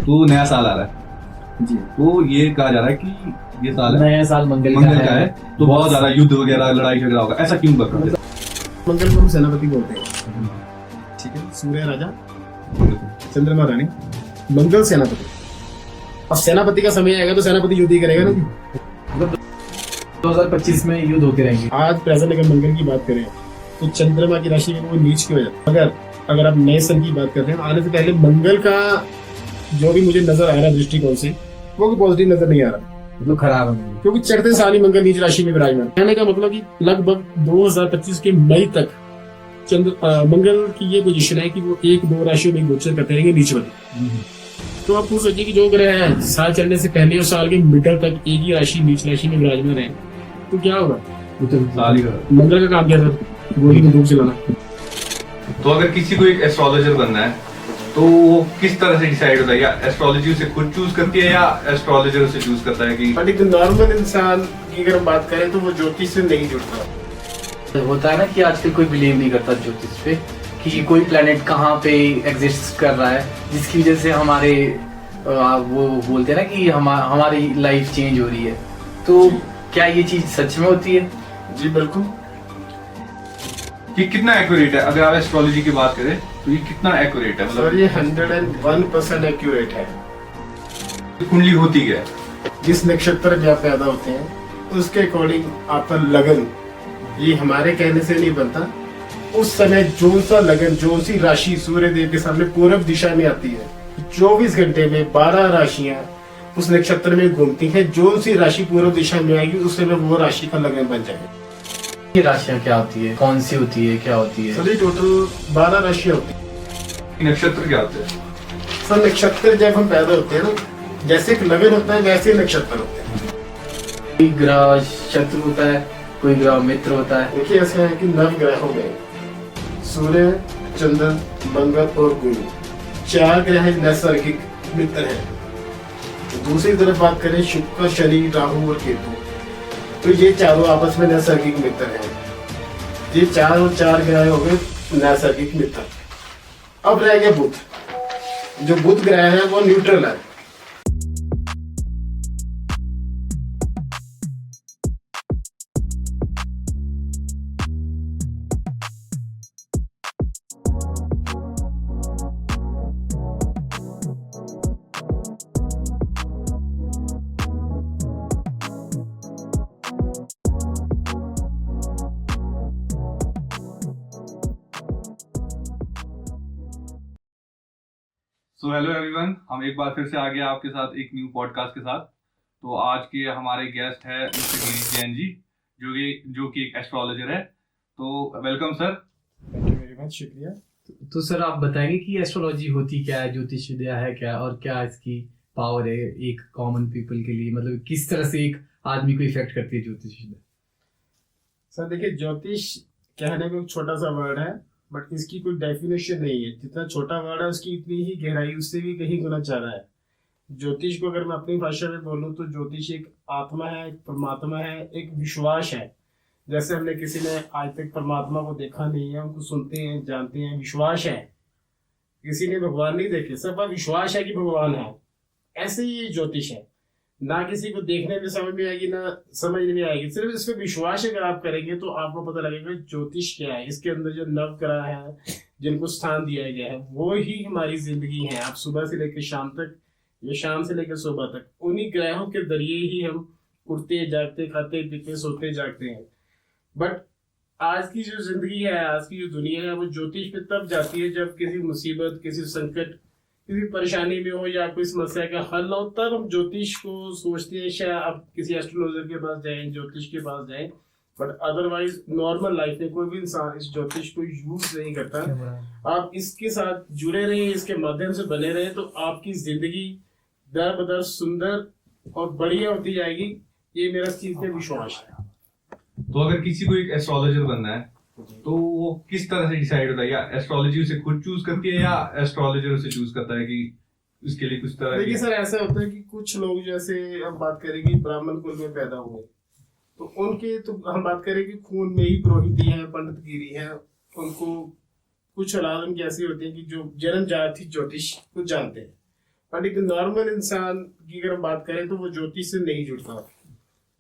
तो नया साल आ रहा है जी। तो ये कहा जा रहा है कि ये साल है नया साल मंगल का है तो बहुत ज्यादा युद्ध वगैरह लड़ाई झगड़ा होगा, ऐसा क्यों करते हैं? मंगल को हम सेनापति बोलते हैं, ठीक है। सूर्य राजा, चंद्रमा रानी, मंगल सेनापति। अब सेनापति का समय आएगा तो सेनापति युद्ध ही करेगा ना। मतलब 2025 में युद्ध होते रहेंगे। आज प्रेजेंट अगर मंगल की बात करें तो चंद्रमा की राशि में वो नीच की वजह। अगर आप नए सन की बात करते हैं, आने से पहले मंगल का जो भी मुझे नजर आ रहा है दृष्टिकोण से, वो पॉजिटिव नजर नहीं आ रहा, तो खराब है, क्योंकि चढ़ते साल ही मंगल नीच राशि में विराजमान। कहने का मतलब कि लगभग 2025 के मई तक मंगल की ये पोजीशन है कि वो 1-2 राशियों में गोचर करते रहेंगे नीच वाले। तो आप पूछ सोचिए कि जो ग्रह है साल चलने से पहले और साल के मिडल तक एक ही राशि नीच राशि में विराजमान है, तो क्या होगा? साल ही मंगल का काम क्या था? गोली में धूप जलाना। तो अगर किसी को एक एस्ट्रोलॉजर बनना है तो वो किस तरह से डिसाइड होता है? या एस्ट्रोलॉजी उसे खुद चूज करती है या एस्ट्रोलॉजर उसे चूज करता है? कि बट एक नॉर्मल इंसान की अगर हम बात करें तो वो ज्योतिष से नहीं जुड़ता। होता है ना कि आजकल कोई बिलीव नहीं करता ज्योतिष पे कि कोई प्लेनेट कहाँ पे एग्जिस्ट कर रहा है, जिसकी वजह से हमारे वो बोलते हैं ना कि हमारी लाइफ चेंज हो रही है। तो क्या ये चीज सच में होती है? जी बिल्कुल। कि कितना एक्यूरेट है? अगर आप एस्ट्रोलॉजी की बात करें तो ये कितना एक्यूरेट है? सर ये 101% एक्यूरेट है। कुंडली होती क्या है? जिस नक्षत्र में आप पैदा होते हैं उसके अकॉर्डिंग आपका लगन, ये हमारे कहने से नहीं बनता। उस समय जो सा लगन, जो सी राशि सूर्य देव के सामने पूर्व दिशा में आती है, 24 घंटे में 12 राशियां उस नक्षत्र में घूमती हैं। जो सी राशि पूर्व दिशा में आएगी उस समय वो राशि का लगन बन जाएगा। ये राशियां क्या होती है, कौन सी होती है, क्या होती है? सर टोटल 12 राशियां होती है। नक्षत्र क्या होते हैं? सर नक्षत्र जब हम पैदा होते हैं ना, जैसे एक लगन होता है वैसे नक्षत्र होते हैं। कोई ग्रह शत्रु होता है, कोई ग्रह मित्र होता है। देखिए ऐसा है कि नव ग्रहों में सूर्य, चंद्र, मंगल और गुरु 4 ग्रह नैसर्गिक मित्र हैं। दूसरी तरफ बात करें शुक्र, शनि, राहु और केतु, तो ये चारों आपस में नैसर्गिक मित्र हैं। ये 4 और 4 ग्रह हो गए नैसर्गिक मित्र। अब रह गया बुध। जो बुध ग्रह है वो न्यूट्रल है। सो हेलो एवरीवन, हम एक बार फिर से आ गए आपके साथ एक न्यू पॉडकास्ट के साथ। तो आज के हमारे गेस्ट है मिस्टर गिरीश जैन जी, जो कि एक एस्ट्रोलॉजर है। तो welcome sir. Thank you very much, शुक्रिया। तो सर आप बताएंगे कि एस्ट्रोलॉजी होती क्या है, ज्योतिष विद्या है क्या, और क्या इसकी पावर है एक कॉमन पीपल के लिए? मतलब किस तरह से एक आदमी को इफेक्ट करती है ज्योतिष विद्या? सर देखिए, ज्योतिष कहने को एक छोटा सा वर्ड है, बट इसकी कोई डेफिनेशन नहीं है। जितना छोटा वर्ड है उसकी इतनी ही गहराई उससे भी कहीं गुना ज्यादा है। ज्योतिष को अगर मैं अपनी भाषा में बोलूँ तो ज्योतिष एक आत्मा है, एक परमात्मा है, एक विश्वास है। जैसे हमने किसी ने आज तक परमात्मा को देखा नहीं है, उनको सुनते हैं, जानते हैं, विश्वास है। किसी ने भगवान नहीं देखे, सबका विश्वास है कि भगवान है। ऐसे ही ये ज्योतिष है। ना किसी को देखने में समझ में आएगी, ना समझने में आएगी, सिर्फ इस पे विश्वास अगर आप करेंगे तो आपको पता लगेगा ज्योतिष क्या है। इसके अंदर जो नव ग्रह है, जिनको स्थान दिया गया है, वो ही हमारी जिंदगी है। आप सुबह से लेकर शाम तक या शाम से लेकर सुबह तक उन्हीं ग्रहों के जरिए ही हम उठते, जागते, खाते, पीते, सोते, जागते हैं। बट आज की जो जिंदगी है, आज की जो दुनिया है, वो ज्योतिष पे तब जाती है जब किसी मुसीबत, किसी संकट, किसी परेशानी में हो या कोई समस्या का हल हो, तब हम ज्योतिष को सोचते हैं शायद आप किसी एस्ट्रोलॉजर के पास जाएं, ज्योतिष के पास जाएं। बट अदरवाइज नॉर्मल लाइफ में कोई भी इंसान इस ज्योतिष को यूज नहीं करता। आप इसके साथ जुड़े रहे, इसके माध्यम से बने रहे, तो आपकी जिंदगी दर बदर सुंदर और बढ़िया होती जाएगी। ये मेरा चीज पे विश्वास है। तो अगर किसी को एक एस्ट्रोलॉजर बनना है तो वो किस तरह से डिसाइड होता है? या एस्ट्रोलॉजी उसे खुद चूज करती है या एस्ट्रोलॉजर उसे चूज करता है कि उसके लिए कुछ तरह? देखिए सर, ऐसा होता है कि कुछ लोग, जैसे हम बात करें कि ब्राह्मण कुल में पैदा हुए, तो उनके, तो हम बात करें कि खून में ही पुरोहिती है, पंडितगिरी है, उनको कुछ औलाद उनकी ऐसी होती है कि जो जन्म जाति ज्योतिष को जानते हैं, बट एक नॉर्मल इंसान की अगर हम बात करें तो वो ज्योतिष से नहीं जुड़ता।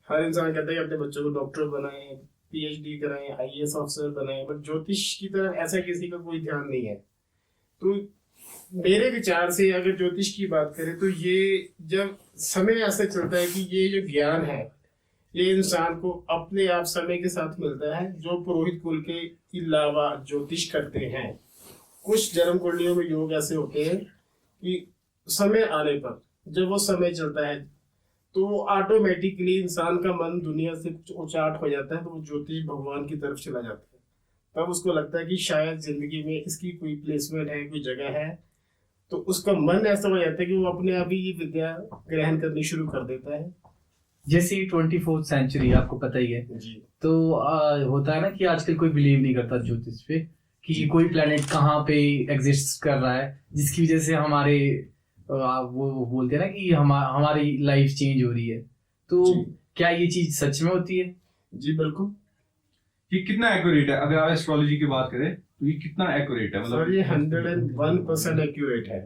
हर इंसान कहता है कि अपने बच्चों को डॉक्टर बनाएं, पीएचडी कराएं, आईएएस ऑफिसर बनाएं, बट ज्योतिष की तरफ ऐसा किसी का कोई ध्यान नहीं है। तो मेरे विचार से अगर ज्योतिष की बात करें तो ये जब समय ऐसा चलता है कि ये जो ज्ञान है ये इंसान को अपने आप समय के साथ मिलता है। जो पुरोहित कुल के अलावा ज्योतिष करते हैं, कुछ जन्म कुंडलियों में योग ऐसे होते हैं कि समय आने पर जब वो समय चलता है तो ऑटोमेटिकली इंसान का मन दुनिया से कुछ उचाट हो जाता है, तो वो ज्योतिष भगवान की तरफ चला जाता है। तब उसको लगता है कि शायद जिंदगी में इसकी कोई प्लेसमेंट है, कोई जगह है, तो उसका मन ऐसा हो जाता है कि वो अपने आप ही ये विद्या ग्रहण करनी शुरू कर देता है। जैसे 24th सेंचुरी आपको पता ही है, जी तो होता है ना कि आजकल कोई बिलीव नहीं करता ज्योतिष पे कि कोई प्लेनेट कहाँ पे एग्जिस्ट कर रहा है, जिसकी वजह से हमारे वो बोलते हैं ना कि हमारी लाइफ चेंज हो रही है। तो जी। क्या ये चीज सच में होती है? जी बिल्कुल। ये कितना एक्यूरेट है? अगर आप एस्ट्रोलॉजी की बात करें तो ये कितना एक्यूरेट है? सर ये 101% एक्यूरेट है।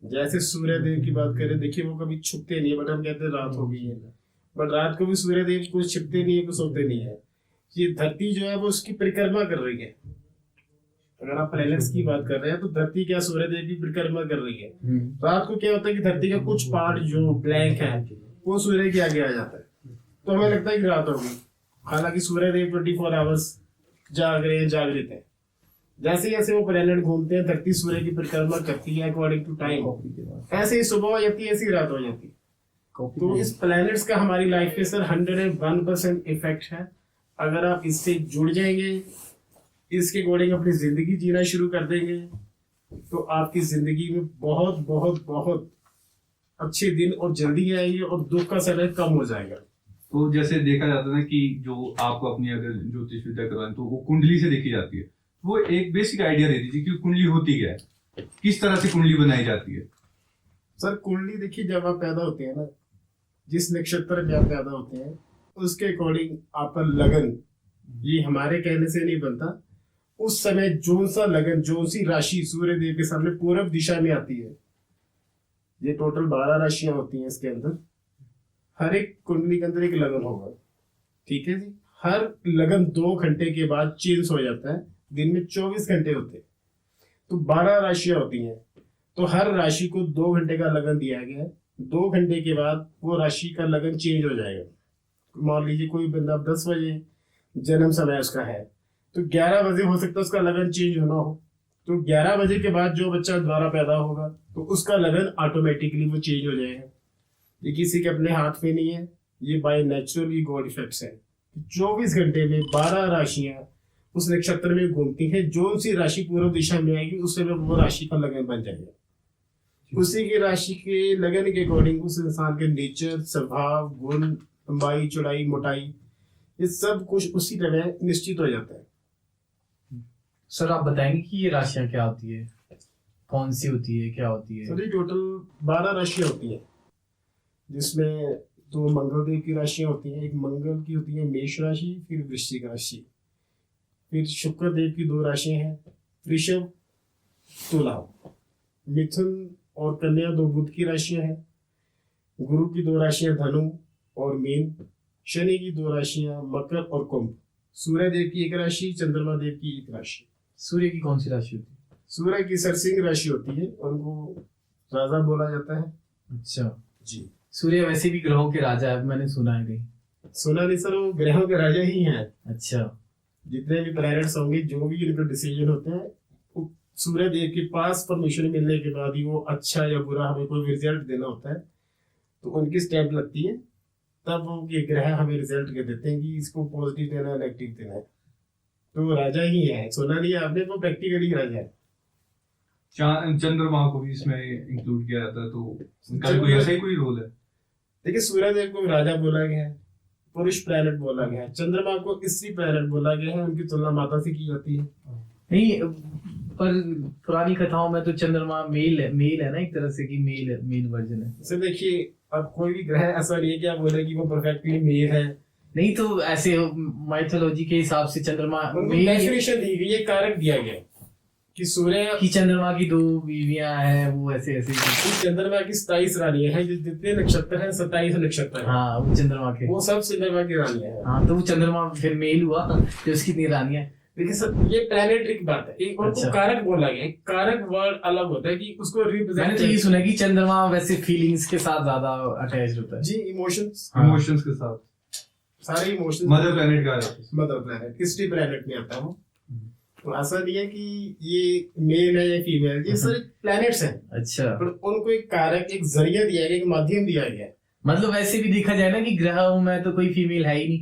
जैसे सूर्य देव की बात करें, देखिए वो कभी छुपते नहीं है, बट हम कहते हैं रात हो गई है, बट रात को भी सूर्य देव कुछ छिपते नहीं है, कुछ सोते नहीं है। ये धरती जो है वो उसकी परिक्रमा कर रही है। अगर आप प्लैनेट्स की बात कर रहे हैं तो धरती क्या सूर्य देव की परिक्रमा कर रही है। रात को क्या होता है कि धरती का कुछ पार्ट जो ब्लैंक है वो सूर्य के आगे आ जाता है, तो हमें लगता है कि रात हो गई। हालांकि सूर्य देव 24 आवर्स जाग रहे हैं, जागृत है। जैसे जैसे वो प्लैनेट घूमते हैं, धरती सूर्य की परिक्रमा करती है अकॉर्डिंग टू टाइम। ऐसे ही सुबह हो जाती है, ऐसी रात हो जाती है। तो इस प्लैनेट्स का हमारी लाइफ पे सर 101% इफेक्ट है। अगर आप इससे जुड़ जाएंगे, इसके अकॉर्डिंग अपनी जिंदगी जीना शुरू कर देंगे, तो आपकी जिंदगी में बहुत बहुत बहुत अच्छे दिन और जल्दी आएंगे और दुख का समय कम हो जाएगा। तो जैसे देखा जाता है ना कि जो आपको अपनी अगर ज्योतिष विद्या करवाएं तो वो कुंडली से देखी जाती है। वो एक बेसिक आइडिया दे दीजिए कि कुंडली होती क्या है, किस तरह से कुंडली बनाई जाती है? सर कुंडली देखिए, जब आप पैदा होते हैं ना, जिस नक्षत्र में आप पैदा होते हैं उसके अकॉर्डिंग आपका लगन, ये हमारे कहने से नहीं बनता, उस समय जो सा लगन, जो सी राशि सूर्य देव के सामने पूर्व दिशा में आती है। ये टोटल 12 राशियां होती हैं इसके अंदर। हर एक कुंडली के अंदर एक लगन होगा, ठीक है जी। हर लगन 2 घंटे के बाद चेंज हो जाता है। दिन में 24 घंटे होते हैं, तो 12 राशियां होती हैं, तो हर राशि को 2 घंटे का लगन दिया गया है। 2 घंटे के बाद वो राशि का लगन चेंज हो जाएगा। मान लीजिए कोई बंदा 10 बजे जन्म समय उसका है, तो 11 बजे हो सकता है उसका लगन चेंज होना हो, तो 11 बजे के बाद जो बच्चा दोबारा पैदा होगा तो उसका लगन ऑटोमेटिकली वो चेंज हो जाएगा। ये किसी के अपने हाथ में नहीं है, ये बाय नेचुरली गॉड इफेक्ट्स है। 24 घंटे में 12 राशियां उस नक्षत्र में घूमती हैं। जो सी राशि पूर्व दिशा में आएगी उस समय वो राशि का लगन बन जाएगा। उसी की राशि के लगन के अकॉर्डिंग उस इंसान के नेचर, स्वभाव, गुण, लंबाई, चौड़ाई, मोटाई, ये सब कुछ उसी तरह निश्चित हो जाता है। सर आप बताएंगे कि ये राशियां क्या होती है, कौन सी होती है, क्या होती है? सर ये टोटल 12 राशियां होती हैं, जिसमें 2 मंगल देव की राशियां होती हैं। एक मंगल की होती है मेष राशि, फिर वृश्चिक राशि। फिर शुक्र देव की 2 राशियां हैं, वृषभ, तुला। मिथुन और कन्या 2 बुध की राशियां हैं। गुरु की 2 राशियां धनु और मीन। शनि की 2 राशियां मकर और कुंभ। सूर्य देव की 1 राशि, चंद्रमा देव की 1 राशि। सूर्य की कौन सी राशि होती है? सूर्य की सरसिंह राशि होती है, उनको राजा बोला जाता है। अच्छा जी। सूर्य वैसे भी ग्रहों के राजा है, मैंने सुना है कहीं। सुना नहीं सर, वो ग्रहों के राजा ही हैं। अच्छा। जितने भी प्लैनेट्स होंगे, जो भी इनके डिसीजन होते हैं, वो सूर्य देव के पास परमिशन मिलने के बाद ही वो अच्छा या बुरा हमें कोई रिजल्ट देना होता है, तो उनकी स्टैंप लगती है, तब वो ये ग्रह हमें रिजल्ट के देते हैं कि इसको पॉजिटिव देना है, नेगेटिव देना है। तो वो राजा ही है, सुना नहीं है आपने, वो प्रैक्टिकली राजा है। चंद्रमा को भी इसमें इंक्लूड किया जाता है, तो उनका भी कोई ऐसा ही कोई रोल है? देखिए सूर्य देव को राजा बोला गया है, पुरुष प्लैनेट बोला गया है। चंद्रमा को स्त्री प्लैनेट बोला गया है, उनकी तुलना माता से की जाती है। नहीं, पर पुरानी कथाओं में तो चंद्रमा मेल है ना, एक तरह से कि मेल वर्जन है। सर देखिए, अब कोई भी ग्रह ऐसा नहीं है कि आप बोले कि वो परफेक्टली मेल है। नहीं, तो ऐसे माइथोलॉजी के हिसाब से चंद्रमा डेफिनेशन दी गई है, कारक दिया गया है कि सूर्य कि चंद्रमा की 2 बीवियां हैं, वो ऐसे ऐसे चंद्रमा की 27 रानियां हैं, जो जितने नक्षत्र हैं 27 नक्षत्र हैं, हाँ वो चंद्रमा के, वो सब चंद्रमा की रानियां हैं। हाँ तो वो चंद्रमा फिर मेल हुआ जो उसकी इतनी रानियां। देखिए सर, ये प्लैनेटरी की बात है, एक उनको अच्छा। कारक बोला गया है। कारक वर्ड अलग होता है कि उसको मैंने रिप्रेजेंट तो ये सुना है कि चंद्रमा वैसे फीलिंग्स के साथ ज्यादा अटैच होता है। जी, इमोशंस, हाँ। इमोशंस के साथ सारे इमोशंस मदर प्लेनेट कहा जाता है। मदर प्लैनेट, हिस्ट्री प्लैनेट में आता है। तो ऐसा नहीं है कि ये मेल है या फीमेल, ये सारे प्लैनेट्स हैं, अच्छा, पर उनको एक कारक, एक जरिया दिया गया, एक माध्यम दिया गया है। मतलब वैसे भी देखा जाए ना कि ग्रहों में तो कोई फीमेल है ही नहीं,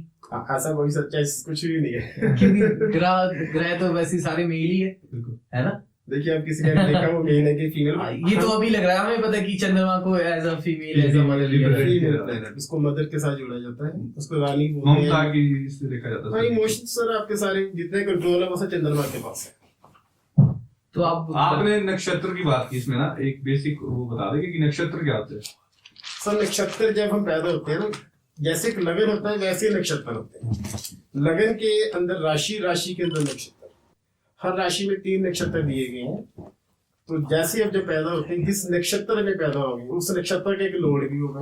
ऐसा कोई सच्चाई कुछ भी नहीं है। क्योंकि ग्रह तो वैसे सारे मेल ही है ना। देखिए, आप किसी ने देखा वो मेल है कि फीमेल? ये तो अभी लग रहा है हमें पता कि चंद्रमा को as a female, as a mother लिया जाता है। फीमेल प्लैनेट, उसको मदर के साथ जोड़ा जाता है, उसको रानी बोलते ममता हैं। की इससे देखा जाता हाँ, है। इमोशंस सर आपके सारे जितने कंट्रोल है वो सब चंद्रमा के पास है। तो आप आपने नक्षत्र की बात की, इसमें ना एक बेसिक वो बता देंगे कि नक्षत्र क्या होते हैं। सर नक्षत्र जब हम पैदा होते हैं ना, जैसे एक लगन होता है वैसे नक्षत्र होते हैं। लगन के अंदर राशि, राशि के अंदर नक्षत्र, हर राशि में 3 नक्षत्र दिए गए हैं। तो जैसे अब जब पैदा होते हैं, जिस नक्षत्र में पैदा होंगे उस नक्षत्र का एक लोड भी होगा।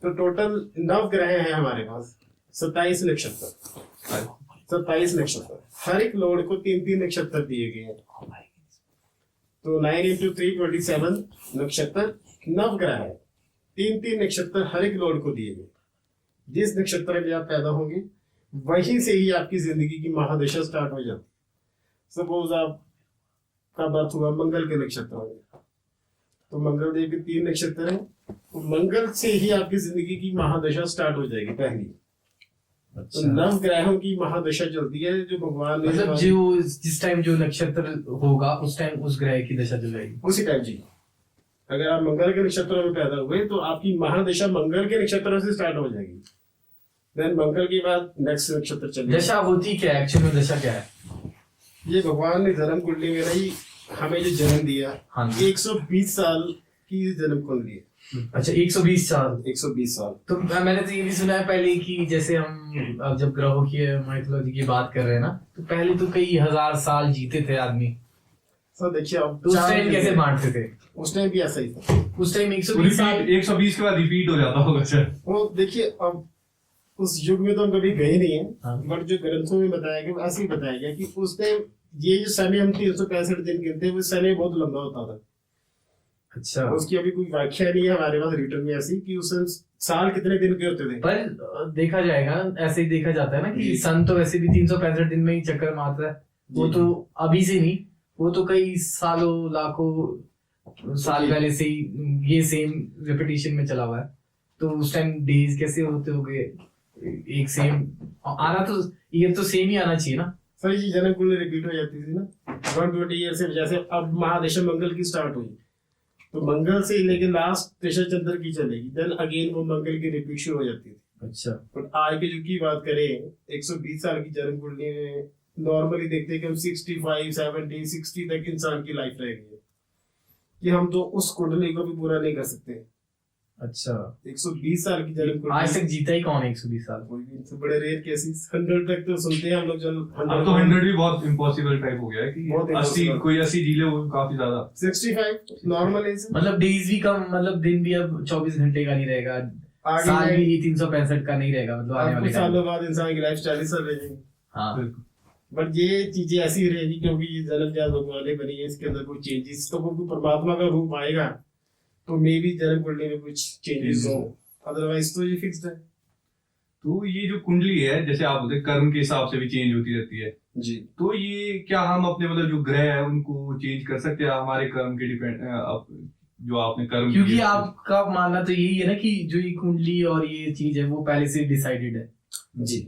तो टोटल 9 ग्रह हैं हमारे पास, 27 नक्षत्र, 27 नक्षत्र, हर एक लोड को 3-3 नक्षत्र दिए गए हैं। तो 9 into 3 27 नक्षत्र, 9 ग्रह है, 3-3 नक्षत्र हर एक लोड को दिए गए। जिस नक्षत्र में आप पैदा होंगे वहीं से ही आपकी जिंदगी की महादशा स्टार्ट हो जाती। सपोज आपका बर्थ हुआ मंगल के नक्षत्र में, तो मंगल देव के 3 नक्षत्र हैं, तो मंगल से ही आपकी जिंदगी की महादशा स्टार्ट हो जाएगी पहली। तो 9 ग्रहों की महादशा चलती है, जो भगवान ने मतलब जो जिस टाइम जो नक्षत्र होगा उस टाइम उस ग्रह की दशा चल जाएगी उसी टाइम जी। अगर आप मंगल के नक्षत्रों में पैदा हुए तो आपकी महादशा मंगल के नक्षत्रों से स्टार्ट हो जाएगी। देन मंगल के बाद नेक्स्ट नक्षत्र चलेगा। दशा होती क्या है एक्चुअली में, दशा क्या है? ये भगवान ने जन्म कुंडली में नहीं हमें जो जन्म दिया, हाँ 120 साल की जन्म कुंडली है। अच्छा 120 साल। 120 साल। तो मैंने तो ये भी सुना है पहले कि जैसे हम अब जब ग्रहों की माइथोलॉजी की बात कर रहे हैं ना, तो पहले तो कई हजार साल जीते थे आदमी। सर देखिए, अब तो उस टाइम कैसे बांटते थे? उस टाइम भी ऐसा ही था। उस टाइम 120 साल 120 के बाद रिपीट हो जाता होगा सर। वो देखिए, अब उस युग में तो हम कभी गए नहीं हाँ। है, बट जो ग्रंथों में बताया गया ऐसे ही बताया गया कि उस टाइम ये जो समय हम 365 दिन गिनते हैं, वो समय बहुत लंबा होता था। अच्छा, उसकी अभी कोई व्याख्या नहीं है हमारे पास रिटर्न में ऐसी कि उस साल कितने दिन के होते थे। पर देखा जाएगा ऐसे ही देखा जाता है ना कि सन तो वैसे भी 365 दिन में ही चक्कर मारता है। वो तो अभी से नहीं, वो तो कई सालों लाखों साल पहले से ही ये सेम रिपीटिशन में चला हुआ है। तो उस टाइम डेज कैसे होते होंगे एक सेम आना, तो ये तो सेम ही आना चाहिए ना सर। ये जन्म कुंडली रिपीट हो जाती थी ना 120 ईयर से। जैसे अब महादशा मंगल की स्टार्ट हुई, तो मंगल से लेके लास्ट दशा चंद्र की चलेगी, देन अगेन वो मंगल की रिपीट शुरू हो जाती थी। अच्छा, पर आज के युग की बात करें, 120 साल की जन्म कुंडली में नॉर्मली देखते हैं कि हम 65, 70, 60 तक इंसान की लाइफ रह गई है, कि हम तो उस कुंडली को भी पूरा नहीं कर सकते। अच्छा 120 साल की जन्म कुंडली, आज तक जीता ही कौन है 120 साल? कोई भी। इनसे बड़े रेयर केसेस 100 तक तो सुनते हैं हम लोग। चल अब तो 100 भी बहुत इम्पॉसिबल टाइप हो गया है कि बहुत 80 impossible। कोई 80 जी ले वो काफी ज्यादा। 65 नॉर्मल एज। मतलब डेज भी कम, मतलब दिन भी अब 24 घंटे का नहीं रहेगा, आगे साल भी 365 का नहीं रहेगा, मतलब आने वाले कुछ टाइम। सालों बाद इंसान की लाइफ 40 साल रहेगी। हाँ बिल्कुल। बट ये चीजें ऐसी ही रहेगी क्योंकि ये जन्म जात भगवान ने बनी है, इसके अंदर कोई चेंजेस तो कोई परमात्मा का रूप आएगा तो मे भी जन्म कुंडली में कुछ चेंजेस हो, अदरवाइज तो ये फिक्स्ड है तो ये जो कुंडली है, जैसे आप बोलते हैं, कर्म के हिसाब से भी चेंज होती रहती है। जी। तो ये क्या हम अपने मतलब जो ग्रह है उनको चेंज कर सकते हैं हमारे कर्म के डिपेंड, जो आपने कर्म क्योंकि किए? आपका मानना तो यही है ना कि जो ये कुंडली और ये चीज है वो पहले से डिसाइडेड है। जी।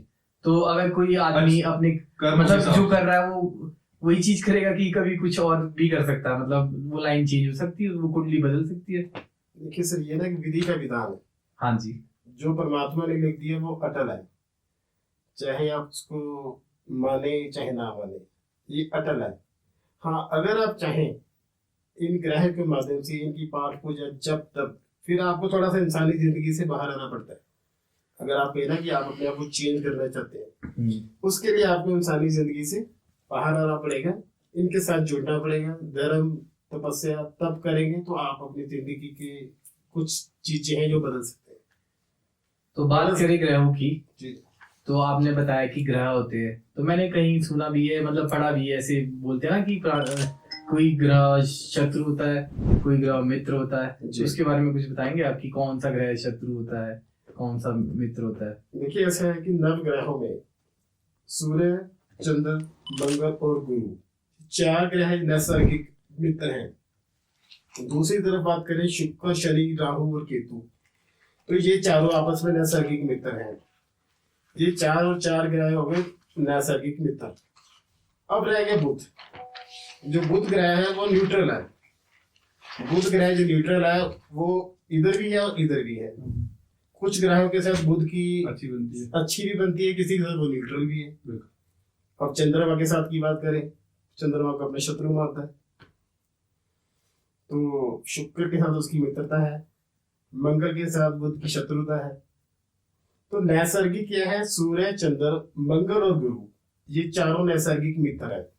तो अगर कोई आदमी अपने कर्म के मतलब हिसाब जो से। कर रहा है वो वही चीज करेगा कि कभी कुछ और भी कर सकता है, मतलब वो लाइन चेंज हो सकती है, वो कुंडली बदल सकती है। देखिए सर, ये ना एक विधि का विधान है। हाँ जी, जो परमात्मा ने लिख दिया वो अटल है, चाहे आप उसको माने चाहे ना माने, ये अटल है। हाँ, अगर आप चाहें इन ग्रह के माध्यम से इनकी पाठ पूजा जब तब, फिर आपको थोड़ा सा इंसानी जिंदगी से बाहर आना पड़ता है। अगर आप ये ना कि आप अपने आप को चेंज करना चाहते हैं, उसके लिए आपको इंसानी जिंदगी से बाहर आना पड़ेगा। इनके साथ जुड़ना पड़ेगा। धर्म तपस्या तब करेंगे तो आप अपनी जिंदगी के कुछ चीजें हैं जो बदल सकते हैं। तो बात करें ग्रहों की, जी। तो आपने बताया कि ग्रह होते हैं, तो मैंने कहीं सुना भी है, मतलब पढ़ा भी है, ऐसे बोलते हैं ना कि कोई ग्रह शत्रु होता है, कोई ग्रह मित्र होता है। जी। तो उसके बारे में कुछ बताएंगे आप कि कौन सा ग्रह शत्रु होता है, कौन सा मित्र होता है? देखिए ऐसा है कि नव ग्रहों में सूर्य, चंद्र, मंगल और गुरु 4 ग्रह नैसर्गिक मित्र हैं। दूसरी तरफ बात करें शुक्र, शनि, राहु और केतु, तो ये चारों आपस में नैसर्गिक मित्र हैं। ये 4 और 4 ग्रह हो गए नैसर्गिक मित्र। अब रह गए बुध। जो बुध ग्रह है वो न्यूट्रल है। बुध ग्रह जो न्यूट्रल है वो इधर भी है और इधर भी है। कुछ ग्रहों के साथ बुध की अच्छी भी बनती है, किसी के साथ वो न्यूट्रल भी है। अब चंद्रमा के साथ की बात करें, चंद्रमा को अपने शत्रु मानता है, तो शुक्र के साथ उसकी मित्रता है, मंगल के साथ बुध की शत्रुता है। तो नैसर्गिक क्या है? सूर्य, चंद्र, मंगल और गुरु, ये चारों नैसर्गिक मित्र है।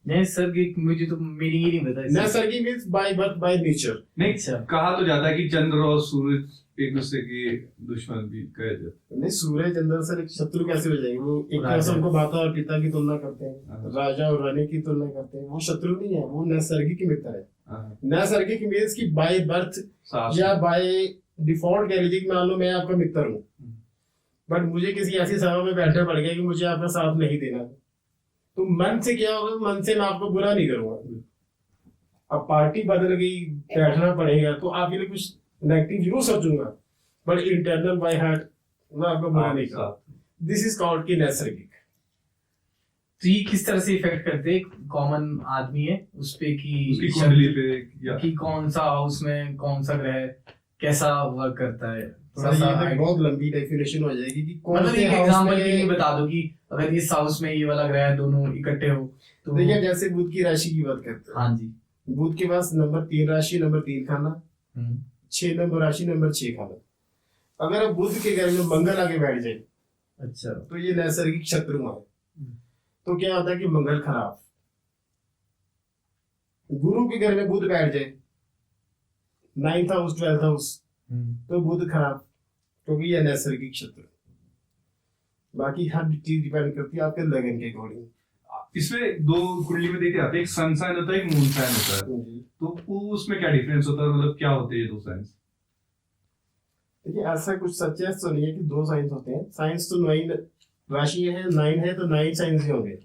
नैसर्गिक मुझे तो मीनिंग ही नहीं पता इसका। नैसर्गिक means by birth by nature. नहीं, अच्छा। कहा तो जाता है कि चंद्र और सूरज एक दूसरे के दुश्मन भी कहे जाते हैं। नहीं, सूर्य चंद्र से एक शत्रु कैसे हो जाएंगे? वो एक तरह से उनको माता और पिता की तुलना करते हैं, राजा और रानी की तुलना करते हैं। वो शत्रु नहीं है, वो नैसर्गिक मित्र है। नैसर्गिक मीन्स की बाय बर्थ या बाय डिफॉल्ट कह लीजिए कि मान लो मैं आपका मित्र हूँ, बट मुझे किसी ऐसी सभा में बैठना पड़ गया कि मुझे आपका साथ नहीं देना, तो मन से क्या होगा? मन से मैं आपको बुरा नहीं करूंगा। अब पार्टी बदल गई, बैठना पड़ेगा, तो आपके लिए कुछ नेगेटिव जरूर सोचूंगा, बट इंटरनल बाय हार्ट मैं आपको बुरा नहीं करूंगा। दिस इज कॉल्ड की नैसर्गिक। तो ये किस तरह से इफेक्ट करते हैं कॉमन आदमी है उस पे उसकी कुंडली पे कि कौन सा हाउस में कौन सा ग्रह कैसा वर्क करता है? ये बहुत लंबी डेफिनेशन हो जाएगी कि कौन मतलब से एक हाउस एग्जांपल के लिए में। बता दो कि अगर इस हाउस में ये वाला ग्रह दोनों इकट्ठे हो तो देखिए जैसे बुध की राशि की बात करते हैं, हाँ जी, बुध के पास नंबर 3 राशि, नंबर 3 खाना, 6 नंबर राशि, नंबर 6 खाना। अगर अब बुध के घर में मंगल आके बैठ जाए, अच्छा, तो ये नैसर्गिक शत्रु है। तो क्या होता है कि मंगल खराब। गुरु के घर में बुध बैठ जाए, 9th हाउस 12th हाउस, तो बुध खराब, क्योंकि यह नैसर्गिक शत्रु। बाकी हर चीज डिपेंड करती है आपके लगन के अकॉर्डिंग। इसमें 2 कुंडली में देखे जाते हैं, एक सन साइन होता है, एक मून साइन होता है। तो वो उसमें क्या डिफरेंस होता है, मतलब क्या होते हैं ये 2 साइंस? देखिए ऐसा कुछ सच तो नहीं है कि 2 साइंस होते हैं। साइंस तो 9 राशि है, 9 है तो 9 साइंस ही होंगे।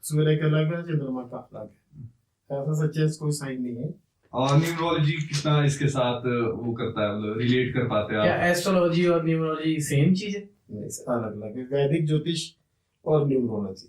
सूर्य का अलग है, चंद्रमा का अलग है। ऐसा सच कोई साइन नहीं है। और न्यूमरोलॉजी कितना इसके साथ वो करता है, मतलब रिलेट कर पाते हैं क्या आप? एस्ट्रोलॉजी और न्यूमरोलॉजी सेम चीज है? नहीं, अलग अलग है। वैदिक ज्योतिष और न्यूमरोलॉजी।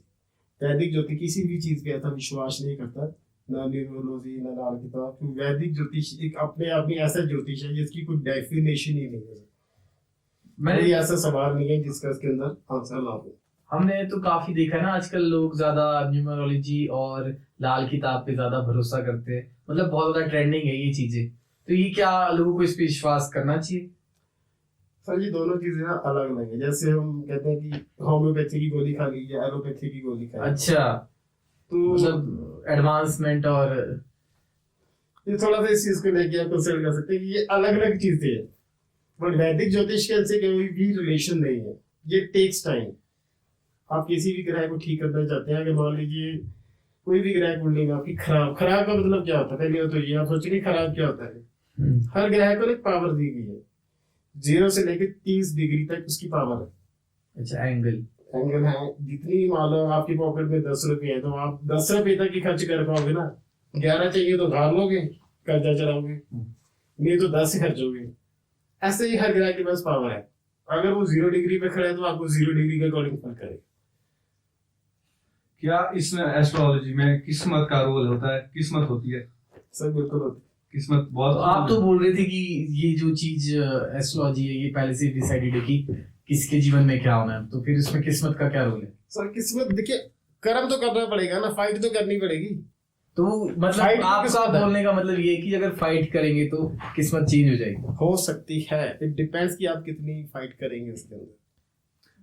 वैदिक ज्योतिष किसी भी चीज पे ऐसा विश्वास नहीं करता, ना न्यूमरोलॉजी ना लाल किताब। वैदिक ज्योतिष एक अपने आप में ऐसा ज्योतिष है जिसकी कोई डेफिनेशन ही नहीं है। कोई ऐसा सवाल नहीं है जिसका इसके अंदर आंसर ना हो। हमने तो काफी देखा है ना, आजकल लोग ज्यादा न्यूमरोलॉजी और लाल किताब पे ज्यादा भरोसा करते हैं, मतलब बहुत ज्यादा ट्रेंडिंग है ये चीजें। तो ये क्या लोगों को इस पे विश्वास करना चाहिए? सर ये दोनों चीजें ना अलग अलग है। जैसे हम कहते हैं कि होम्योपैथी की गोली खा ली या एलोपैथी की गोली खा ली, अच्छा, तो मतलब एडवांसमेंट और ये थोड़ा सा इस चीज को लेके आप कंसिडर कर सकते हैं कि ये अलग अलग चीजें हैं। बट वैदिक ज्योतिष के से कोई भी रिलेशन नहीं है। ये टेक्स टाइम। आप किसी भी ग्रह को ठीक करना चाहते हैं, अगर मान लीजिए कोई भी ग्रह कुंडली में आपकी खराब का मतलब क्या होता है? पहले तो ये आप सोचिए खराब क्या होता है। हर ग्रह को एक पावर दी गई है, 0 से लेकर 30 डिग्री तक उसकी पावर है। अच्छा, एंगल है। जितनी मान लो आपकी पॉकेट में 10 रुपए है तो आप 10 रुपए तक ही खर्च कर पाओगे ना। 11 चाहिए तो धार लोगे, कर्जा चलाओगे, नहीं तो 10 ही खर्चोगे। ऐसे ही हर ग्रह के पास पावर है। अगर वो 0 डिग्री पे खड़ा है तो आपको 0 डिग्री के अकॉर्डिंग फल करेगा। क्या इसमें एस्ट्रोलॉजी में किस्मत का रोल होता है? किस्मत होती है सर? बिल्कुल होती है। किस्मत बहुत। तो आप तो बोल रहे थे कि ये जो चीज एस्ट्रोलॉजी है ये पहले से डिसाइडेड है कि किसके जीवन में क्या होना है, तो फिर इसमें किस्मत का क्या रोल है? सर किस्मत देखिए, कर्म तो करना पड़ेगा ना, फाइट तो करनी पड़ेगी। तो मतलब Fight आपका किस्मत है। बोलने का मतलब ये है कि अगर फाइट करेंगे तो किस्मत चेंज हो जाएगी। हो सकती है, इट डिपेंड्स कि आप कितनी फाइट करेंगे उसके अंदर।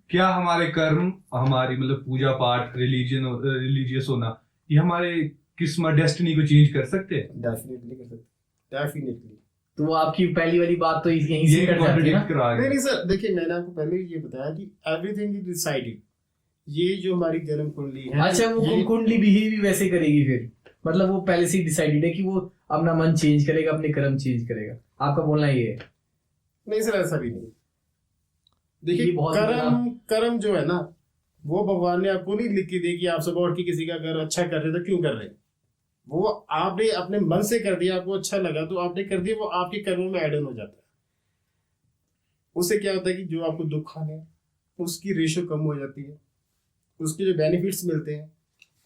क्या हमारे कर्म, हमारी मतलब पूजा पाठ, रिलीजियस होना, ये हमारे किस्मत डेस्टिनी को चेंज कर सकते हैं? डेफिनेटली कर सकते, डेफिनेटली। तो वो आपकी पहली वाली बात तो यहीं से ये कट जाती है ना। कॉन्ट्रडिक्ट करा नहीं गया। नहीं सर, देखिए मैंने आपको पहले ही ये बताया कि एवरीथिंग इज डिसाइडेड। ये जो हमारी जन्म कुंडली है, अच्छा, वो ये कुंडली बिहेव भी वैसे करेगी फिर, मतलब वो पहले से ही डिसाइडेड है कि वो अपना मन चेंज करेगा, अपने कर्म चेंज करेगा, आपका बोलना ये है? नहीं सर, ऐसा भी नहीं। ये देखिए बहुत कर्म, कर्म जो है ना, वो भगवान ने आपको नहीं लिख के दी कि आप सुबह उठ के किसी का अगर अच्छा कर रहे हो तो क्यों कर रहे हैं। वो आपने अपने मन से कर दिया, आपको अच्छा लगा तो आपने कर दिया, वो आपके कर्मों में ऐड ऑन हो जाता है। उससे क्या होता है कि जो आपको दुख आने हैं उसकी रेशो कम हो जाती है, उसके जो बेनिफिट्स मिलते हैं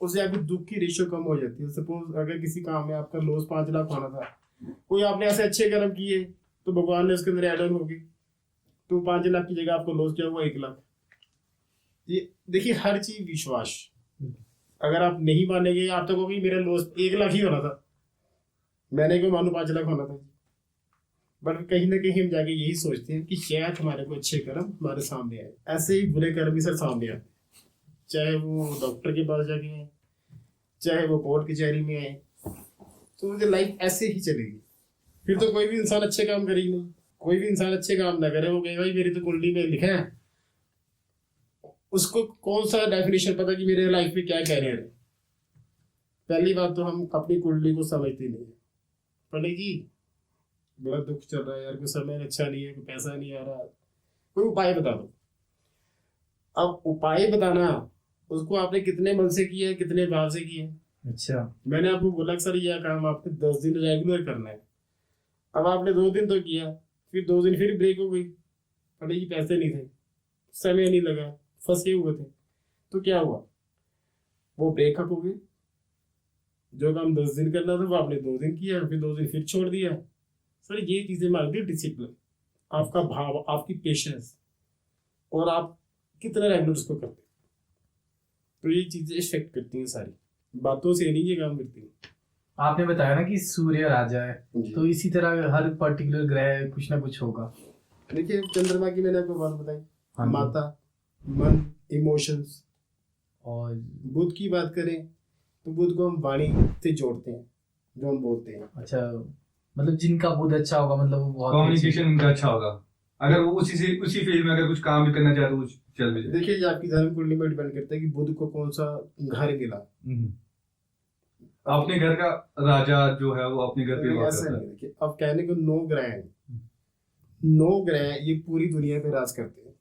उससे आपकी दुख की रेशो कम हो जाती है। सपोज अगर किसी काम में आपका लॉस 5 लाख होना था, कोई आपने ऐसे अच्छे कर्म किए तो भगवान ने उसके अंदर ऐड ऑन होगी, तो 5 लाख की जगह आपको लॉस क्या हुआ 1 लाख। ये देखिए हर चीज विश्वास, अगर आप नहीं मानेंगे आप तो कहोगे मेरा लॉस 1 लाख ही होना था, मैंने क्यों मानू 5 लाख होना था। बट कहीं ना कहीं हम जाके यही सोचते हैं कि शायद हमारे को अच्छे कर्म हमारे सामने आए, ऐसे ही बुरे कर्म भी सर सामने आए, चाहे वो डॉक्टर के पास जाके आए, चाहे वो कोर्ट कचहरी में आए, तो मुझे लाइफ ऐसे ही चलेगी। फिर तो कोई भी इंसान अच्छे काम करे ही नहीं, कोई भी इंसान अच्छे काम ना करे, वो कहेगा भाई मेरी तो कुंडली में लिखा है, उसको कौन सा डेफिनेशन पता कि मेरे लाइफ में क्या कैरियर है। पहली बात तो हम अपनी कुंडली को समझते नहीं है। पंडित जी बड़ा दुख चल रहा है यार, कोई समय अच्छा नहीं है, कोई पैसा नहीं आ रहा, कोई उपाय बता दो। अब उपाय बताना उसको आपने कितने मन से किया है, कितने भाव से किया है। अच्छा, मैंने आपको बोला कि सर यह काम आपने 10 दिन रेगुलर करना है। अब आपने 2 दिन तो किया, फिर 2 दिन फिर ब्रेक हो गई, पंडित जी पैसे नहीं थे, समय नहीं लगा, फंसे हुए थे, तो क्या हुआ, वो ब्रेकअप हो गए। जो काम 10 दिन करना था वो आपने 2 दिन किया, फिर 2 दिन फिर छोड़ दिया। सर ये चीजें मांगती है डिसिप्लिन, आपका भाव, आपकी पेशेंस, और आप कितना रेगुलर उसको करते हैं। तो ये चीजें इफेक्ट करती हैं, सारी बातों से नहीं ये काम करती है। आपने बताया ना कि सूर्य राजा है, जी। तो इसी तरह हर पर्टिकुलर ग्रह कुछ ना कुछ होगा। देखिए चंद्रमा की मैंने आपको बात बताई, हाँ जी। माता, मन, इमोशंस। और बुध की बात करें तो बुध को हम वाणी से जोड़ते हैं, जो हम बोलते हैं। अच्छा, मतलब जिनका बुध अच्छा होगा, मतलब वो बहुत कम्युनिकेशन उनका अच्छा होगा, अगर वो उसी फील्ड में अगर कुछ काम भी करना चाहे तो वो चल भी जाए। देखिए ये आपकी धर्म कुंडली में डिपेंड करता है कि बुध को कौन सा घर मिला। अपने घर का राजा जो है वो अपने घर पे वास ऐसा करता नहीं, है। देखिए अब कहने को 9 ग्रह हैं, 9 ग्रह ये पूरी दुनिया पे राज करते हैं।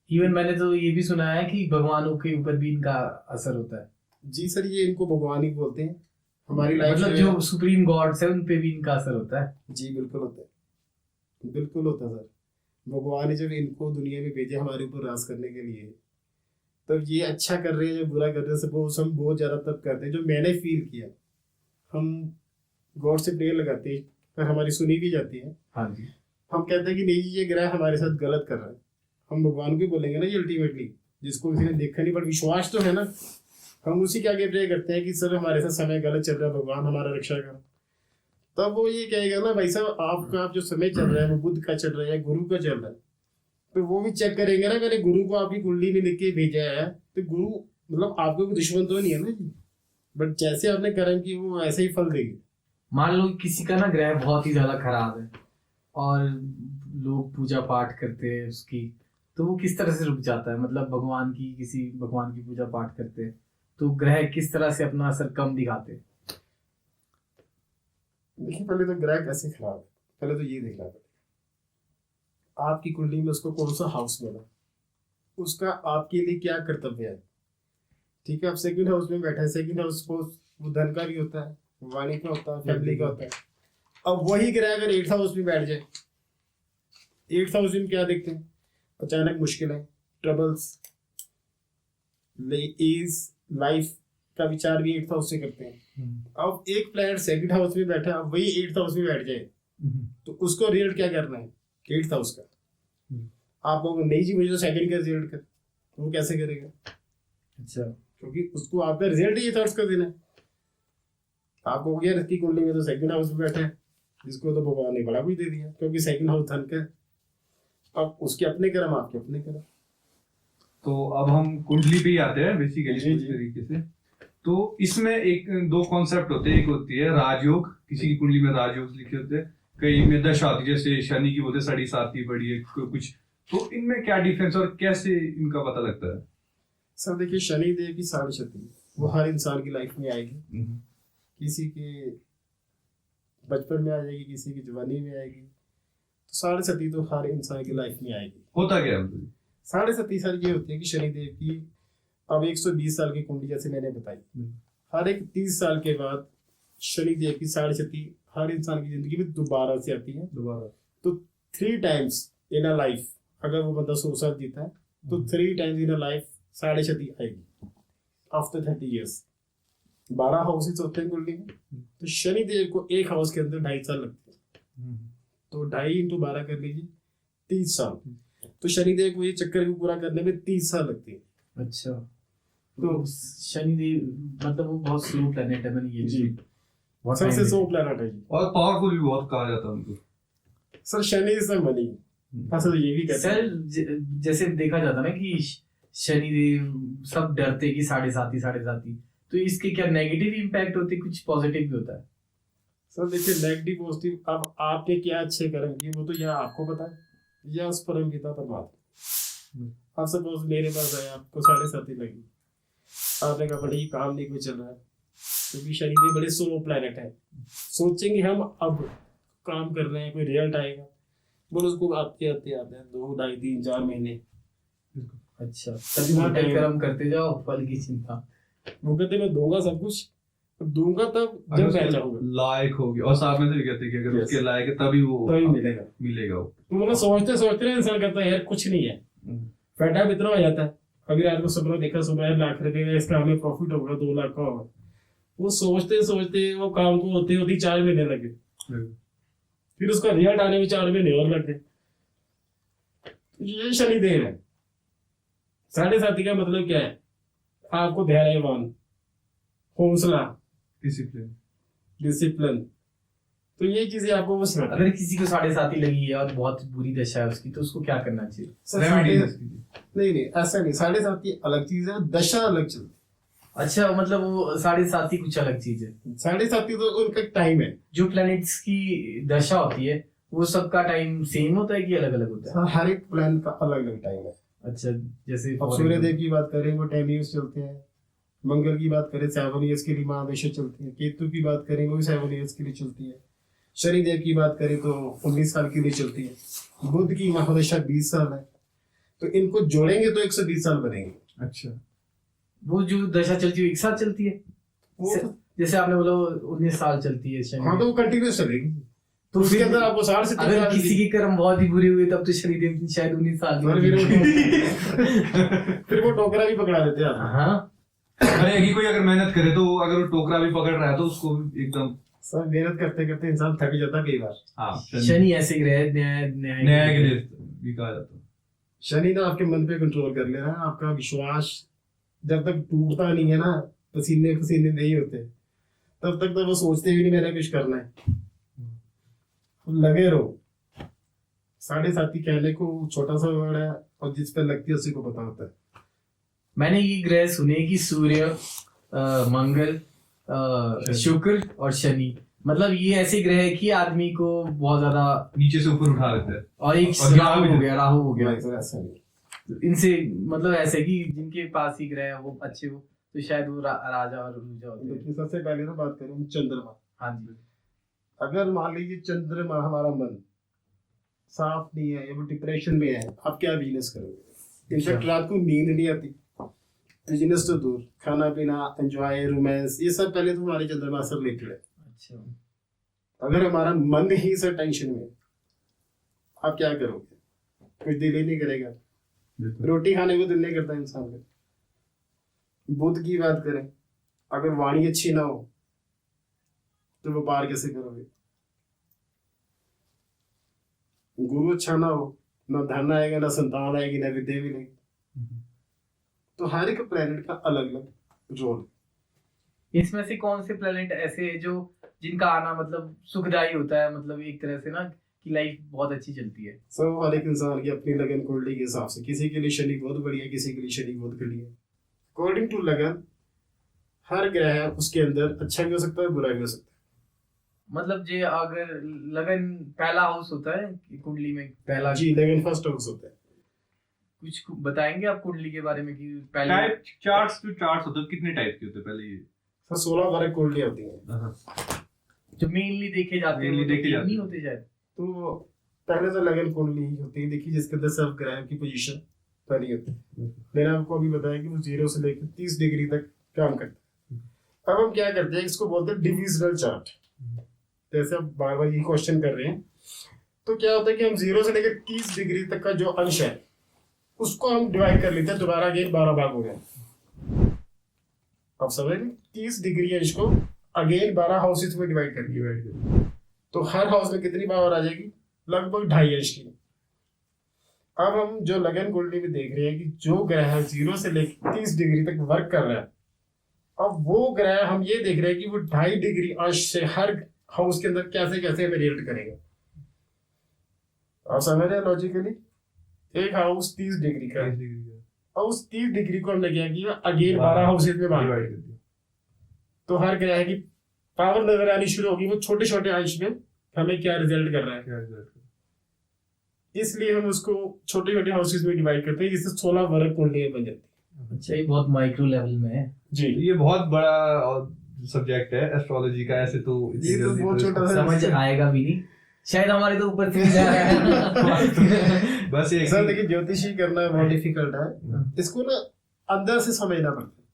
इवन मैंने तो ये भी सुना है कि भगवानों के ऊपर भी इनका असर होता है। जी सर, ये इनको भगवान ही बोलते हैं। हमारी लाइफ मतलब जो सुप्रीम गॉड्स है उन पे भी इनका असर होता है। जी बिल्कुल होता है, बिल्कुल होता है सर। भगवान ने जब इनको दुनिया में भेजा हमारे ऊपर राज करने के लिए, तब ये अच्छा कर रहे हैं या बुरा कर रहे हैं, सपोज हम बहुत ज्यादा तब करते हैं। जो मैंने फील किया, हम गॉड से प्रेयर लगाते हैं पर हमारी सुनी भी जाती है। हाँ जी। हम कहते हैं कि नहीं जी ये ग्रह हमारे साथ गलत कर रहा है, हम भगवान को बोलेंगे ना ये अल्टीमेटली, जिसको किसी ने देखा नहीं पर विश्वास तो है ना, हम उसी के आगे प्रे करते हैं कि सर हमारे साथ समय गलत चल रहा है, भगवान हमारा रक्षा कर। तब वो ये कहेगा ना भाई साहब आपका जो समय चल रहा है वो बुध का चल रहा है या गुरु का चल रहा है, तो वो भी चेक करेंगे ना, मैंने गुरु को आपकी कुंडली में लिख के भेजा है, तो गुरु मतलब आपको कोई दुश्मन तो नहीं है ना जी, बट जैसे आपने कर्म की वो ऐसे ही फल देगी। मान लो किसी का ना ग्रह बहुत ही ज्यादा खराब है और लोग पूजा पाठ करते हैं उसकी, तो वो किस तरह से रुक जाता है? मतलब भगवान की किसी भगवान की पूजा पाठ करते हैं तो ग्रह किस तरह से अपना असर कम दिखाते हैं? देखिए पहले तो ग्रह कैसे खराब है, पहले तो ये देखना पड़ेगा आपकी कुंडली में उसको कौन सा हाउस मिला, उसका आपके लिए क्या कर्तव्य है। ठीक है, आप सेकंड हाउस में बैठे हैं, सेकंड हाउस को वो धन का भी होता है, वाणी का होता है, फैमिली का होता है। अब वही ग्रह अगर 8th हाउस में बैठ जाए, 8th हाउस में क्या देखते हैं, अचानक मुश्किलें, ट्रबल्स, एज, लाइफ का विचार भी 8th हाउस से करते हैं। अब एक प्लैनेट सेकंड हाउस में बैठा, अब वही 8th हाउस में बैठ जाए तो उसको रिजल्ट क्या करना है 8th हाउस का। आप लोग नहीं जी मुझे तो सेकंड का रिजल्ट कर, तो वो कैसे करेगा? अच्छा, क्योंकि उसको आपका रिजल्ट ही 8th हाउस का देना है। आपको यार इसकी कुंडली में तो सेकंड हाउस में बैठा है, जिसको तो भगवान ने बड़ा कुछ दे दिया, क्योंकि सेकंड हाउस धन का है। अब उसके अपने कर्म, आपके अपने कर्म। तो अब हम कुंडली पे ही आते हैं बेसिकली जी, इस जी। तरीके से। तो इसमें एक दो कॉन्सेप्ट होते हैं, एक होती है राजयोग, किसी की कुंडली में राजयोग लिखे होते हैं, कई में दशा आती है, जैसे शनि की बोलते हैं सड़ी साथी बड़ी है कुछ, तो इनमें क्या डिफरेंस और कैसे इनका पता लगता है? सर देखिए, शनि देव की साढ़े क्षति वो हर इंसान की लाइफ में आएगी। किसी के बचपन में आ जाएगी, किसी की जवानी में आएगी। तो साढ़े क्षति तो हर इंसान की लाइफ में आएगी। होता क्या है मतलब? साढ़े क्षति सर ये होती है कि शनि देव की अब 120 साल की कुंडली जैसे मैंने बताई, हर एक 30 साल के बाद शनि देव की साढ़े क्षति हर इंसान की जिंदगी में दोबारा से आती है। दोबारा तो 3 टाइम्स इन अ लाइफ, अगर वो बंदा 100 साल जीता है तो 3 टाइम्स इन अ लाइफ साढ़े क्षति आएगी आफ्टर 30 ईयर्स। 12 हाउसेस होते हैं कुंडली में, तो शनि देव को एक हाउस के अंदर 2.5 साल लगते हैं। तो 2.5 इंटू 12 कर लीजिए, 30 साल। तो शनि देव को ये चक्कर भी पूरा करने में 30 साल लगते हैं। अच्छा, तो शनि देव मतलब वो बहुत स्लो प्लेनेट है, मैंने ये जी बहुत सबसे time स्लो प्लैनेट है जी। और पावरफुल भी बहुत कहा जाता है उनको। Sir Shani is the money, असल ये भी कहते हैं। सर जैसे देखा जाता ना कि शनि देव सब डरते कि साढ़े साथी, तो इसके क्या नेगेटिव इम्पैक्ट होते, कुछ पॉजिटिव भी होता है? सर देखिए, नेगेटिव पॉजिटिव अब आपने क्या अच्छे कर्म किए वो तो या आपको पता है या उस परम पिता परमात्मा। अब सपोज मेरे पास आया, आपको साढ़े साथी लगी, आपने कहा बड़ी काम नहीं कोई चल रहा है, क्योंकि शनि देव बड़े स्लो प्लैनेट है। सोचेंगे हम अब काम कर रहे हैं, कोई रिजल्ट आएगा, बोलो उसको आते आते 2, 2.5, 3, 4 महीने। अच्छा, तभी मोटे कर्म करते जाओ, फल की चिंता। वो कहते मैं दूंगा सब कुछ, दूंगा तब जब मैं चाहूंगा, लायक होगी। और साथ में से भी कहते हैं कि अगर Yes. उसके लायक है तभी वो तभी मिलेगा। वो। तो मतलब सोचते सोचते ना इंसान कहता है यार कुछ नहीं है, फेडअप इतना हो जाता है। अभी रात को सपना देखा सुबह लाख रुपए का इसका हमें प्रॉफिट होगा, 2 लाख का होगा। वो सोचते सोचते वो काम को होते होते 4 महीने लगे, फिर उसका रिजल्ट आने में 4 महीने और लग गए। ये शनि देव है। साढ़े साथी का मतलब क्या है? आपको धैर्यवान, हौसला, डिसिप्लिन, तो ये चीजें आपको वो सिखाता है। अगर किसी को साढ़े साथी लगी है और बहुत बुरी दशा है उसकी, तो उसको क्या करना चाहिए? नहीं ऐसा नहीं, साढ़े साथी अलग चीज है, दशा अलग चलती है। अच्छा, मतलब वो साढ़े साथी कुछ अलग चीज है। साढ़े साथी तो उनका टाइम है। जो प्लैनेट्स की दशा होती है वो सबका टाइम सेम होता है कि अलग अलग होता है? हर एक प्लान का अलग अलग टाइम है। अच्छा, जैसे अब सूर्य देव की बात करें वो 10 ईयर्स चलते हैं, मंगल की बात करें 7 ईयर्स के लिए महादशा चलती है, केतु की बात करें वो 7 ईयर्स के लिए चलती है, शनि देव की बात करें तो 19 साल के लिए चलती है, बुध की महादशा 20 साल है। तो इनको जोड़ेंगे तो 120 साल बनेंगे। अच्छा, वो जो दशा चलती है एक साथ चलती है? वो जैसे आपने बोला 19 साल चलती है शनि। हाँ, तो वो कंटिन्यूस चलेगी। तो उसके फिर अंदर आपको 60 से 30 अगर साल किसी के कर्म बहुत ही बुरे हुए तब तो शनि देव शायद 19 साल की और होगी। फिर वो टोकरा भी पकड़ा देते हैं। हाँ, अरे यही कोई अगर मेहनत करे तो अगर वो टोकरा भी पकड़ रहा है तो उसको एकदम सर मेहनत करते करते इंसान थक जाता है कई बार। हाँ, शनि ऐसे ग्रह न्याय न्याय के लिए भी कहा जाता है। शनि ना आपके मन पे कंट्रोल कर लेना है। आपका विश्वास जब तक टूटता नहीं है ना, पसीने पसीने नहीं होते, तब तक तो वो सोचते भी नहीं मैंने कुछ करना है, लगे रहो। साढ़े साथी कहने को छोटा सा वर्ड है और जिस पे लगती है उसी को पता होता है। मैंने ये ग्रह सुने कि सूर्य, मंगल, शुक्र और शनि, मतलब ये ऐसे ग्रह है कि आदमी को बहुत ज्यादा नीचे से ऊपर उठा देते हैं। और एक और राहु हो गया। नहीं सर, ऐसा नहीं। इनसे मतलब ऐसे कि जिनके पास ही ग्रह है वो अच्छे हो तो शायद वो राजा और रूजा होते हैं। देखिए, सबसे पहले ना बात करें हम चंद्रमा। हाँ जी। अगर मान लीजिए चंद्रमा हमारा मन साफ नहीं है या वो डिप्रेशन में है, आप क्या बिजनेस करोगे? इनफैक्ट रात को नींद नहीं आती, बिजनेस तो दूर, खाना पीना, एंजॉय, रोमांस, ये सब पहले तो हमारे चंद्रमा से रिलेटेड है। अच्छा, अगर हमारा मन ही सर टेंशन में, आप क्या करोगे? कुछ दिल ही नहीं करेगा, रोटी खाने को दिल नहीं करता इंसान का। बुध की बात करें, अगर वाणी अच्छी ना हो तो व्यापार कैसे करोगे? गुरु अच्छा ना हो, ना धन आएगा, ना संतान आएगी, ना विद्या मिलेगी। तो हर एक प्लेनेट का अलग अलग रोल है। इसमें से कौन से प्लेनेट ऐसे है जो जिनका आना मतलब सुखदायी होता है, मतलब एक तरह से ना कि लाइफ बहुत अच्छी चलती है? सब हर एक इंसान की अपनी लगन कुंडली के हिसाब से, किसी के लिए शनि बहुत बढ़िया, किसी के लिए शनि बहुत घटिया। अकॉर्डिंग टू लगन हर ग्रह उसके अंदर अच्छा भी हो सकता है, बुरा भी हो सकता मतलब जे अगर लगन पहला हाउस होता है कि कुंडली में पहला है। जी, लेकिन फर्स्ट हाउस होता है। कुछ बताएंगे आप कुंडली के बारे में कि पहले टाइप चार्ट्स जो चार्ट्स होते हैं कितने टाइप के होते हैं पहले ये? सर 16 12 कुंडली होती है। जो मेनली देखे जाते हैं Mainly वो तो देखे तीन जाते नहीं हैं। होते शायद। तो पहले तो लगन कुंडली ही होती है, देखिए जिसके अंदर सब ग्रह की पोजीशन पहली होती है। मैंने आपको अभी बताया कि वो 0 से लेकर 30 डिग्री तक काम करता है। अब हम क्या करते हैं, इसको बोलते हैं डिविजनल चार्ट। जैसे आप बार बार ये क्वेश्चन कर रहे हैं, तो क्या होता है कि हम 0 से लेकर 30 डिग्री तक का जो अंश है उसको हम डिवाइड कर लेते हैं। दोबारा अगेन 12 भाग हो गए। आप समझ रहे, 30 डिग्री अंश को अगेन 12 हाउसेस में डिवाइड कर दिया। तो हर हाउस में कितनी पावर आ जाएगी? लगभग 2.5 अंश की। अब हम जो लगन कुंडली में देख रहे हैं कि जो ग्रह 0 से लेकर 30 डिग्री तक वर्क कर रहा है, अब वो ग्रह हम ये देख रहे हैं कि वो 2.5 डिग्री अंश से हर हाउस के अंदर कैसे कैसे रिएक्ट करेगा। आप समझ रहे हैं लॉजिकली? एक हाउस 30 डिग्री का है, और उस 30 डिग्री को हमने क्या किया, अगेन 12 हाउसेज में बांट दिया। तो हर ग्रह की पावर नजर आनी शुरू होगी, वो छोटे छोटे अंश में हमें क्या रिजल्ट कर रहा है। इसलिए हम उसको छोटे छोटे हाउसेज में डिवाइड करते हैं, जिससे 16 वर्ग कुंडलियां बन जाती है। अच्छा, ये बहुत माइक्रो लेवल में है जी। ये बहुत बड़ा सब्जेक्ट है एस्ट्रोलॉजी का। ऐसे तो ये तो बहुत छोटा सा समझ आएगा भी नहीं शायद, हमारे तो ऊपर से जा रहा है। बस एक सर देखिए, ज्योतिषी करना बहुत डिफिकल्ट है। इसको ना अंदर से समझना पड़ता है।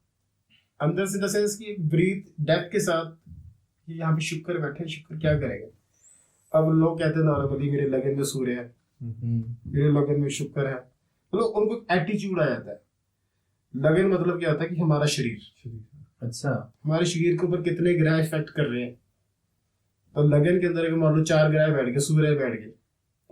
अंदर से इन द सेंस कि एक ब्रीथ डेप्थ के साथ कि यहाँ पे शुक्र बैठे, शुक्र क्या करेगा। अब लोग कहते हैं नॉर्मली मेरे लगन में सूर्य है, मेरे लगन में शुक्र है, मतलब उनको एटीट्यूड आ जाता है। लगन मतलब क्या होता है कि हमारा शरीर, अच्छा, हमारे शरीर के ऊपर कितने ग्रह इफेक्ट कर रहे हैं। तो लगन के अंदर अगर मान लो 4 ग्रह बैठ गए, सूर्य बैठ गए,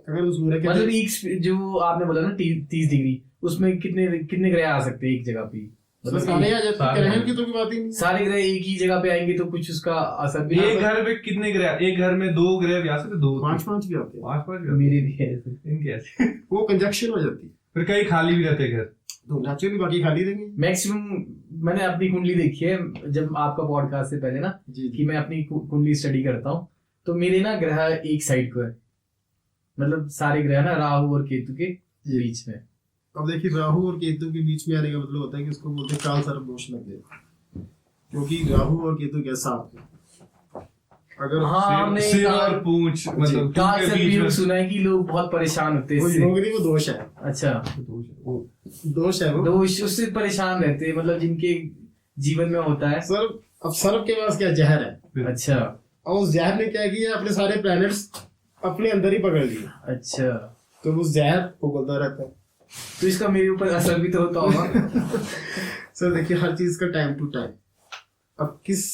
अगर उस सूर्य के मतलब एक जो आपने बोला ना 30 डिग्री, उसमें कितने कितने ग्रह आ सकते हैं एक जगह पे? मतलब सारे आ जाते हैं, सारे ग्रहण की तो कोई बात ही नहीं। सारे ग्रह एक ही जगह पे आएंगे तो कुछ उसका असर भी एक घर में कितने ग्रह? एक घर में 2 ग्रह भी आ सकते, 2 5 5 भी आते हैं। 5 भी आते मेरे भी है ऐसे। हैं। इनके ऐसे वो कंजक्शन हो जाती है, फिर कई खाली भी रहते हैं घर। तो नेचुरली बाकी खाली देंगे। मैक्सिमम मैंने अपनी कुंडली देखी है, जब आपका पॉडकास्ट से पहले ना जी कि मैं अपनी कुंडली स्टडी करता हूँ, तो मेरे ना ग्रह एक साइड को है, मतलब सारे ग्रह ना राहु और केतु के बीच में। अब देखिए, राहु और केतु के बीच में आने का मतलब होता है कि उसको बोलते हैं काल सर्प दोष लग जाए, क्योंकि राहु और केतु के साथ अगर हाँ, हमने सिर काल- और पूंछ मतलब काल के से बीच भी में सुना है कि लोग बहुत परेशान होते हैं वो इससे। योगनी वो दोष है, अच्छा, दोष है वो। तो उससे परेशान रहते हैं, मतलब जिनके जीवन में होता है। सर अब सर्प के पास क्या जहर है, अच्छा और उस जहर ने क्या किया, अपने सारे प्लैनेट्स अपने अंदर ही पकड़ लिए, अच्छा, तो वो जहर उगलता रहता है। तो इसका मेरे ऊपर असर भी तो होता होगा। सर देखिए, हर चीज का टाइम टू टाइम। अब किस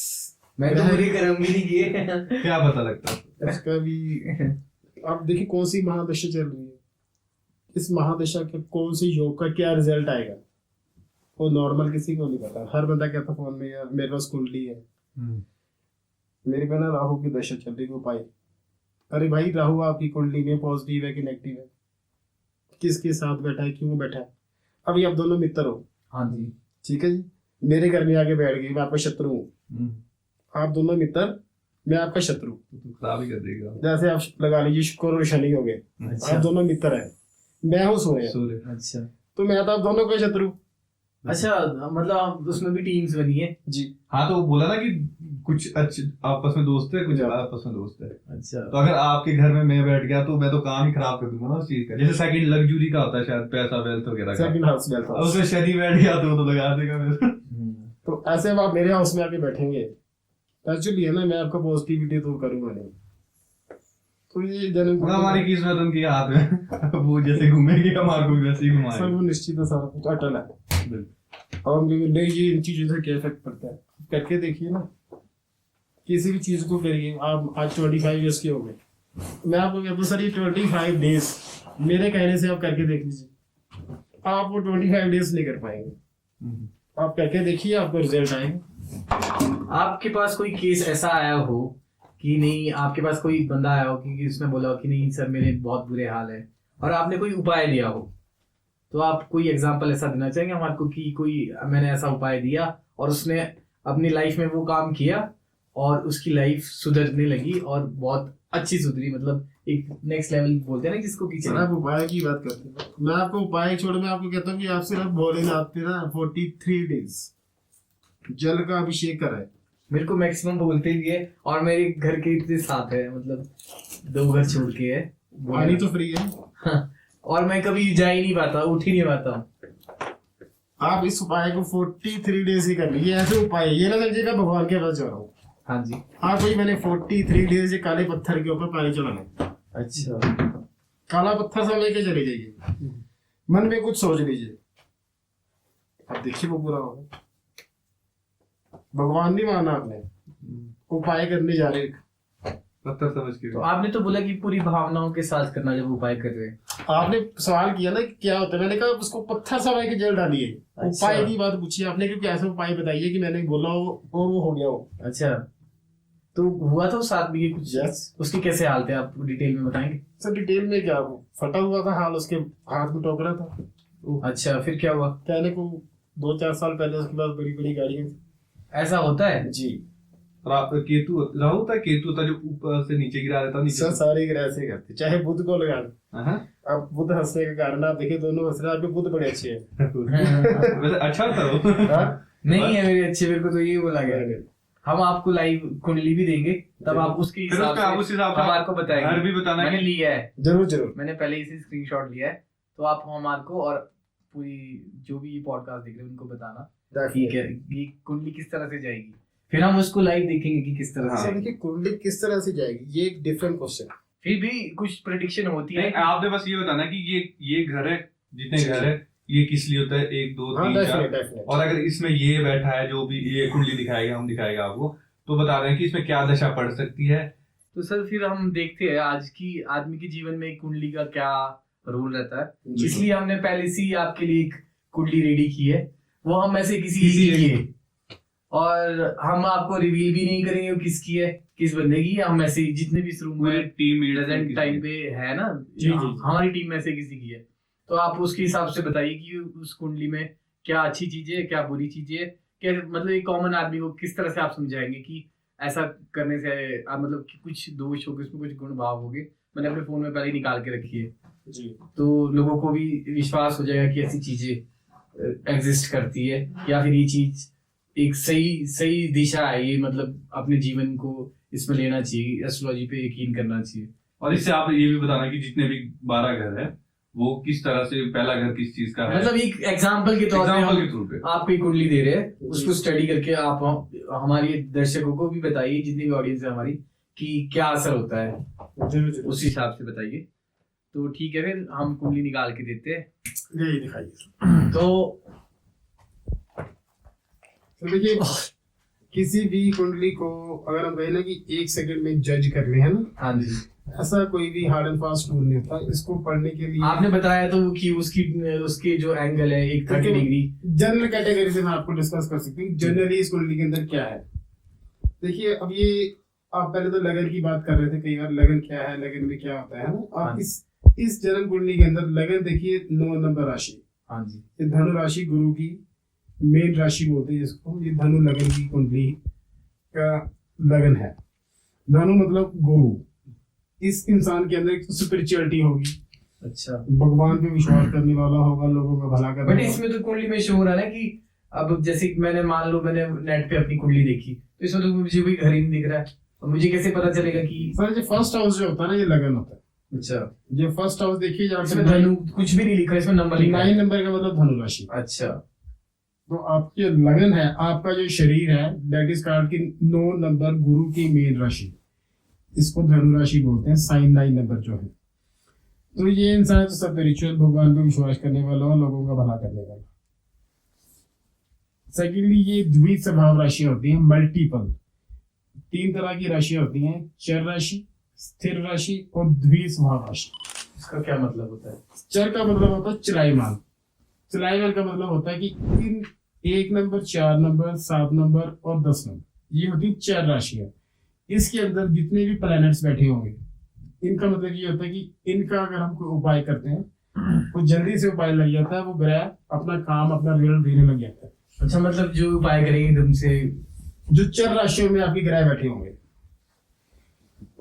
मैं तो पूरी कर्म भी नहीं किए। क्या पता लगता है? उसका भी अब देखिए कौन सी महादशा चल रही है, इस महादशा के कौन से योग का क्या रिजल्ट आएगा, वो नॉर्मल किसी को नहीं पता। हर बंदा कहता फोन में यार मेरे पास कुंडली है, मेरे पे ना राहु की दशा चल रही है, उपाय। अरे भाई, राहु आपकी कुंडली में पॉजिटिव है कि नेगेटिव है, किसके साथ बैठा है, क्यों बैठा है। अभी आप दोनों मित्र हो, हाँ जी, ठीक है जी, मेरे घर में आके बैठ गए, मैं आपका शत्रु हूँ। आप दोनों मित्र, मैं आपका शत्रु। तो खराब ही कर देगा। जैसे आप लगा लीजिए शुक्र और शनि हो गए, अच्छा आप दोनों मित्र हैं, मैं हूँ सूर्य, सूर्य। अच्छा तो मैं तो आप दोनों का शत्रु। अच्छा, मतलब उसमें भी टीम्स बनी है। जी हाँ, तो वो बोला ना कि कुछ अच्छे आपस में दोस्त है, कुछ हाँ। आपस में दोस्त है। अच्छा, तो अगर आपके घर में मैं बैठ गया तो मैं तो काम ही खराब कर दूंगा ना उस चीज का। जैसे सेकंड लग्जरी का होता है शायद, पैसा वेल्थ वगैरह का। सेकंड हाउस में अब उसमें शनि बैठ गया तो वो तो लगा देगा मेरे। तो ऐसे अब आप मेरे हाउस में आके बैठेंगे, एक्चुअली है ना, मैं आपको पॉजिटिविटी तो करूंगा नहीं। तो ये जन्म मतलब हमारी किस्मत उनके हाथ में। वो जैसे घूमेंगे हमारे को भी वैसे ही सब घुमाएंगे। वो निश्चित है, सारा कुछ अटल है। बिल्कुल। और हम नहीं, ये इन चीजों से क्या इफेक्ट पड़ता है करके देखिए ना। किसी भी चीज को करिए, आप आज 25 ईयर्स के हो गए, मैं आपको कहता हूँ सर ये 25 डेज मेरे कहने से आप करके देख लीजिए, आप वो 25 डेज नहीं कर पाएंगे। आप करके देखिए, आपको रिजल्ट आएगा। आपके पास कोई केस ऐसा आया हो कि नहीं, आपके पास कोई बंदा आया हो कि उसने बोला हो कि नहीं सर मेरे बहुत बुरे हाल है, और आपने कोई उपाय दिया हो, तो आप कोई एग्जांपल ऐसा देना चाहेंगे हमारे को कि कोई मैंने ऐसा उपाय दिया और उसने अपनी लाइफ में वो काम किया और उसकी लाइफ सुधरने लगी और बहुत अच्छी सुधरी, मतलब एक नेक्स्ट लेवल बोलते हैं ना जिसको कि सर आप उपाय की बात करते हैं, मैं आपको उपाय छोड़ मैं आपको कहता हूँ कि आप सिर्फ बोले ना आपने ना 43 डेज जल का अभिषेक कराए। मेरे को मैक्सिमम बोलते भी है और मेरे घर के इतने साथ है, मतलब 2 घर छोड़ के है, पानी तो फ्री है। हाँ, और मैं कभी जा ही नहीं पाता, उठ ही नहीं पाता। आप इस उपाय को 43 डेज ही कर लीजिए। ऐसे उपाय है, ये ना समझिएगा भगवान के पास जा रहा हूँ। हाँ जी। हाँ कोई मैंने 43 डेज काले पत्थर के ऊपर पानी चढ़ाना। अच्छा, काला पत्थर सब लेके चले जाइए, मन में कुछ सोच लीजिए, अब देखिए वो पूरा होगा। भगवान नहीं माना आपने, उपाय करने जा रहे हैं। पत्थर समझ के तो आपने तो बोला कि पूरी भावनाओं के साथ करना जब उपाय कर रहे हैं। आपने सवाल किया ना कि क्या होता है, मैंने कहा उसको पत्थर सवाई के जल डालिए। अच्छा। उपाय की बात पूछी आपने, क्योंकि ऐसा उपाय बताइए कि मैंने बोला हो और वो हो गया हो। अच्छा, तो हुआ था 7 बीघे कुछ? Yes. उसके कैसे हाल थे, आप डिटेल में बताएंगे? सर डिटेल में क्या, फटा हुआ था हाल, उसके हाथ में टोकरा था। अच्छा, फिर क्या हुआ? कहने को 2-4 साल पहले उसके पास बड़ी बड़ी गाड़ियां थी। ऐसा होता है जी केतु राहु था, केतु था जो ऊपर से नीचे गिरा रहता नीचे सर, सारे ग्रह से करते, चाहे बुध को लगा दो। हाँ। अब बुध हंसने का कारण आप देखिए, दोनों हंस रहे हैं, आपके बुध बड़े अच्छे हैं। वैसे अच्छा था वो। हाँ? नहीं है मेरे अच्छे, मेरे को तो यही बोला गया। हम आपको लाइव कुंडली भी देंगे, तब आप उसके फिर उसका आप उस हिसाब से हमारे को बताएंगे। घर भी बताना मैंने कि- लिया है, जरूर जरूर। मैंने पहले ही से स्क्रीनशॉट लिया है, तो आप हमारे को और पूरी जो भी ये पॉडकास्ट देख रहे हैं उनको बताना ठीक है ये कुंडली किस तरह से जाएगी, फिर हम उसको लाइव देखेंगे कि किस तरह से सर जाएगी। देखिए कुंडली किस तरह से जाएगी, ये एक डिफरेंट क्वेश्चन। फिर भी कुछ प्रेडिक्शन होती है। नहीं, आपने बस ये बताना कि ये घर है, जितने घर है ये किस लिए होता है, 1 2 हाँ 3 4, डेफिनेट। और अगर इसमें ये बैठा है जो भी ये कुंडली दिखाएगा, हम दिखाएगा आपको, तो बता रहे हैं कि इसमें क्या दशा पड़ सकती है। तो सर फिर हम देखते हैं आज की आदमी के जीवन में कुंडली का क्या रोल रहता है, जी। इसलिए हमने पहले से ही आपके लिए एक कुंडली रेडी की है, वो हम ऐसे किसी किसी की है और हम आपको रिवील भी नहीं करेंगे वो किसकी है, किस बंदे की है। हम ऐसे ही जितने भी इस रूम में टीम प्रेजेंट टाइम पे है ना, जी, जी। हमारी टीम में से किसी की है, तो आप उसके हिसाब से बताइए कि उस कुंडली में क्या अच्छी चीजें है, क्या बुरी चीजें है, क्या मतलब एक कॉमन आदमी को किस तरह से आप समझाएंगे कि ऐसा करने से आप मतलब कि कुछ दोष होगे उसमें, कुछ गुण भाव होगे। मैंने अपने फोन में पहले ही निकाल के रखी है, जी तो लोगों को भी विश्वास हो जाएगा कि ऐसी चीजें एग्जिस्ट करती है, या फिर ये चीज एक सही दिशा है, ये मतलब अपने जीवन को इसमें लेना चाहिए, एस्ट्रोलॉजी पे यकीन करना चाहिए। और इससे आप ये भी बताना कि जितने भी 12 घर है वो किस तरह से, पहला घर किस चीज का है, मतलब एक एग्जाम्पल के तौर पे एग्जाम्पल हम के थ्रू पे। आपको एक कुंडली दे रहे हैं, उसको स्टडी करके आप हमारे दर्शकों को भी बताइए, जितनी भी ऑडियंस है हमारी, कि क्या असर होता है, जरूर जरूर। उस हिसाब से बताइए। तो ठीक है, फिर हम कुंडली निकाल के देते हैं। यही दिखाइए। तो तो देखिए किसी भी कुंडली को अगर हम कहें ना कि 1 सेकंड में जज कर ले, है ना, हाँ जी, ऐसा कोई भी हार्ड एंड फास्ट रूल नहीं होता। इसको पढ़ने के लिए आपने बताया तो कि उसके जो एंगल है एक 30 डिग्री। जनरल कैटेगरी से मैं आपको डिस्कस कर सकती हूँ, जनरली इस कुंडली के अंदर क्या है। देखिए अब ये आप पहले तो लगन की बात कर रहे थे, कई बार लगन क्या है, लगन में क्या होता है ना। हाँ। आप इस जन्म कुंडली के अंदर लगन देखिए 9 नंबर राशि, हाँ जी, ये धनु राशि गुरु की मेन राशि बोलते हैं जिसको, ये धनु लगन की कुंडली का लगन है। धनु मतलब गुरु, इस इंसान के अंदर एक स्पिरिचुअलिटी होगी, अच्छा। भगवान पे विश्वास करने वाला होगा, लोगों का भला करने बट वाला। इसमें तो कुंडली में शो हो रहा है ना कि अब जैसे मैंने मान लो मैंने नेट पे अपनी कुंडली देखी, तो इसमें तो मुझे कोई घर ही नहीं दिख रहा है, और मुझे कैसे पता चलेगा कि सर ये फर्स्ट हाउस जो होता है ना, ये लगन होता है। अच्छा, ये फर्स्ट हाउस देखिए जहाँ इसमें धनु कुछ भी नहीं लिखा, इसमें नंबर लिखा 9 है। नंबर का मतलब धनु राशि। अच्छा, तो आपकी लगन है, आपका जो शरीर है, दैट इज कार्ड की 9 नंबर गुरु की मेन राशि, इसको धनु राशि बोलते हैं, साइन 9 नंबर जो है। तो ये इंसान तो स्पिरिचुअल, भगवान पे विश्वास करने वाला और लोगों का भला करने वाला। सेकेंडली ये द्वित स्वभाव राशि होती है, मल्टीपल 3 तरह की राशि होती हैं, चर राशि, स्थिर राशि और द्वित स्वभाव राशि। इसका क्या मतलब होता है? चर का मतलब होता है चलायमान, चलायमान का मतलब होता है कि इन 1 नंबर, 4 नंबर, 7 नंबर और 10 नंबर, ये होती है चर राशियां। इसके अंदर जितने भी प्लैनेट्स बैठे होंगे, इनका मतलब ये होता है कि इनका अगर हम कोई उपाय करते हैं तो जल्दी से उपाय लग जाता है, वो ग्रह अपना काम, अपना रिजल्ट देने लग जाता है। अच्छा, मतलब जो उपाय करेंगे एकदम से जो चर राशियों में आपके ग्रह बैठे होंगे,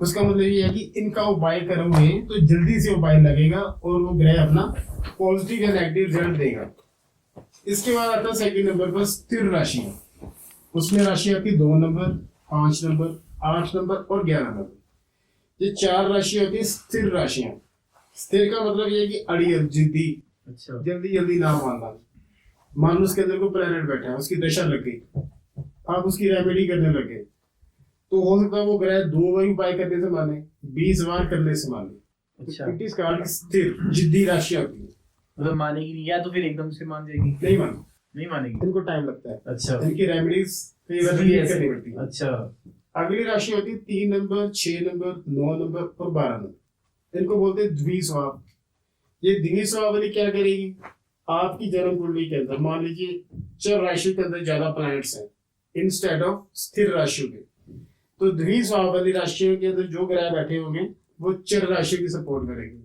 उसका मतलब ये है कि इनका उपाय करोगे तो जल्दी से उपाय लगेगा और वो ग्रह अपना पॉजिटिव या नेगेटिव रिजल्ट देगा। इसके बाद आता है सेकंड नंबर पर स्थिर राशि। उसमें राशि आपकी 2 नंबर, 5 नंबर, 8 नंबर और 11 नंबर। ये 4 राशि होती है स्थिर राशियां। स्थिर का मतलब ये है कि अड़ियल, जिद्दी, अच्छा जल्दी जल्दी ना मानना। मान लो उसके अंदर कोई प्लेनेट बैठा है, उसकी दशा लग गई, आप उसकी रेमेडी करने लगे, तो हो सकता है वो ग्रह 2 बार उपाय करने से माने, 20 बार करने से माने। अच्छा इट इज कॉल्ड स्थिर, जिद्दी राशि होती है। मतलब मानेगी नहीं, या तो फिर एकदम से मान जाएगी? नहीं मानो, नहीं मानेगी। इनको टाइम लगता है। अच्छा इनकी रेमेडीज इसलिए ऐसे- करनी पड़ती है। अच्छा अगली राशि होती है 3 नंबर, 6 नंबर, 9 नंबर और 12 नंबर। इनको बोलते हैं द्विस्वाव। ये द्विस्वाव वाली क्या करेगी, आपकी जन्म कुंडली के अंदर मान लीजिए चर राशि के अंदर ज्यादा प्लैनेट्स हैं इंस्टेड ऑफ स्थिर राशियों के, तो द्विस्वाव वाली राशियों के अंदर जो ग्रह बैठे होंगे वो चर राशि की सपोर्ट करेंगे।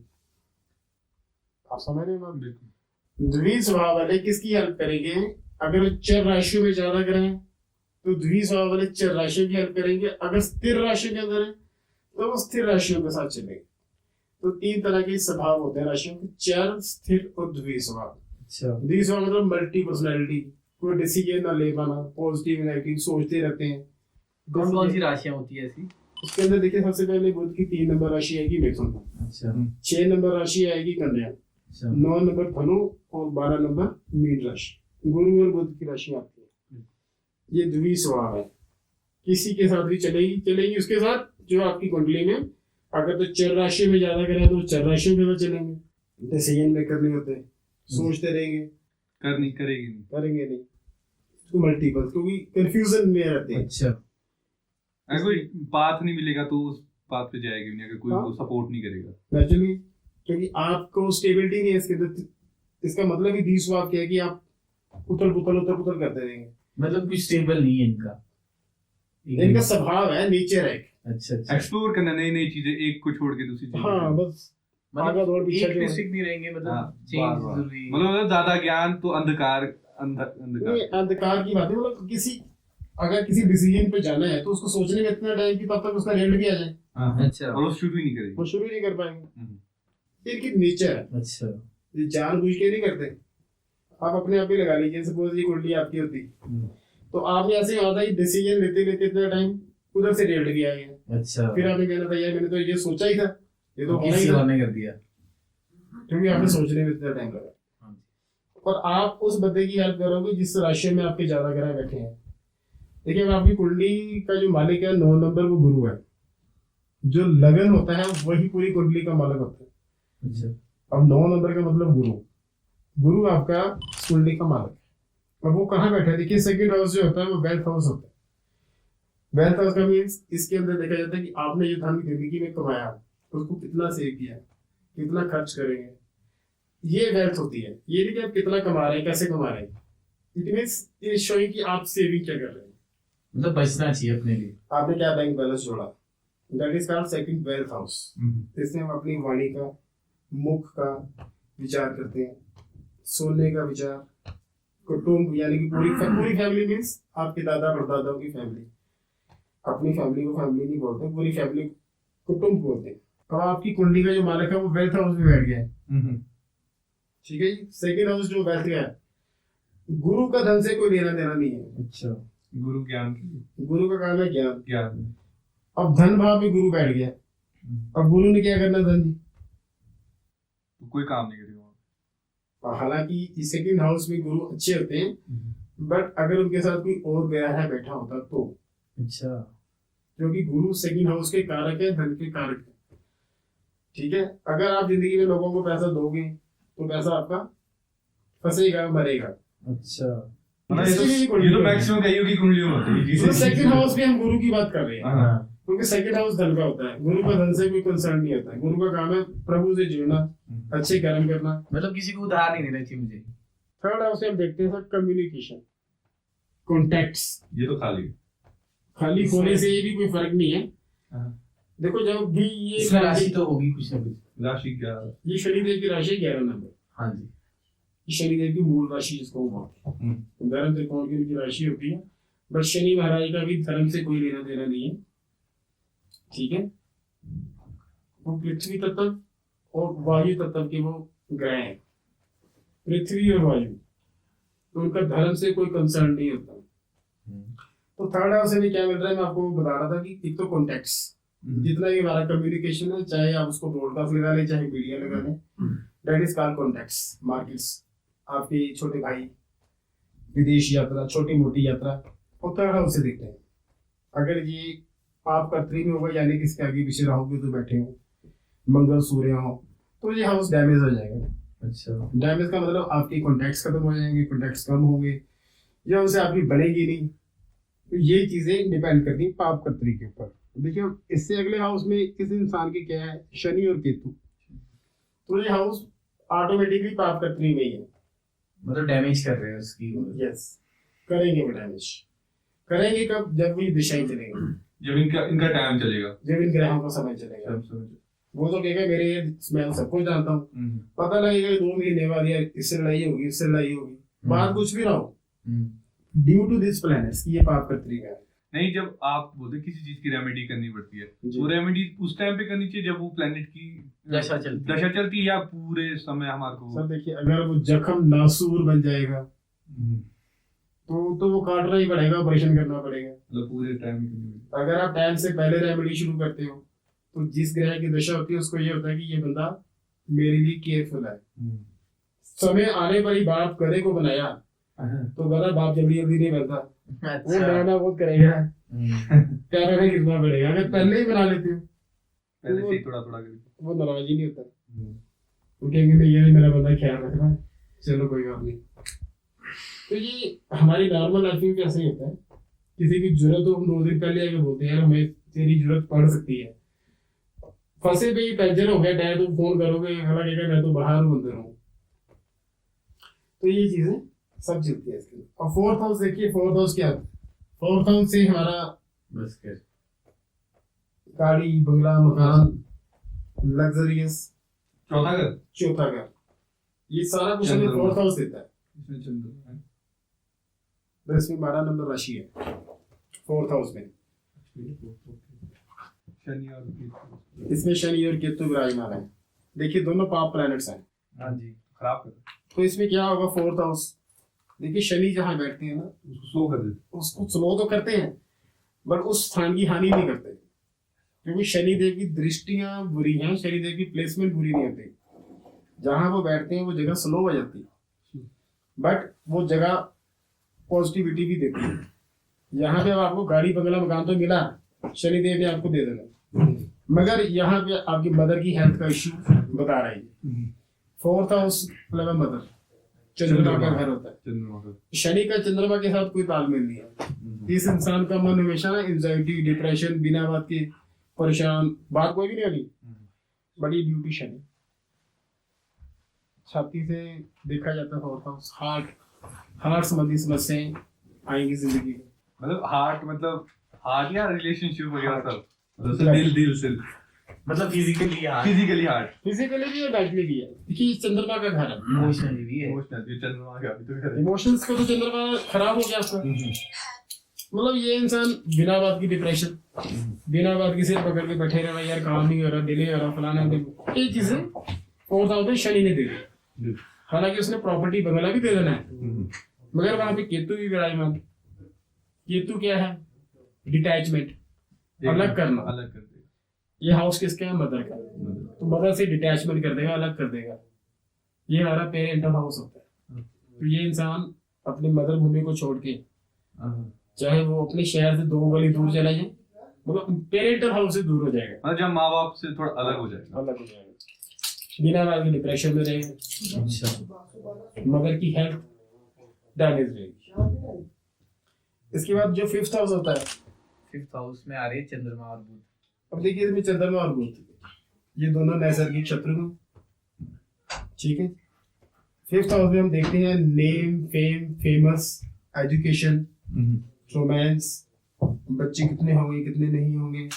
आप समझ रहे हैं बात? बिल्कुल। द्विस्वाव वाले किसकी हेल्प करेंगे, अगर चर राशियों में ज्यादा ग्रह हैं तो द्विस्वाव वाले चर राशियों की हेल्प करेंगे। अगर स्थिर राशि के अंदर है तो वो स्थिर राशियों के साथ चलेंगे। तो 3 तरह के स्वभाव होते हैं राशियों के, चर, स्थिर और द्विस्वाव। अच्छा द्विस्वाव मतलब मल्टी पर्सनैलिटी, कोई डिसीजन ना ले पाना, पॉजिटिव नेगेटिव सोचते रहते हैं। कौन कौन सी राशियां होती है ऐसी? उसके अंदर देखिए सबसे पहले बुध की 3 नंबर राशि आएगी मिथुन, अच्छा 6 नंबर राशि आएगी कन्या, अच्छा 9 नंबर धनु और 12 नंबर मीन राशि। गुरु और बुध की राशि आती है। ये द्विस्वाव है, किसी के साथ भी चलेगी चलेगी। उसके साथ जो आपकी कुंडली में अगर तो चर राशि में ज्यादा करें तो चर राशि में तो चलेंगे, डिसीजन मेकर नहीं होते, सोचते रहेंगे, करनी करेगी नहीं। करेंगे नहीं, तो मल्टीपल, क्योंकि कंफ्यूजन में रहते हैं। अच्छा अगर कोई पाथ नहीं मिलेगा तो उस पाथ पे जाएगी नहीं, अगर कोई हाँ। वो सपोर्ट नहीं करेगा। नेचुरली, क्योंकि आपको स्टेबिलिटी नहीं है इसके अंदर। इसका मतलब ही द्विस्वाव क्या है कि आप उथल पुथल करते रहेंगे। मतलब कुछ स्टेबल नहीं है इनका। इनका स्वभाव है, नेचर है। अच्छा अच्छा एक्सप्लोर करना नई नई चीजें, एक को छोड़ के दूसरी चीज। हाँ बस आगे दौड़ मतलब पीछे एक जो पे है। स्टिक नहीं रहेंगे, हाँ, मतलब चेंज जरूरी है। मतलब ज्यादा ज्ञान तो अंधकार अंधकार। नहीं, अंधकार की बात है, मतलब किसी अगर किसी डिसीजन पे जाना है तो उसको सोचने में इतना टाइम कि तब तक उसका रिजल्ट भी आ जाए, हाँ, अच्छा और वो शुरू ही नहीं करेगी। वो शुरू ही नहीं कर पाएंगे। हम्म। इनकी नेचर है, अच्छा ये जानबूझ के नहीं करते। आप अपने आप ही लगा लीजिए, सपोज ये कुंडली आपकी होती तो आपने ऐसे होता है डिसीजन लेते लेते इतना टाइम उधर से रिजल्ट भी आ गया, अच्छा फिर आपने कहना था यार मैंने तो ये सोचा ही था, ये तो होना ही किसी था, और ने कर दिया। क्योंकि आपने सोचने में इतना टाइम लगा। हाँ। और आप उस बंदे की हेल्प करोगे जिस राशि में आपके ज्यादा ग्रह बैठे हैं। देखिए अब आपकी कुंडली का जो मालिक है 9 नंबर वो गुरु है। जो लगन होता है वही पूरी कुंडली का मालिक होता है। अच्छा अब 9 नंबर का मतलब गुरु, गुरु आपका कुंडली का मालिक है। अब वो कहाँ बैठा है, देखिए सेकंड हाउस जो होता है वो वेल्थ हाउस होता है। वेल्थ हाउस का मीन्स इसके अंदर देखा जाता है कि आपने जो धन जिंदगी में कमाया उसको कितना सेव किया, कितना खर्च करेंगे, ये वेल्थ होती है। ये नहीं कि आप कितना कमा रहे हैं, कैसे कमा रहे हैं। इट मीन्स ये शोइंग कि आप सेविंग क्या कर रहे हैं, मतलब बचना चाहिए अपने लिए। आपने क्या बैंक बैलेंस जोड़ा। That is called second wealth house. इसमें हम अपनी वाणी का, मुख का विचार करते हैं, सोने का विचार, कुटुंब यानी कि पूरी फैमिली मीन्स आपके दादा परदादाओं की फैमिली। अपनी फैमिली को फैमिली नहीं बोलते, पूरी फैमिली कुटुंब बोलते हैं। अब आपकी कुंडली का जो मालिक है वो वेल्थ हाउस में बैठ गया है, ठीक है जी। सेकंड हाउस जो वेल्थ का है, गुरु का धन से कोई लेना देना नहीं है। अच्छा गुरु ज्ञान गुरु का काम है ज्ञान। ज्ञान। अब धन भाव में गुरु बैठ गया, अब गुरु ने क्या करना धन जी, तो कोई काम नहीं करेगा। हालांकि सेकंड हाउस में गुरु अच्छे होते हैं, बट अगर उनके साथ कोई और ग्रह बैठा होता तो, अच्छा क्योंकि गुरु सेकंड हाउस के कारक है, धन के कारक है, ठीक है। अगर आप जिंदगी में लोगों को पैसा दोगे तो पैसा आपका फंसेगा, मरेगा। अच्छा ये तो मैक्सिमम कईयों की कुंडलियों में होती है। तो सेकंड हाउस में हम गुरु की बात कर रहे हैं, हाँ क्योंकि सेकंड हाउस धन का होता है। गुरु का धन से कोई कंसर्न नहीं होता है। गुरु का काम है प्रभु से जुड़ना, अच्छे कर्म करना। मतलब किसी को उधार नहीं देना चाहिए मुझे। थर्ड हाउस से हम देखते हैं सर कम्युनिकेशन, कॉन्टैक्ट्स। ये तो खाली है। खाली होने से भी कोई फर्क नहीं है। हाँ। देखो जब भी ये इसमें राशि तो होगी कुछ ना कुछ। राशि क्या? ये शनिदेव की राशि 11 नंबर, हाँ जी शनिदेव की मूल राशि जिसको हम बोलते हैं। गर्म त्रिकोण की उनकी राशि होती है। बट शनि महाराज का भी धर्म से कोई लेना देना नहीं है, ठीक है। वो पृथ्वी तत्व और वायु तत्व के वो ग्रह हैं, पृथ्वी और वायु, तो उनका धर्म से कोई कंसर्न नहीं होता। तो थर्ड हाउस से भी क्या मिल रहा है, मैं आपको बता रहा था कि एक तो कॉन्टेक्ट्स, जितना भी हमारा कम्युनिकेशन है, चाहे आप उसको ब्रॉडकास्ट लगा लें चाहे मीडिया लगा लें, that is called contacts. Markets, आपके छोटे भाई, विदेश यात्रा, छोटी मोटी यात्रा, और थर्ड हाउस से देखते हैं। अगर ये पाप का 3 में होगा, यानी किसके आगे पीछे राहु तो बैठे हो, मंगल सूर्य हो, तो ये हाउस डैमेज हो जाएगा। अच्छा, डैमेज का मतलब आपकी कॉन्टैक्ट्स खत्म हो जाएंगे, कॉन्टैक्ट्स कम होंगे, या उनसे आपकी बढ़ेगी नहीं। तो ये चीजें डिपेंड करती हैं पाप कर्तरी के ऊपर। देखिए इससे अगले हाउस में इस इंसान के क्या है, शनि और केतु, तो ये हाउस ऑटोमेटिकली पाप कर्तरी में ही है, मतलब डैमेज कर रहे हैं उसकी। यस, करेंगे वो डैमेज। करेंगे कब, जब ये दिशाएं चलेंगे, जब इनका इनका टाइम चलेगा, जब इन ग्रहों का समय चलेगा। वो तो कहेगा मेरे ये, मैं सबको जानता हूँ, पता लगेगा 2 महीने बाद यार इससे लड़ाई होगी, इससे लड़ाई होगी, बात कुछ भी ना हो, ड्यू टू दिस प्लैनेट्स की ये पाप कर्तरी का है। नहीं, जब आप बोलते किसी चीज की रेमेडी करनी पड़ती है, जी। वो रेमेडी उस टाइम पे करनी चाहिए जब वो प्लेनेट की दशा चलती है, या पूरे समय हमारे को? सर देखिए, अगर वो जख्म नासूर बन जाएगा तो वो काटना ही पड़ेगा, ऑपरेशन करना पड़ेगा। मतलब पूरे टाइम में। अगर आप टाइम से पहले रेमेडी शुरू करते हो, तो जिस ग्रह की दशा होती है उसको ये होता है कि ये बंदा मेरे लिए केयरफुल है, समय आने पर ही बाप करे को बनाया, तो गधा बाप जल्दी जल्दी नहीं बनता, वो डराना बहुत करेगा, पैरों में गिरना पड़ेगा। अगर पहले ही बना लेते हो, पहले से ही थोड़ा थोड़ा करके, वो नाराज ही नहीं होता, वो कहेंगे नहीं ये मेरा बंदा ख्याल रख रहा है, चलो कोई बात नहीं। तो ये हमारी नॉर्मल लाइफ में कैसे ही होता है, किसी की जरूरत हो, हम 2 दिन पहले आके बोलते हैं यार हमें तेरी जरूरत पड़ सकती है, फंसे पे पंचर हो गया टायर, तो फोन करोगे, हालांकि मैं तो बाहर हूँ, अंदर हूँ। तो ये चीजें सब चलती है इसके। और फोर्थ हाउस देखिए, फोर्थ हाउस क्या, फोर्थ हाउस से हमारा बस कर गाड़ी, बंगला, मकान, लग्जरियस, चौथा घर, ये सारा कुछ हमें फोर्थ हाउस देता है। इसमें चंद्रमा है, तो इसमें 12 नंबर राशि है फोर्थ हाउस में। शनि और केतु। इसमें शनि और केतु विराजमान है। देखिए दोनों पाप प्लैनेट्स हैं। हाँ जी, खराब कर तो इसमें क्या होगा, फोर्थ हाउस, देखिए शनि जहाँ बैठते हैं ना, उसको स्लो कर देते। उसको स्लो तो करते हैं, बट उस स्थान की हानि नहीं करते, क्योंकि शनिदेव की दृष्टियां बुरी हैं, शनिदेव की प्लेसमेंट बुरी नहीं होती। जहां वो बैठते हैं वो जगह स्लो हो जाती है, बट वो जगह पॉजिटिविटी भी देती है। यहाँ पे अब आपको गाड़ी, बंगला, मकान तो मिला, शनिदेव ने आपको दे देना, मगर यहाँ पे आपकी मदर की हेल्थ का इश्यू बता रही है। फोर्थ हाउस मतलब मदर, चंद्रमा का घर होता है। चंद्रमा का, शनि का चंद्रमा के साथ कोई तालमेल नहीं है। इस इंसान का मन हमेशा ना एंजाइटी, डिप्रेशन, बिना बात के परेशान, बात कोई भी नहीं होगी, बट ये ड्यूटी शनि। छाती से देखा जाता है फोर्थ हाउस, हार्ट संबंधी समस्याएं आएंगी जिंदगी में। मतलब हार्ट या रिलेशनशिप वगैरह सब, Exactly. दिल से, मतलब फिजिकली फिजिकली हार्ट, फिजिकली भी और मेंटली भी है। देखिए चंद्रमा का घर है, इमोशनली भी है। इमोशनल, ये चंद्रमा का भी तो घर है। इमोशंस को तो चंद्रमा खराब हो गया आपका। मतलब ये इंसान बिना बात की डिप्रेशन, बिना बात की सिर पकड़ के बैठे रहा, यार काम नहीं हो रहा, दिल नहीं हो रहा, फलाना, ये चीजें फोर्थ हाउस में शनि ने दे दी। हालांकि उसने प्रॉपर्टी, बंगला भी दे देना है, मगर वहां पे केतु भी विराजमान। केतु क्या है, डिटैचमेंट, अलग करना। अलग कर देगा। ये हाउस किसका है, मदर का, तो मदर से डिटैचमेंट कर देगा, अलग कर देगा। ये हमारा पेरेंटल हाउस होता है। तो ये इंसान अपनी मदर भूमि को छोड़ के, चाहे वो अपने शहर से 2 गली दूर चला जाए, मतलब पेरेंटल हाउस से दूर हो जाएगा, मतलब जब माँ बाप से थोड़ा अलग हो जाएगा, अलग हो जाएगा, बिना बात के डिप्रेशन में रहेगा। अच्छा, मदर की हेल्थ डैमेज रहेगी। इसके बाद जो 5th हाउस होता है, 5th हाउस में आ रही है चंद्रमा और बुध। अब देखिए इसमें चंद्रमा और बुध, ये दोनों नैसर्गिक शत्रु हैं, ठीक है। 5th हाउस में हम देखते हैं name, fame, famous, education, romance, बच्चे कितने होंगे, कितने नहीं होंगे,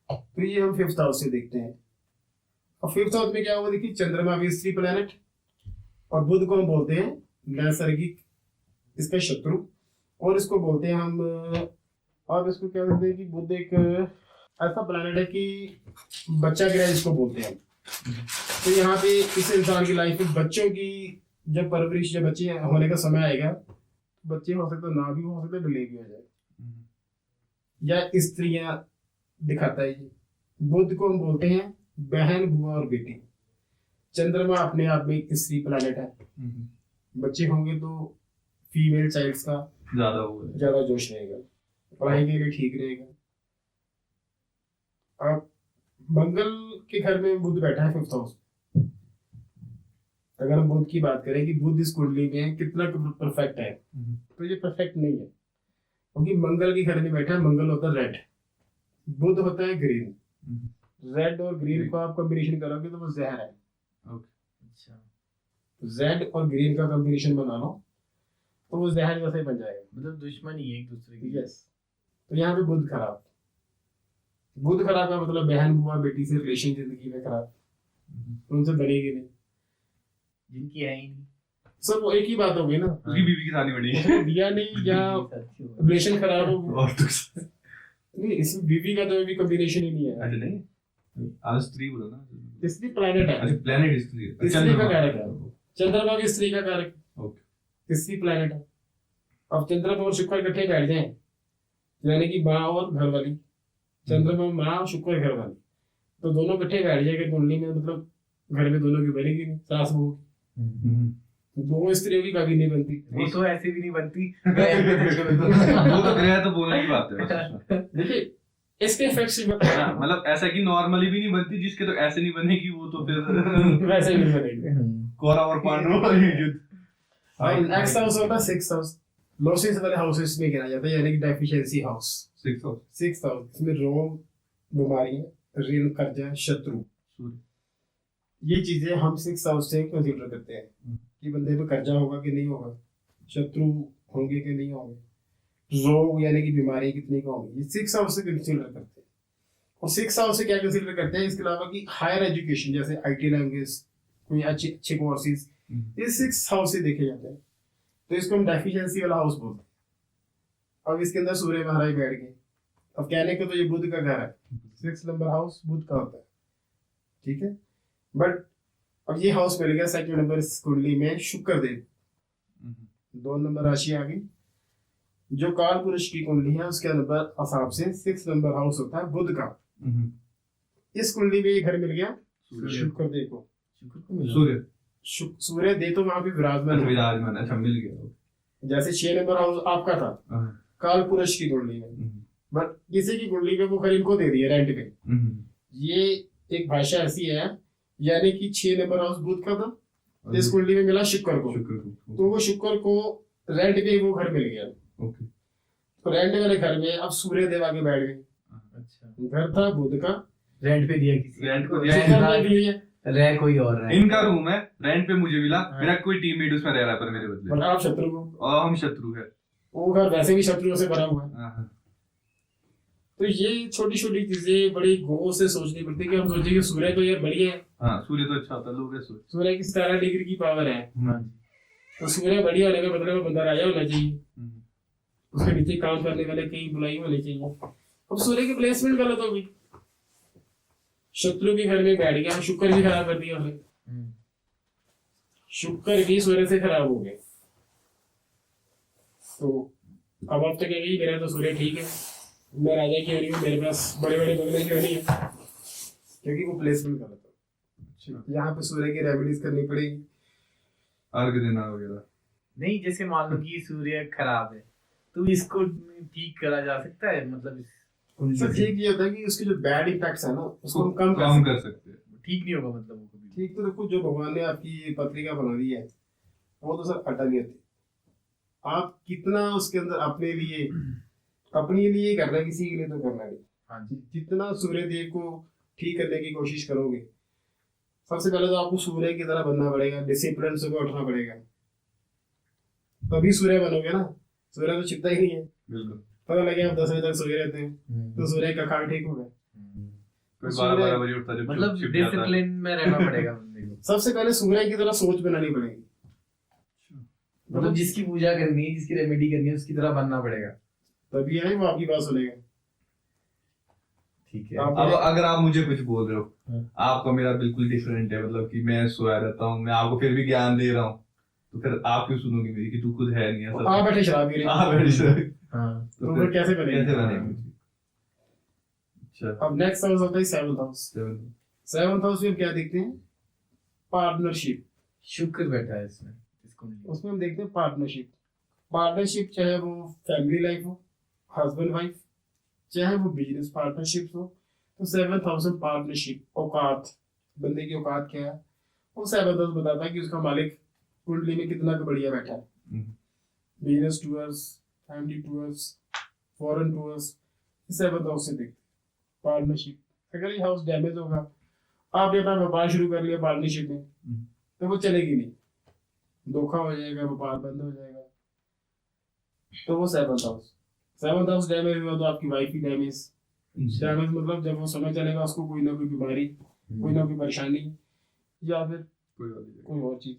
तो ये हम 5th हाउस से देखते हैं। और 5th हाउस में क्या होगा, देखिए चंद्रमा भी स्त्री प्लैनेट, और बुध को हम बोलते हैं नैसर्गिक इसका शत्रु, और इसको बोलते हैं हम, और इसको क्या बोलते हैं कि बुध एक ऐसा प्लैनेट है कि बच्चा ग्रह जिसको बोलते हैं हम। तो यहाँ पे इस इंसान की लाइफ में बच्चों की जब परवरिश, जब बच्चे होने का समय आएगा, बच्चे हो सकते ना भी हो सकते, डिले भी हो जाए, या स्त्रियां दिखाता है ये। बुध को हम बोलते हैं बहन, बुआ और बेटी। चंद्रमा अपने आप में एक स्त्री प्लैनेट है। बच्चे होंगे तो फीमेल चाइल्ड्स का ज्यादा जोश रहेगा, पढ़ाई के लिए ठीक रहेगा। अब मंगल के घर में बुध बैठा है 5th हाउस। अगर हम बुध की बात करें कि बुध इस कुंडली में कितना परफेक्ट है, तो ये परफेक्ट नहीं है, क्योंकि मंगल के घर में बैठा है। मंगल होता है रेड, बुध होता है ग्रीन। रेड और ग्रीन को आप कॉम्बिनेशन करोगे तो वो जहर है। अच्छा, रेड और ग्रीन का कॉम्बिनेशन बना लो तो वो जहर जैसे बन जाएगा, मतलब दुश्मनी है एक दूसरे की। यस। तो यहाँ पे बुध खराब। बुध खराब का मतलब बहन, बुआ, बेटी से रिलेशन जिंदगी में खराब, उनसे बनेगी नहीं, जिनकी है ही नहीं। सब वो एक ही बात हो गई ना, उसकी बीवी की शादी बनी उसने दिया नहीं या रिलेशन खराब हो गया। और तो नहीं, इसमें बीवी का तो भी कॉम्बिनेशन ही नहीं है। अच्छा नहीं, आज स्त्री बोला ना, स्त्री प्लैनेट है, अच्छा प्लेनेट स्त्री है, स्त्री का कारक है। चंद्रमा भी स्त्री का कारक, ओके, स्त्री प्लैनेट है। अब चंद्रमा और शुक्र इकट्ठे बैठ जाए, यानी कि माँ और घर वाली, चंद्रमा माँ और शुक्र घर वाली, तो दोनों इकट्ठे बैठ जाएंगे कुंडली में, मतलब घर में दोनों की बनेगी नहीं, सास बहू की। दो स्त्रियों की कभी नहीं बनती। वो तो ऐसे भी नहीं बनती। वो तो ग्रह तो बोलने की बात है। देखिए इसके इफेक्ट्स हाँ, मतलब ऐसा कि नॉर्मली भी नहीं बनती, जिसके तो ऐसे नहीं बनेगी वो तो फिर वैसे नहीं बनेंगे। कौरव और पांडवों का युद्ध। और नेक्स्ट हाउस होता है 6th हाउस, लॉसेस वाले हाउसेस में गिना जाता है, यानी कि deficiency house. 6th house, 6th house, इसमें रोग, बीमारियां, ऋण, कर्जा, शत्रु, ये चीजें हम 6th हाउस से कंसीडर करते हैं कि बंदे पे कर्जा होगा कि नहीं होगा, शत्रु होंगे कि नहीं होंगे, रोग यानी कि बीमारी कितनी का होंगी, ये 6th हाउस से कंसीडर करते हैं। और 6th हाउस से क्या कंसीडर करते हैं, इसके अलावा कि हायर एजुकेशन जैसे IT लैंग्वेज, कोई अच्छे अच्छे कोर्सेज, ये 6th हाउस से देखे जाते हैं। तो इसको हम डेफिशिएंसी वाला हाउस बोलते हैं। अब इसके अंदर सूर्य महाराज बैठ गए, अब कहने को तो ये बुध का घर है, 6 नंबर हाउस बुध का होता है, ठीक है। बट अब ये हाउस मिल गया 2nd नंबर इस कुंडली में शुक्र देव, 2 नंबर राशि आ गई। जो काल पुरुष की कुंडली है उसके नंबर हिसाब से 6 नंबर हाउस होता है बुध का। इस कुंडली में ये घर मिल गया शुक्र देव को। सूर्य, सूर्य देव तो वहां पे विराजमान है। विराजमान, अच्छा मिल गया। जैसे 6 नंबर हाउस आपका था काल पुरुष की कुंडली में, बट किसी की कुंडली में वो घर इनको दे दिया रेंट पे। ये एक भाषा ऐसी है, यानी कि 6 नंबर हाउस बुध का था, तो इस कुंडली में मिला शुक्र को, तो वो शुक्र को रेंट पे वो घर मिल गया। तो रेंट वाले घर में अब सूर्य देव आके बैठ गए। अच्छा, घर था बुध का, रेंट पे दिया किसी रेंट को शुक्र ने दिया, रह कोई और रहा है। इनका रूम है, रेंट पे मुझे मिला, मेरा कोई टीममेट उसमें रह रहा है पर मेरे बदले, बट आप शत्रु को, और हम शत्रु है। वो घर वैसे भी शत्रुओं से भरा हुआ है। तो ये छोटी छोटी चीजें बड़ी गौर से सोचनी पड़ती है कि हम सोचे कि सूर्य तो यार बढ़िया है, हाँ सूर्य तो अच्छा होता है, लोग सूर्य सूर्य की 17 डिग्री की पावर है, तो सूर्य बढ़िया होने का मतलब बंदा राजा होना चाहिए, उसके नीचे काम करने वाले कई बुलाई होनी चाहिए। अब सूर्य की प्लेसमेंट गलत होगी, शत्रु भी घर में बैठ गया, शुक्र भी खराब कर दिया उसने, शुक्र भी सूर्य से खराब हो गए। तो अब आप तो कहेंगे मेरा तो सूर्य ठीक है, मैं राजा की होनी हूँ, मेरे पास बड़े बड़े बंगले की होनी है, क्योंकि वो प्लेसमेंट गलत है। यहाँ पे सूर्य की रेमेडीज करनी पड़ेगी, अर्घ देना वगैरह। नहीं, जैसे मान लो कि सूर्य खराब है तो इसको ठीक करा जा सकता है, मतलब इस कुंडली सर से ठीक ये होता है कि उसके जो बैड इम्पैक्ट्स है ना उसको हम कम कर सकते हैं। ठीक नहीं होगा, मतलब वो कभी ठीक। तो देखो जो भगवान ने आपकी पत्रिका बना दी है वो तो सर अटल ही होती, आप कितना उसके अंदर अपने लिए कर रहे हैं, किसी के लिए तो करना नहीं। हाँ जी, जितना सूर्य देव को ठीक करने की कोशिश करोगे, सबसे पहले तो आपको सूर्य की तरह बनना पड़ेगा, डिसिप्लिन से उठना पड़ेगा, तभी सूर्य बनोगे ना। सूर्य तो छिपता ही नहीं है, बिल्कुल। पता लगे आप 10 बजे तक सोए रहते हैं तो सूर्य का खान ठीक होगा। कोई 12 बजे उठता जब मतलब छिप जाता है। डिसिप्लिन में रहना पड़ेगा बंदे को। सबसे पहले सूर्य की तरह सोच बनानी पड़ेगी, मतलब जिसकी पूजा करनी है, जिसकी रेमेडी करनी है, उसकी तरह बनना पड़ेगा, तभी है वो आपकी बात सुनेगा। ठीक है। आप- अब अगर आप मुझे कुछ बोल रहे हो, हाँ। आपका मेरा बिल्कुल डिफरेंट है, मतलब कि मैं सोया रहता हूँ, मैं आपको फिर भी ज्ञान दे रहा हूँ, तो फिर आप क्यों सुनोगे मेरी कि तू खुद है नहीं ऐसा? आप बैठे शराब पी रहे हैं, आप बैठे शराब- हाँ तो फिर कैसे बनेगी? कैसे बनेगी? अच्छा, अब नेक्स्ट हाउस होता है 7th हाउस। 7th हाउस में हम क्या देखते हैं? पार्टनरशिप। शुक्र बैठा है इसमें, इस कुंडली में। उसमें हम देखते हैं पार्टनरशिप। पार्टनरशिप चाहे वो फैमिली लाइफ हो, हस्बैंड वाइफ, चाहे वो बिजनेस पार्टनरशिप हो, तो 7th हाउस में पार्टनरशिप, औकात, बंदे की औकात क्या है, वो 7th हाउस बताता है कि उसका मालिक कुंडली में कितना का बढ़िया बैठा है। Business tours, family tours, foreign tours, 7th house से देखते पार्टनरशिप। अगर ये हाउस डैमेज होगा, आपने अपना व्यापार शुरू कर लिया पार्टनरशिप में, तो वो चलेगी नहीं, धोखा हो जाएगा, व्यापार बंद हो जाएगा। तो वो 7th हाउस डैमेज हुआ तो आपकी वाइफ ही डैमेज। डैमेज मतलब जब वो समय चलेगा उसको कोई ना कोई बीमारी, कोई ना कोई परेशानी, या फिर कोई और चीज,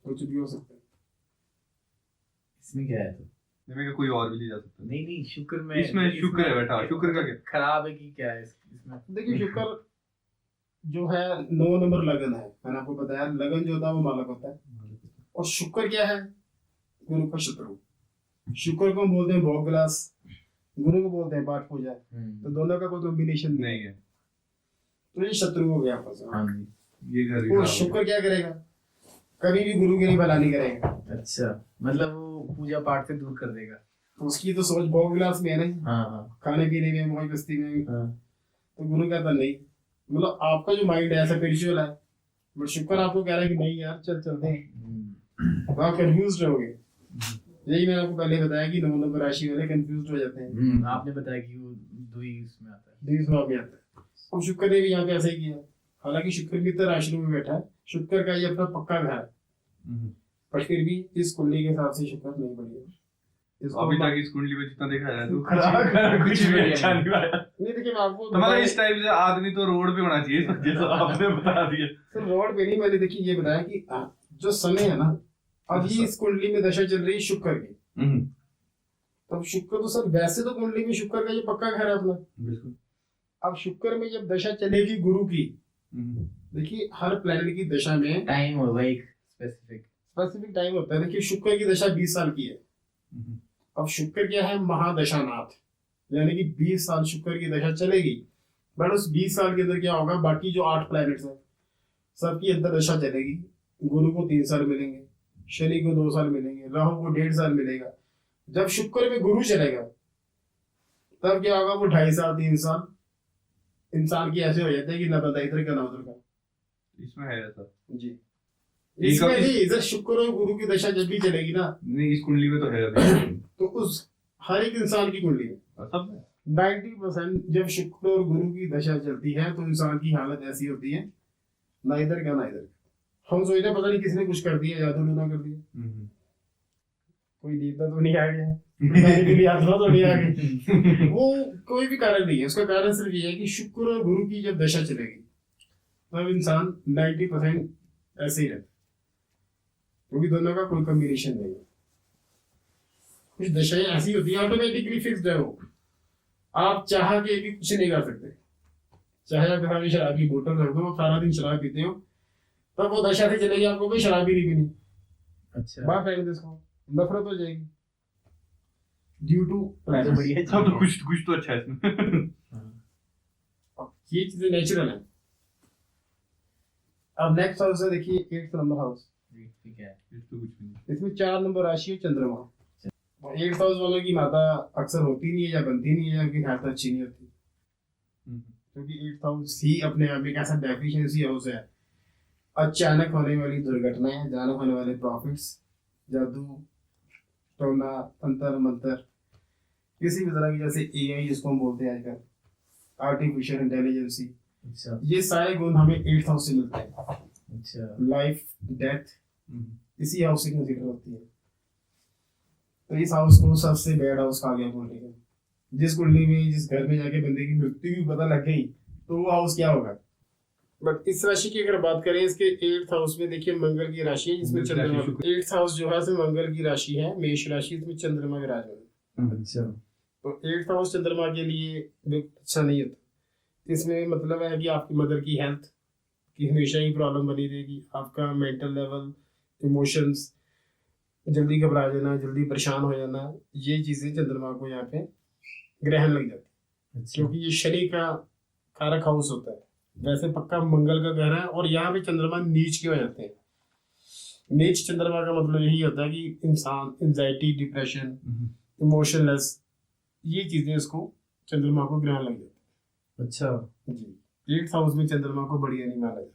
कुछ भी हो सकता है। इसमें क्या है तो? इसमें क्या कोई और भी ले जा सकता है? नहीं नहीं, शुक्र में, इसमें शुक्र है बैठा, शुक्र का क्या? खराब है कि क्या है इसमें? देखिए शुक्र जो है 9 नंबर लगन है, मैंने आपको बताया लगन जो होता है वो मालक होता है। और शुक्र क्या है? गुरु का शत्रु। शुक्र को हम बोलते हैं भोग विलास, गुरु को बोलते हैं पाठ पूजा। तो दोनों का कोई कॉम्बिनेशन नहीं नहीं है, तो ये शत्रु हो गया आपस में। हाँ जी। ये घर वो शुक्र क्या करेगा? कभी भी गुरु के लिए भला नहीं करेगा। अच्छा, मतलब वो पूजा पाठ से दूर कर देगा। उसकी तो सोच भोग विलास में है ना, हाँ हाँ खाने पीने में, मौज मस्ती में। हाँ। तो गुरु कहता नहीं, मतलब आपका जो माइंड है स्पिरिचुअल है, बट शुक्र आपको कह रहा है कि नहीं यार चल चलते हैं। तो आप कंफ्यूज रहोगे। यही मैंने आपको पहले बताया कि 9 नंबर राशि वाले कंफ्यूज हो जाते हैं। आपने बताया कि वो दुई उसमें आता है। द्विज भाव में आता है। अब शुक्र ने भी यहाँ पे ऐसे ही किया, हालांकि शुक्र भी तो राशि में बैठा है, शुक्र का ये अपना पक्का घर है, पर फिर भी इस कुंडली के हिसाब से शुक्र नहीं बढ़िया। अभी तक इस कुंडली में जितना देखा जाए तो खराब- कुछ भी अच्छा नहीं आया। नहीं देखिए मैं आपको तो मतलब इस टाइप से आदमी तो रोड पे होना चाहिए, जैसा आपने बता दिया। तो रोड पे नहीं, मैंने देखिए ये बताया कि जो समय है ना, अभी इस कुंडली में दशा चल रही है शुक्र की। तो शुक्र तो सर वैसे तो कुंडली में शुक्र का ये पक्का घर है अपना। बिल्कुल। अब शुक्र में जब दशा चलेगी गुरु की, देखिए हर प्लेनेट की दशा में टाइम होगा एक स्पेसिफिक टाइम होता है। देखिए शुक्र की दशा 20 साल की है। अब शुक्र क्या है? महादशानाथ, यानी कि 20 साल शुक्र की दशा चलेगी। बट उस 20 साल के अंदर क्या होगा, बाकी जो 8 प्लैनेट्स हैं सबकी अंदर दशा चलेगी। गुरु को 3 साल मिलेंगे, शनि को 2 साल मिलेंगे, राहु को 1.5 साल मिलेगा। जब शुक्र में गुरु चलेगा तब क्या होगा, वो 2.5 साल 3 साल इंसान की ऐसे हो जाते हैं कि ना बंदा इधर का ना उधर का। इसमें है ऐसा जी एक इसमें अब भी इधर शुक्र और गुरु की दशा जब भी चलेगी ना, नहीं, इस कुंडली में तो है अभी। तो उस हर एक इंसान की कुंडली में सब में 90% जब शुक्र और गुरु की दशा चलती है तो इंसान की हालत ऐसी होती है, ना इधर का ना इधर का। हम सोचते हैं पता नहीं किसने कुछ कर दिया, जादू टूना कर दिया, कोई देवता तो नहीं आ गया, कोई आत्मा तो नहीं आ गई। वो कोई भी कारण नहीं है, उसका कारण सिर्फ ये है कि शुक्र और गुरु की जब दशा चलेगी तब इंसान 90% ऐसे ही रहता है, क्योंकि दोनों का कोई कॉम्बिनेशन नहीं है। कुछ दशाएं ऐसी होती है ऑटोमेटिकली फिक्स्ड है वो, आप चाह के भी कुछ नहीं कर सकते। चाहे आप घर में शराब की बोतल रख दो, सारा दिन शराब पीते हो, तब वो दशा से चलेगी, आपको कोई शराब ही नहीं पीनी। अच्छा, बाहर फेंक दो इसको, नफरत हो जाएगी ड्यू टू तो बढ़िया सब तो चीज़ कुछ तो अच्छा है इसमें। है। ये चीजें नेचुरल है। अब नेक्स्ट हाउस है, देखिए 8th नंबर हाउस। जी, ठीक है। इस तो कुछ भी नहीं। इसमें 4 नंबर राशि है चंद्रमा। 8th हाउस वालों की माता अक्सर होती नहीं है या बनती नहीं है, या उनकी हेल्थ अच्छी नहीं होती, क्योंकि 8th हाउस ही अपने आप में एक ऐसा डेफिशिएंसी हाउस है। अचानक होने वाली दुर्घटनाएं, अचानक होने वाले प्रॉफिट्स, जादू टोना तंत्र मंत्र, किसी भी तरह की, जैसे एआई जिसको हम बोलते हैं आजकल, आर्टिफिशियल इंटेलिजेंसी, अच्छा ये सारे गुण हमें 8th हाउस से मिलते हैं। अच्छा, लाइफ डेथ इसी हाउस से कंसीडर होती है। तो इस हाउस को सबसे बैड हाउस कहा गया कुंडली में। जिस कुंडली में, जिस घर में जाके बंदे की मृत्यु भी पता लग गई तो वो हाउस क्या होगा? बट इस राशि की अगर बात करें, इसके 8th हाउस में देखिए मंगल की राशि है, जिसमें मंगल चंद्रमा, राशि, 8th हाउस जो है इसमें मंगल की राशि है, मेष राशि, इसमें चंद्रमा विराजमान है। अच्छा। तो 8th हाउस चंद्रमा के लिए भी अच्छा नहीं होता। इसमें मतलब है कि आपकी मदर की हेल्थ की हमेशा ही प्रॉब्लम बनी रहेगी, आपका मेंटल लेवल, इमोशंस, जल्दी घबरा जाना, जल्दी परेशान हो जाना, ये चीजें चंद्रमा को यहाँ पे ग्रहण लग जाती है, अच्छा। क्योंकि ये शनि का कारक हाउस होता है। वैसे पक्का मंगल का ग्रह है, और यहाँ पे चंद्रमा नीच के हो जाते हैं। नीच चंद्रमा का मतलब यही होता है कि इंसान एंजाइटी, डिप्रेशन, इमोशनलेस, ये चीजें इसको चंद्रमा को ग्रहण लग जाती अच्छा। है जी। 8th हाउस में चंद्रमा को बढ़िया नहीं माना जाता।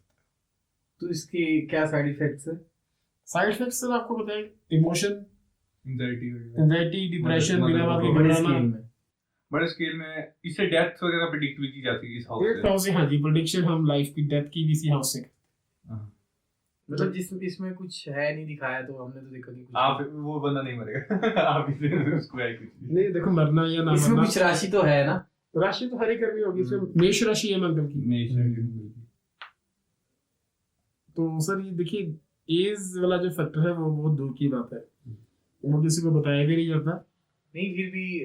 तो इसके क्या साइड इफेक्ट्स है? साइड इफेक्ट्स सर आपको बताएं, emotion, anxiety anxiety, depression, mother बिना बात के को बड़े घबराना। स्केल में। बड़े स्केल में इससे डेथ वगैरह प्रिडिक्ट भी की जाती है इस हाउस 8th हाउस से, हाँ जी, प्रेडिक्शन हम लाइफ की डेथ की भी इसी हाउस से। मतलब जिसमें इसमें कुछ है नहीं दिखाया, तो हमने तो देखा कि कुछ आप वो बंदा नहीं मरेगा आप इसे उसको है कुछ भी नहीं, देखो मरना या ना इसमें मरना, कुछ राशि तो है ना? राशि तो हर एक कर्मी होगी, इसमें मेष राशि है मंगल की। नहीं। तो सर ये देखिए एज वाला जो फैक्टर है वो बहुत दूर की बात है, वो किसी को बताया भी नहीं जाता। नहीं, फिर भी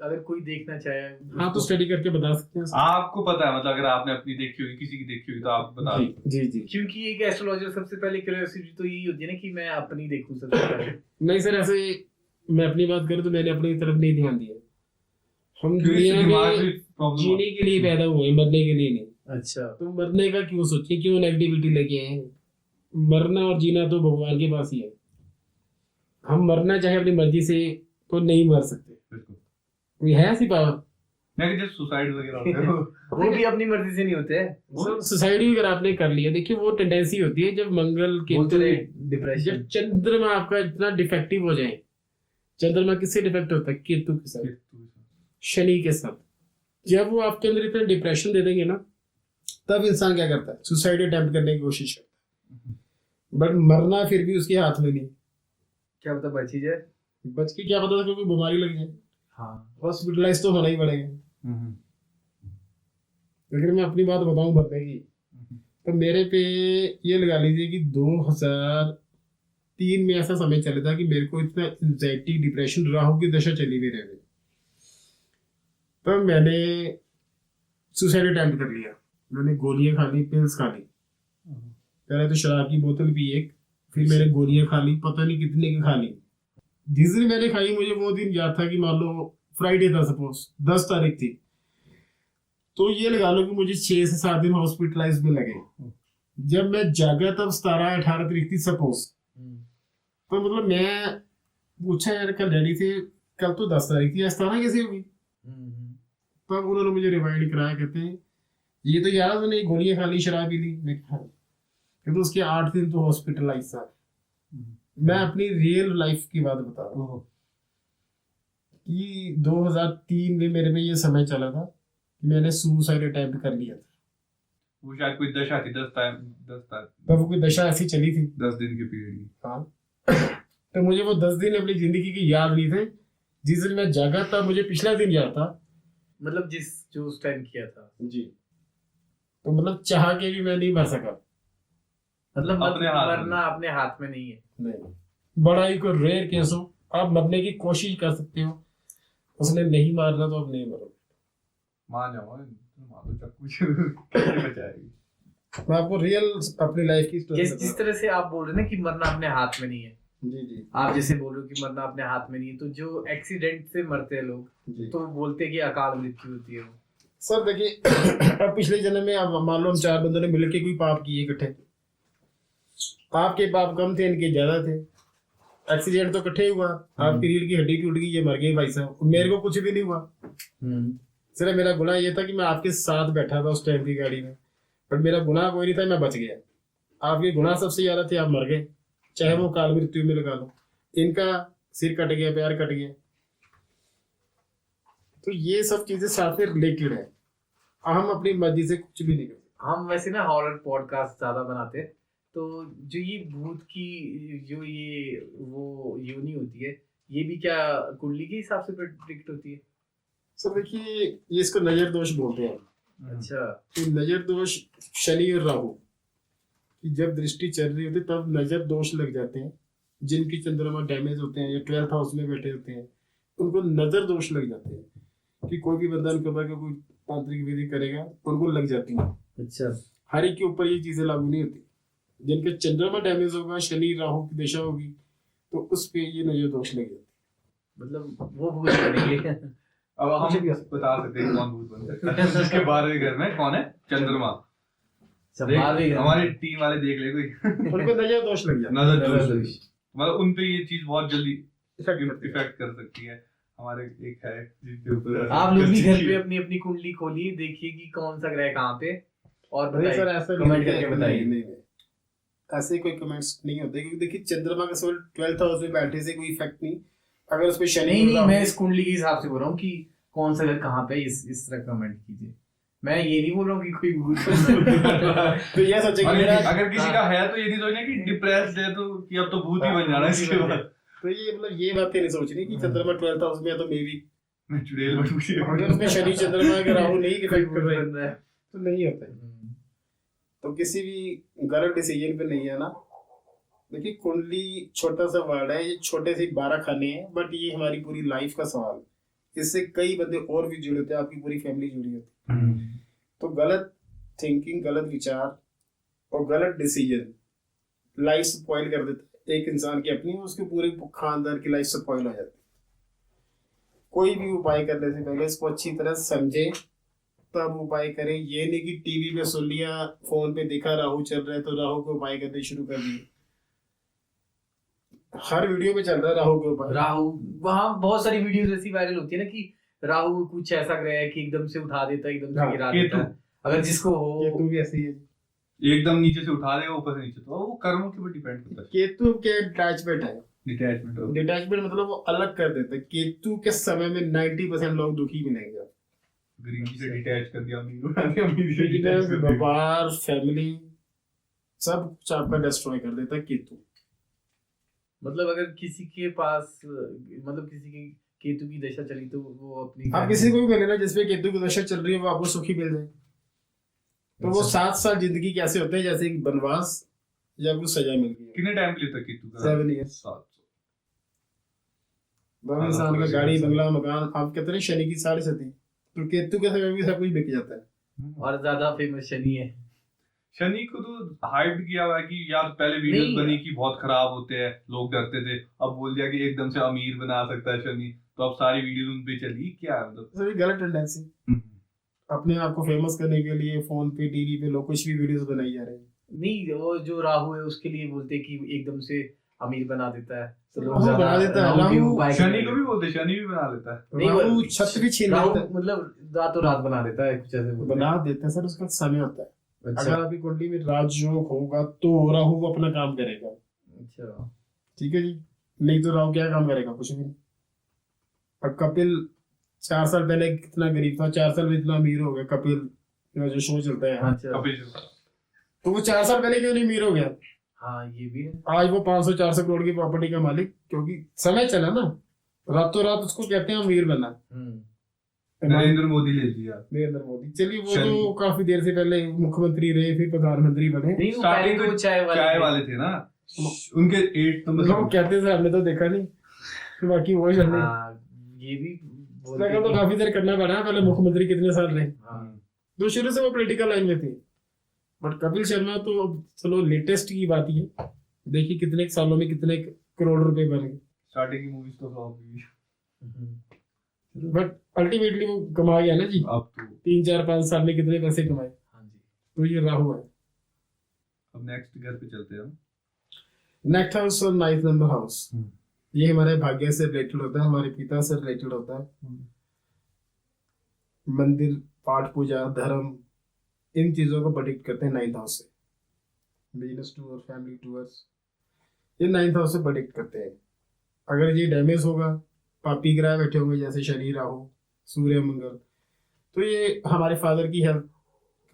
अगर कोई देखना चाहे हाँ तो स्टडी करके बता सकते हैं सर। आपको पता है, मतलब अगर आपने अपनी देखी होगी, किसी की देखी होगी, तो आप बता जी दो। जी जी। क्योंकि एक एस्ट्रोलॉजर सबसे पहले क्यूरियोसिटी तो यही होती है ना कि मैं अपनी देखूं सबसे पहले। नहीं सर, ऐसे मैं अपनी बात करूँ तो मैंने अपनी तरफ नहीं ध्यान दिया। हम क्योंकि दुनिया दिमाग में में प्रॉब्लम जीने के लिए पैदा हुए हैं, मरने के लिए नहीं। अच्छा। तो मरने का क्यों सोचे, क्यों नेगेटिविटी लेके आए हैं? मरना और जीना तो भगवान के पास ही है। हम मरना चाहे अपनी मर्जी से तो नहीं मर सकते, कोई है ऐसी पावर? नहीं, जब सुसाइड वगैरह होते हैं वो भी अपनी मर्जी से नहीं होते हैं। सुसाइड भी अगर आपने कर लिया, देखिए वो टेंडेंसी होती है जब मंगल केतु, डिप्रेशन। जब चंद्रमा आपका इतना डिफेक्टिव हो जाए। चंद्रमा किससे डिफेक्ट होता है? केतु के साथ, शनि के साथ। जब वो आपके अंदर इतना डिप्रेशन दे देंगे ना, तब इंसान क्या करता है? सुसाइड अटेम्प्ट करने की कोशिश करता है। बट मरना फिर भी उसके हाथ में नहीं। क्या पता बची जाए। बच के क्या पता था, कोई बीमारी लग जाए, हाँ। हॉस्पिटलाइज तो होना ही पड़ेगा। अगर मैं अपनी बात बताऊं मरने की, तो मेरे पे ये लगा लीजिए कि 2003 में ऐसा समय चला था कि मेरे को इतना एंजाइटी, डिप्रेशन, राहु की दशा चली भी रही। तब मैंने सुसाइड अटेम्प्ट कर लिया। मैंने गोलियां खा ली, पिल्स खा ली। पहले तो शराब की बोतल पी एक, फिर मैंने गोलियां खा ली, पता नहीं कितने की खा ली। जिस दिन मैंने खाई, मुझे वो दिन याद था कि मान लो फ्राइडे था, सपोज 10 तारीख थी, तो ये लगा लो कि मुझे 6 से 7 दिन हॉस्पिटलाइज में लगे। जब मैं जागा तब 17-18 तारीख थी सपोज। तो मतलब मैं पूछा यार कल डैडी से, कल तो 10 तारीख थी, आज 17 कैसे होगी? तब उन्होंने मुझे रिमाइंड कराया, कहते हैं ये तो यार मैंने गोलियां खा ली, शराब पी ली। मैं तो उसके 8 दिन तो हॉस्पिटलाइज था। मैं अपनी रियल लाइफ की बात बता रहा हूँ कि 2003 में मेरे में ये समय चला था, मैंने सुसाइड अटेम्प्ट कर लिया था। वो शायद कोई दशा थी, 10 तब कोई दशा ऐसी चली थी 10 दिन के पीरियड की। हाँ। तो मुझे वो 10 दिन अपनी जिंदगी की याद नहीं थे। जिस दिन मैं जागा था, मुझे पिछला दिन याद था। मतलब जो उस टाइम किया था जी। तो मतलब चाह के भी मैं नहीं मर सका। मतलब अपने हाथ में। मरना अपने हाथ में नहीं है। नहीं, बड़ा ही कोई रेयर केस हो, आप मरने की कोशिश कर सकते हो, उसने नहीं मारना तो अब नहीं मरो। मान जाओ, मार दो चाकू कैसे बचाएगी। मैं आपको रियल अपनी लाइफ की स्टोरी जिस तरह से आप बोल रहे हैं ना कि मरना अपने हाथ में नहीं है, जी जी, आप जैसे बोल रहे हो कि मरना अपने हाथ में नहीं है, तो जो एक्सीडेंट से मरते हैं लोग, जी। तो बोलते हैं कि अकाल मृत्यु होती है वो। सर देखिए, अब पिछले जन्म में आप मान लो हम 4 बंदों ने मिलकर कोई पाप किए इकट्ठे। आपके पाप कम थे, इनके ज्यादा थे। एक्सीडेंट तो इकट्ठे हुआ, आपकी रीढ़ की हड्डी टूट गई, ये मर गए भाई साहब, मेरे को कुछ भी नहीं हुआ। सिर्फ मेरा गुनाह ये था कि मैं आपके साथ बैठा था उस टाइम की गाड़ी में, बट मेरा गुनाह कोई नहीं था, मैं बच गया। आपके गुनाह सबसे ज्यादा थे, आप मर गए, चाहे वो काल मृत्यु में लगा लो। इनका सिर कट गया, पैर कट गया। तो ये सब चीजें साथ में रिलेटेड है। हम अपनी मर्जी से कुछ भी नहीं कर सकते। हम वैसे ना हॉरर पॉडकास्ट ज्यादा बनाते हैं, तो जो ये भूत की जो ये वो योनि होती है, ये भी क्या कुंडली के हिसाब से प्रेडिक्ट होती है? सर देखिए, ये इसको नजर दोष बोलते हैं। अच्छा। तो नजर दोष शनि और राहु की जब दृष्टि चल रही होती है तब नजर दोष लग जाते हैं। जिनकी चंद्रमा डैमेज होते हैं या 12th हाउस में बैठे होते हैं उनको नजर दोष लग जाते हैं कि कोई भी बंदा उनके ऊपर कोई तांत्रिक विधि करेगा तो उनको लग जाती है। अच्छा। हर एक के ऊपर ये चीजें लागू नहीं होती। जिनका चंद्रमा डैमेज होगा, शनि राहु की दशा होगी, तो उस पे ये नजर दोष लग जाती मतलब वो भूल करेंगे। अब हम बता सकते हैं कौन भूत बन सकता है जिसके 12वें घर में कौन है चंद्रमा। देख, हमारी टीम वाले देख ले कोई है। उनको नजर दोष लग जाता नजर दोष, मतलब उन पे ये चीज बहुत जल्दी इफेक्ट कर सकती है। हमारे एक है जिनके ऊपर आप लोग भी घर पे अपनी अपनी कुंडली खोलिए, देखिए कि कौन सा ग्रह कहाँ पे, और नहीं सर, ऐसा कमेंट करके बताइए। नहीं, ऐसे कोई कमेंट्स नहीं होते क्योंकि देखिए चंद्रमा का केवल 12th हाउस में बैठने से कोई इफेक्ट नहीं। अगर उसमें शनि नहीं, मैं इस कुंडली के हिसाब से बोल रहा हूँ कि कौन सा घर कहाँ पे, इस तरह कमेंट कीजिए। मैं ये नहीं बोल रहा हूँ कि कोई भूत तो ये सोचे कि अगर किसी का है तो ये नहीं सोचना कि डिप्रेस्ड है तो कि अब तो भूत ही बन जाना इसके बाद। तो ये मतलब ये बातें नहीं सोचनी कि चंद्रमा 12th हाउस में है तो मे बी मैं चुड़ैल बनूंगी। अगर उसमें शनि चंद्रमा का राहु नहीं इफेक्ट कर रहा है तो नहीं होता है। तो किसी भी गलत डिसीजन पे नहीं है ना। देखिए कुंडली छोटा सा वर्ड है, ये छोटे से 12 खाने हैं, बट ये हमारी पूरी लाइफ का सवाल है। इससे कई बंदे और भी जुड़े होते हैं, आपकी पूरी फैमिली जुड़ी होती है। तो गलत थिंकिंग, गलत विचार और गलत डिसीजन लाइफ स्पॉइल कर देता है एक इंसान की अपनी, उसके पूरे खानदान की लाइफ स्पॉइल हो जाती है। कोई भी उपाय करने से पहले इसको अच्छी तरह समझे तब उपाय करें। ये नहीं कि टीवी पे सुन लिया, फोन पे देखा राहु चल रहा है तो राहु के उपाय करने शुरू कर दिए। हर वीडियो में चल रहा है राहु के उपाय। राहु, वहाँ बहुत सारी वीडियोस ऐसी वायरल होती है ना कि राहु कुछ ऐसा ग्रह है कि एकदम से उठा देता है, एकदम से गिरा देता है। अगर जिसको हो, केतु भी ऐसी है, एकदम नीचे से उठा देगा ऊपर से नीचे, तो वो कर्मों के ऊपर डिपेंड करता है। केतु के डिटैचमेंट है। डिटैचमेंट मतलब वो अलग कर देता है। केतु के समय में 90% लोग दुखी मिलेंगे। गरीबी से डिटैच कर दिया, अमीर बना दिया, अमीर से डिटैच बिजनेस, कर दिया। व्यापार, फैमिली सब कुछ आपका डिस्ट्रॉय कर देता है केतु। मतलब अगर किसी के पास, मतलब किसी की केतु की दशा चली तो वो अपनी, आप किसी को भी मिले ना जिसपे केतु की दशा चल रही है वो आपको सुखी मिल जाए। तो वो 7 साल जिंदगी कैसे होते हैं जैसे एक बनवास या कुछ सजा मिल गई है। कितने टाइम के लिए तक केतु का? 7 years। 700। दो इंसान का गाड़ी बंगला मकान, आप कहते हैं शनि की 7.5, तो केतु के समय भी सब कुछ बिक जाता है। और ज्यादा फेमस शनि है। शनि को तो हाइप किया हुआ है कि यार पहले वीडियोस नहीं। बनी कि बहुत खराब होते हैं, लोग डरते थे, अब बोल दिया कि एकदम से अमीर बना सकता है शनि, तो अब सारी वीडियोस उन पे चली। क्या है मतलब सभी गलत टेंडेंसी। अपने आप को फेमस करने के लिए फोन पे टीवी पे लोग कुछ भी वीडियोस बनाई जा रहे हैं। नहीं, वो जो राहु है उसके लिए बोलते हैं कि एकदम से अमीर बना देता है, तो लोग राहु ज्यादा बना देता है, राहु के राहु उपाय शनि करते को हैं। भी बोलते, शनि भी बना लेता है। नहीं, राहु वो छत भी छीन राहु लेता है। मतलब रातों रात बना देता है, कुछ ऐसे बोलते हैं। बना देते हैं सर, उसका समय होता है। अच्छा। अगर आपकी कुंडली में राजयोग होगा तो राहु अपना काम करेगा। अच्छा। ठीक है जी, नहीं तो राहु क्या काम करेगा? कुछ भी नहीं। और कपिल 4 साल पहले कितना गरीब था, 4 साल में इतना अमीर हो गया। कपिल का जो शो चलता है, अच्छा। कपिल शर्मा। तो वो 4 साल पहले क्यों नहीं अमीर हो गया? हाँ, ये भी है। आज वो 500-400 करोड़ की प्रॉपर्टी का मालिक, क्योंकि समय चला ना। रातों रात उसको कहते हैं अमीर बनना। नरेंद्र मोदी ले लिया। नरेंद्र मोदी, चलिए वो शनि। तो काफी देर से पहले मुख्यमंत्री रहे, फिर प्रधानमंत्री बने। नहीं, वो स्टार्टिंग पहले तो वो चाय वाले थे ना, उनके 8 लोग नंबर। कहते थे, हमने तो देखा नहीं। बाकी वो थे। शनि हाँ, ये भी बोलते स्ट्रगल हैं तो कि- काफी देर करना पड़ा। पहले मुख्यमंत्री कितने साल रहे, हाँ। तो शुरू से वो पॉलिटिकल लाइन में थे। बट कपिल शर्मा तो अब चलो लेटेस्ट की बात ही है। देखिए कितने सालों में कितने करोड़ रुपए बन गए। स्टार्टिंग की मूवीज तो फ्लॉप हुई, बट अल्टीमेटली वो कमा गया ना जी। अब तो 3-4-5 साल में कितने पैसे कमाए। हाँ जी। तो ये राहु है। अब नेक्स्ट घर पे चलते हैं हम। नेक्स्ट हाउस और 9th नंबर हाउस, ये हमारे भाग्य से रिलेटेड होता है, हमारे पिता से रिलेटेड होता है। मंदिर, पाठ पूजा, धर्म, इन चीजों को प्रेडिक्ट करते हैं 9th हाउस से। बिजनेस टूर, फैमिली टूर्स, ये 9th हाउस से प्रेडिक्ट करते हैं। अगर ये डैमेज होगा, पापी ग्रह बैठे होंगे जैसे शनि, राहु, सूर्य, मंगल, तो ये हमारे फादर की हेल्थ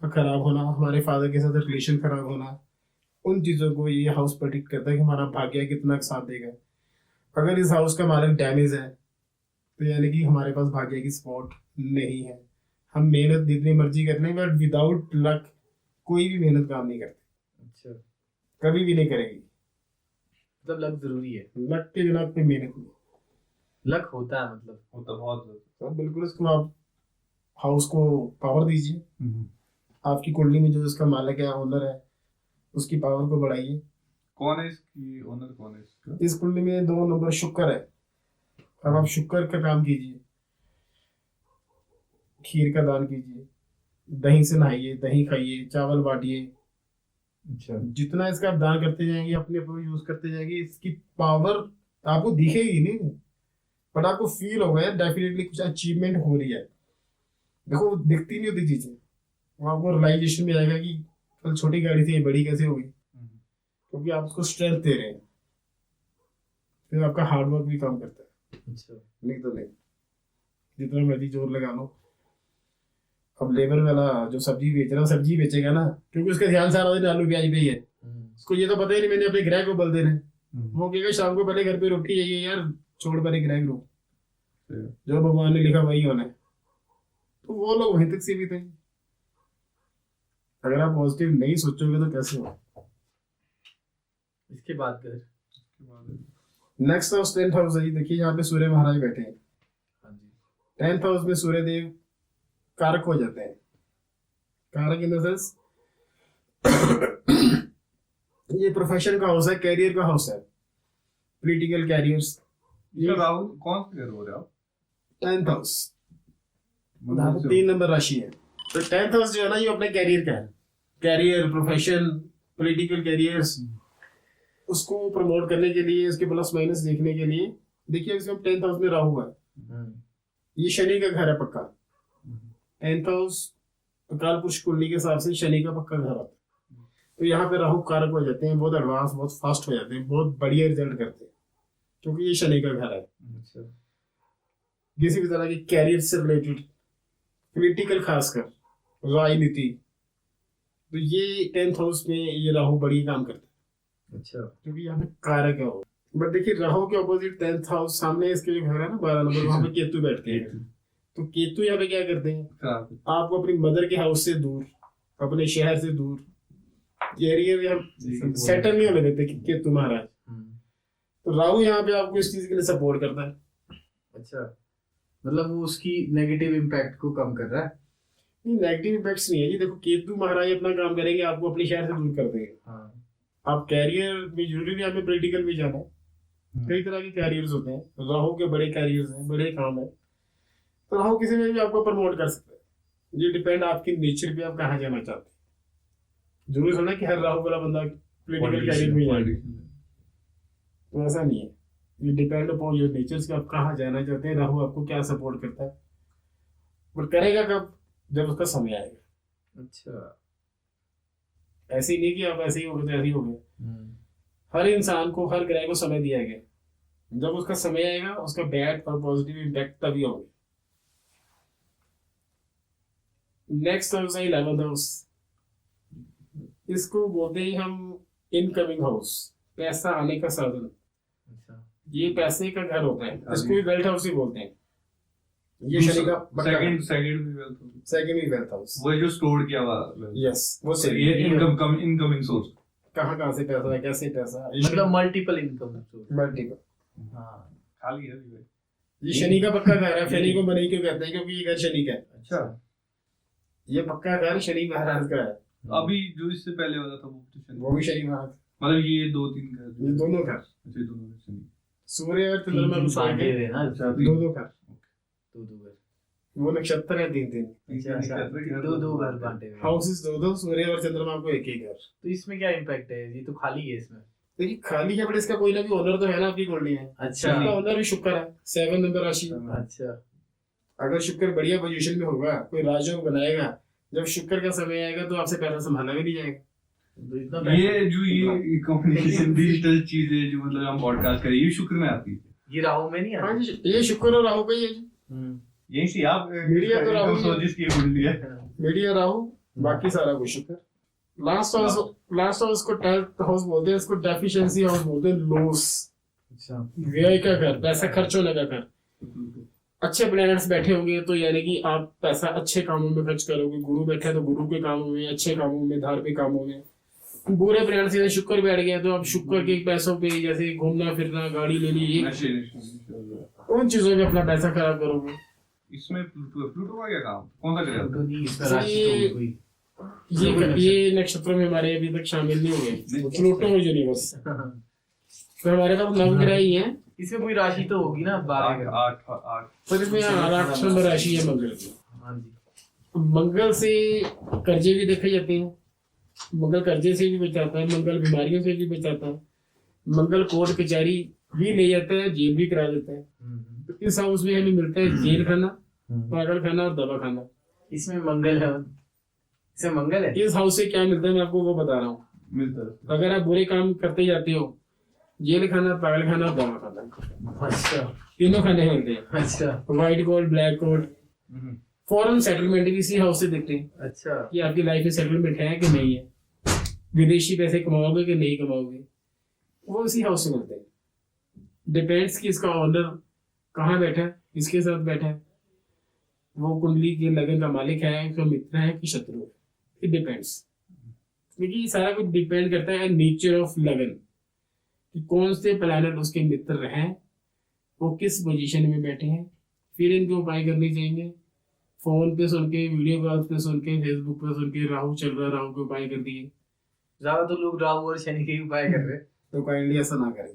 का खराब होना, हमारे फादर के साथ रिलेशन खराब होना, उन चीजों को ये हाउस प्रेडिक्ट करता है कि हमारा भाग्य कितना साथ देगा। अगर इस हाउस का मालिक डैमेज है तो यानी कि हमारे पास भाग्य की सपोर्ट नहीं है। हम मेहनत जितनी मर्जी कर लें बट विदाउट लक कोई भी मेहनत काम नहीं करती, अच्छा, कभी भी नहीं करेगी। मतलब लक जरूरी है, लक के बिना कोई मेहनत नहीं। लक होता है मतलब। वो तो बहुत तो बिल्कुल उसको आप हाउस को पावर दीजिए, हम्म। आपकी कुंडली में जो इसका मालिक है ओनर है उसकी पावर को बढ़ाइए। कौन है इसकी ओनर, कौन है इसका? इस कुंडली में 2 नंबर शुक्र है। अब आप शुक्र का काम कीजिए, खीर का दान कीजिए, दही से नहाइए, दही खाइए, चावल बांटिए। अच्छा, जितना इसका आप दान करते जाएंगे अपने ऊपर यूज करते जाएंगे इसकी पावर आपको दिखेगी नहीं बट आपको फील होगा यार डेफिनेटली कुछ अचीवमेंट हो रही है। देखो वो दिखती नहीं होती चीजें, वो आपको रियलाइजेशन में आएगा कि कल छोटी गाड़ी थी ये बड़ी कैसे हो गई, क्योंकि आप उसको स्ट्रेंथ दे रहे हैं। फिर आपका हार्डवर्क भी काम करता है, अच्छा, नहीं तो नहीं, जितना मर्जी जोर लगा लो। अब लेबर वाला जो सब्जी बेच रहा है सब्जी बेचेगा ना, क्योंकि उसका ध्यान सारा दिन आलू प्याज पे ही है, उसको ये तो पता ही नहीं मैंने अपने ग्राहक को बल देना है। वो कहेगा शाम को पहले घर पे रोटी चाहिए यार, छोड़ पहले ग्राहक रो, जो भगवान ने लिखा वही होना है। तो वो लोग वहीं तक सीमित हैं। अगर आप पॉजिटिव नहीं सोचोगे तो कैसे हो। इसके बाद घर। नेक्स्ट हाउस 10th हाउस है जी। देखिए यहाँ पे सूर्य महाराज बैठे हैं। हाँ जी, 10th हाउस में सूर्य देव कारक हो जाते हैं। कारक इन द सेंस ये प्रोफेशन का हाउस है, कैरियर का हाउस है, पॉलिटिकल कैरियर्स। ये राहुल कौन से घर हो रहे आप? 10th हाउस 3 नंबर राशि है। तो 10th हाउस जो है ना ये अपने कैरियर का है, कैरियर, प्रोफेशन, पॉलिटिकल कैरियर्स, उसको प्रमोट करने के लिए, उसके प्लस माइनस देखने के लिए। देखिए इसमें 10th हाउस में राहु है, ये शनि का घर है पक्का। 10th हाउस काल पुरुष कुंडली के हिसाब से शनि का पक्का घर आता है। तो यहाँ पे राहु कारक हो जाते हैं, बहुत एडवांस, बहुत फास्ट हो जाते हैं, बहुत बढ़िया रिजल्ट करते हैं, क्योंकि ये शनि का घर है। अच्छा, किसी भी तरह के कैरियर से रिलेटेड, पॉलिटिकल खासकर राजनीति, तो ये 10th हाउस में ये राहु बड़ी काम करता है, अच्छा, क्योंकि यहाँ पे कारक है वो। बट देखिए राहु के ऑपोजिट 10th हाउस सामने इसके जो घर है ना 12 नंबर, वहां पे केतु बैठते हैं। तो केतु यहाँ पे क्या करते हैं, आपको अपनी मदर के हाउस से दूर, अपने शहर से दूर, कैरियर या सेटल नहीं होने देते केतु महाराज। तो राहु यहाँ पे आपको इस चीज के लिए सपोर्ट करता है। अच्छा, मतलब वो उसकी नेगेटिव इम्पैक्ट को कम कर रहा है। नहीं, नेगेटिव इम्पैक्ट्स नहीं है जी। देखो केतु महाराज अपना काम करेंगे, आपको अपने शहर से दूर कर देंगे। हाँ, आप कैरियर में जरूरी नहीं आपने पॉलिटिकल में जाना है, कई तरह के कैरियर्स होते हैं। राहु के बड़े कैरियर्स हैं, बड़े काम है। तो राहु किसी में भी आपको प्रमोट कर सकता है। ये डिपेंड आपकी नेचर पे, आप कहाँ जाना चाहते हैं। जरूरी थोड़ा कि हर राहु वाला बंदा पॉलिटिकल कैरियर में जाए, तो ऐसा नहीं है। ये डिपेंड अपॉन योर नेचर कि आप कहाँ जाना चाहते हैं, राहु आपको क्या सपोर्ट करता है। बट करेगा कब, जब उसका समय आएगा। अच्छा, ऐसे ही नहीं कि आप ऐसे ही हो गए तो ऐसे ही हो गए। हर इंसान को, हर ग्रह को समय दिया गया, जब उसका समय आएगा उसका बैड और पॉजिटिव इम्पैक्ट तभी होंगे। नेक्स्ट हाउस है 11th हाउस। इसको बोलते हैं हम इनकमिंग हाउस, पैसा आने का साधन। अच्छा, ये पैसे का घर होता है, इसको भी वेल्थ हाउस ही बोलते हैं। ये शनि का सेकंड भी वेल्थ हाउस, वो जो स्टोर किया हुआ यस, वो ये सही। Incoming source. कहाँ से पैसा है, कैसे पैसा, मतलब मल्टीपल इनकम। मल्टीपल। हाँ, खाली है अभी। ये शनि का पक्का घर है। शनि को मनी क्यों कहते हैं, क्योंकि ये घर शनि का है। अच्छा, ये पक्का घर शनि महाराज का है। अभी जो इससे पहले वाला था वो भी शनि महाराज, मतलब ये 2-3 घर, ये दोनों घर, अच्छा ये दोनों घर शनि। सूर्य और चंद्रमा को छोड़ के हुए ना, दो घर, दो घर। वो नक्षत्र है 3-3, दो घर बांटे हुए। हाउसेस 2-2, सूर्य और चंद्रमा को एक ही घर। तो इसमें क्या इम्पैक्ट है? ये तो खाली है इसमें। देखिए खाली है बट इसका कोई ना कोई ओनर तो है ना, आपकी कुंडली है। अच्छा, इसका ओनर भी शुक्र है, 7 नंबर राशि। अच्छा, अगर शुक्र बढ़िया पोजीशन में होगा, कोई राजयोग बनाएगा, जब शुक्र का समय आएगा तो आपसे पैसा संभाला भी नहीं जाएगा। तो इतना ये जो ये कम्युनिकेशन डिजिटल चीजें जो मतलब हम पॉडकास्ट करें, ये शुक्र में आती है। ये राहु में नहीं हाँ आता। जी, ये शुक्र और राहु का ही है जी। यही से आप मीडिया तो राहु सोच जिसकी कुंडली है। मीडिया राहु, बाकी सारा कुछ शुक्र। लास्ट हाउस को 10th हाउस बोलते हैं, इसको डेफिशिएंसी हाउस बोलते हैं, लॉस, अच्छा, व्यय का घर, पैसा खर्च होने का घर। अच्छे प्लैनेट्स बैठे होंगे तो यानी कि आप पैसा अच्छे कामों में खर्च करोगे। गुरु बैठा है तो गुरु के कामों में, अच्छे कामों में, धार्मिक कामों में। बुरे प्लैनेट्स जैसे शुक्र बैठ गया तो आप शुक्र के पैसों पे जैसे घूमना फिरना, गाड़ी लेनी, ये उन चीजों में अपना पैसा खराब करोगे। इसमें प्लूटो का क्या काम, कौन सा ग्रह होता तो है? नहीं, इसका राशि तो कोई ये नक्षत्रों में हमारे अभी तक शामिल नहीं हुए, प्लूटो यूनिवर्स। तो हमारे पास नवग्रह ही हैं। इसमें कोई राशि तो होगी ना, 12 आठ आठ पर इसमें 8 नंबर राशि है मंगल की। हाँ जी। मंगल से कर्जे भी देखे जाते हैं, मंगल कर्जे से भी बचाता है, मंगल बीमारियों से भी बचाता है, मंगल कोर्ट कचहरी भी ले जाता है, जेल भी करा देता है। तो इस हाउस में हमें मिलता है जेल खाना, पागल खाना और दवा खाना। इसमें मंगल है, इसमें मंगल है। इस हाउस से क्या मिलता है मैं आपको वो बता रहा हूँ। मिलता है। अगर आप बुरे काम करते जाते हो, जेल खाना, पागल खाना और दवा खाना, अच्छा तीनों खाने मिलते हैं। अच्छा white coat, black coat, foreign settlement भी इसी हाउस से देखते हैं अच्छा। कि आपकी लाइफ में सेटलमेंट है कि नहीं है, विदेशी पैसे कमाओगे कि नहीं कमाओगे, वो इसी हाउस से मिलते हैं। डिपेंड्स कि इसका ऑनर कहाँ बैठा है, किसके साथ बैठा है, वो कुंडली के लगन का मालिक है, उसका मित्र है कि शत्रु है। इट डिपेंड्स, क्योंकि सारा कुछ डिपेंड करता है नेचर ऑफ लगन, कि कौन से प्लैनेट उसके मित्र हैं, वो किस पोजीशन में बैठे हैं। फिर इनके उपाय करने चाहिए। फोन पे सुन के, वीडियो कॉल पे सुन के, फेसबुक पे सुन के राहु चल रहा, राहु के उपाय कर दिए। ज्यादा तो लोग राहु और शनि के ही उपाय कर रहे हैं। तो काइंडली ऐसा ना करें।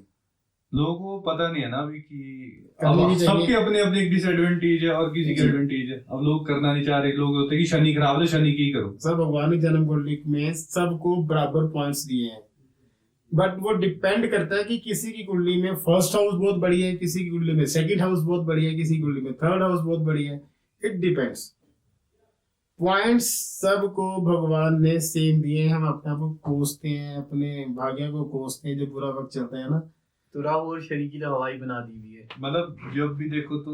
लोगों को पता नहीं है ना अभी कि करनी अब भी चाहिए। सबके अपने अपने डिसएडवांटेज है और किसी की जी। एडवांटेज है। अब लोग करना नहीं चाह रहे, लोग होते हैं कि शनि खराब है तो शनि की ही करो। सर भगवान ने जन्म कुंडली में सबको बराबर पॉइंट्स दिए हैं, बट वो डिपेंड करता है कि किसी की कुंडली में फर्स्ट हाउस बहुत बढ़िया है, किसी की कुंडली में सेकंड हाउस बहुत बढ़िया है, किसी की कुंडली में थर्ड हाउस बहुत बढ़िया है। It depends. पॉइंट्स सबको भगवान ने सेम दिए हैं। हम अपने आप को कोसते हैं, अपने भाग्य को कोसते हैं जब बुरा वक्त चलता है ना। तो राहु और शनि की तो हवाई बना दी हुई है। मतलब जब भी देखो तो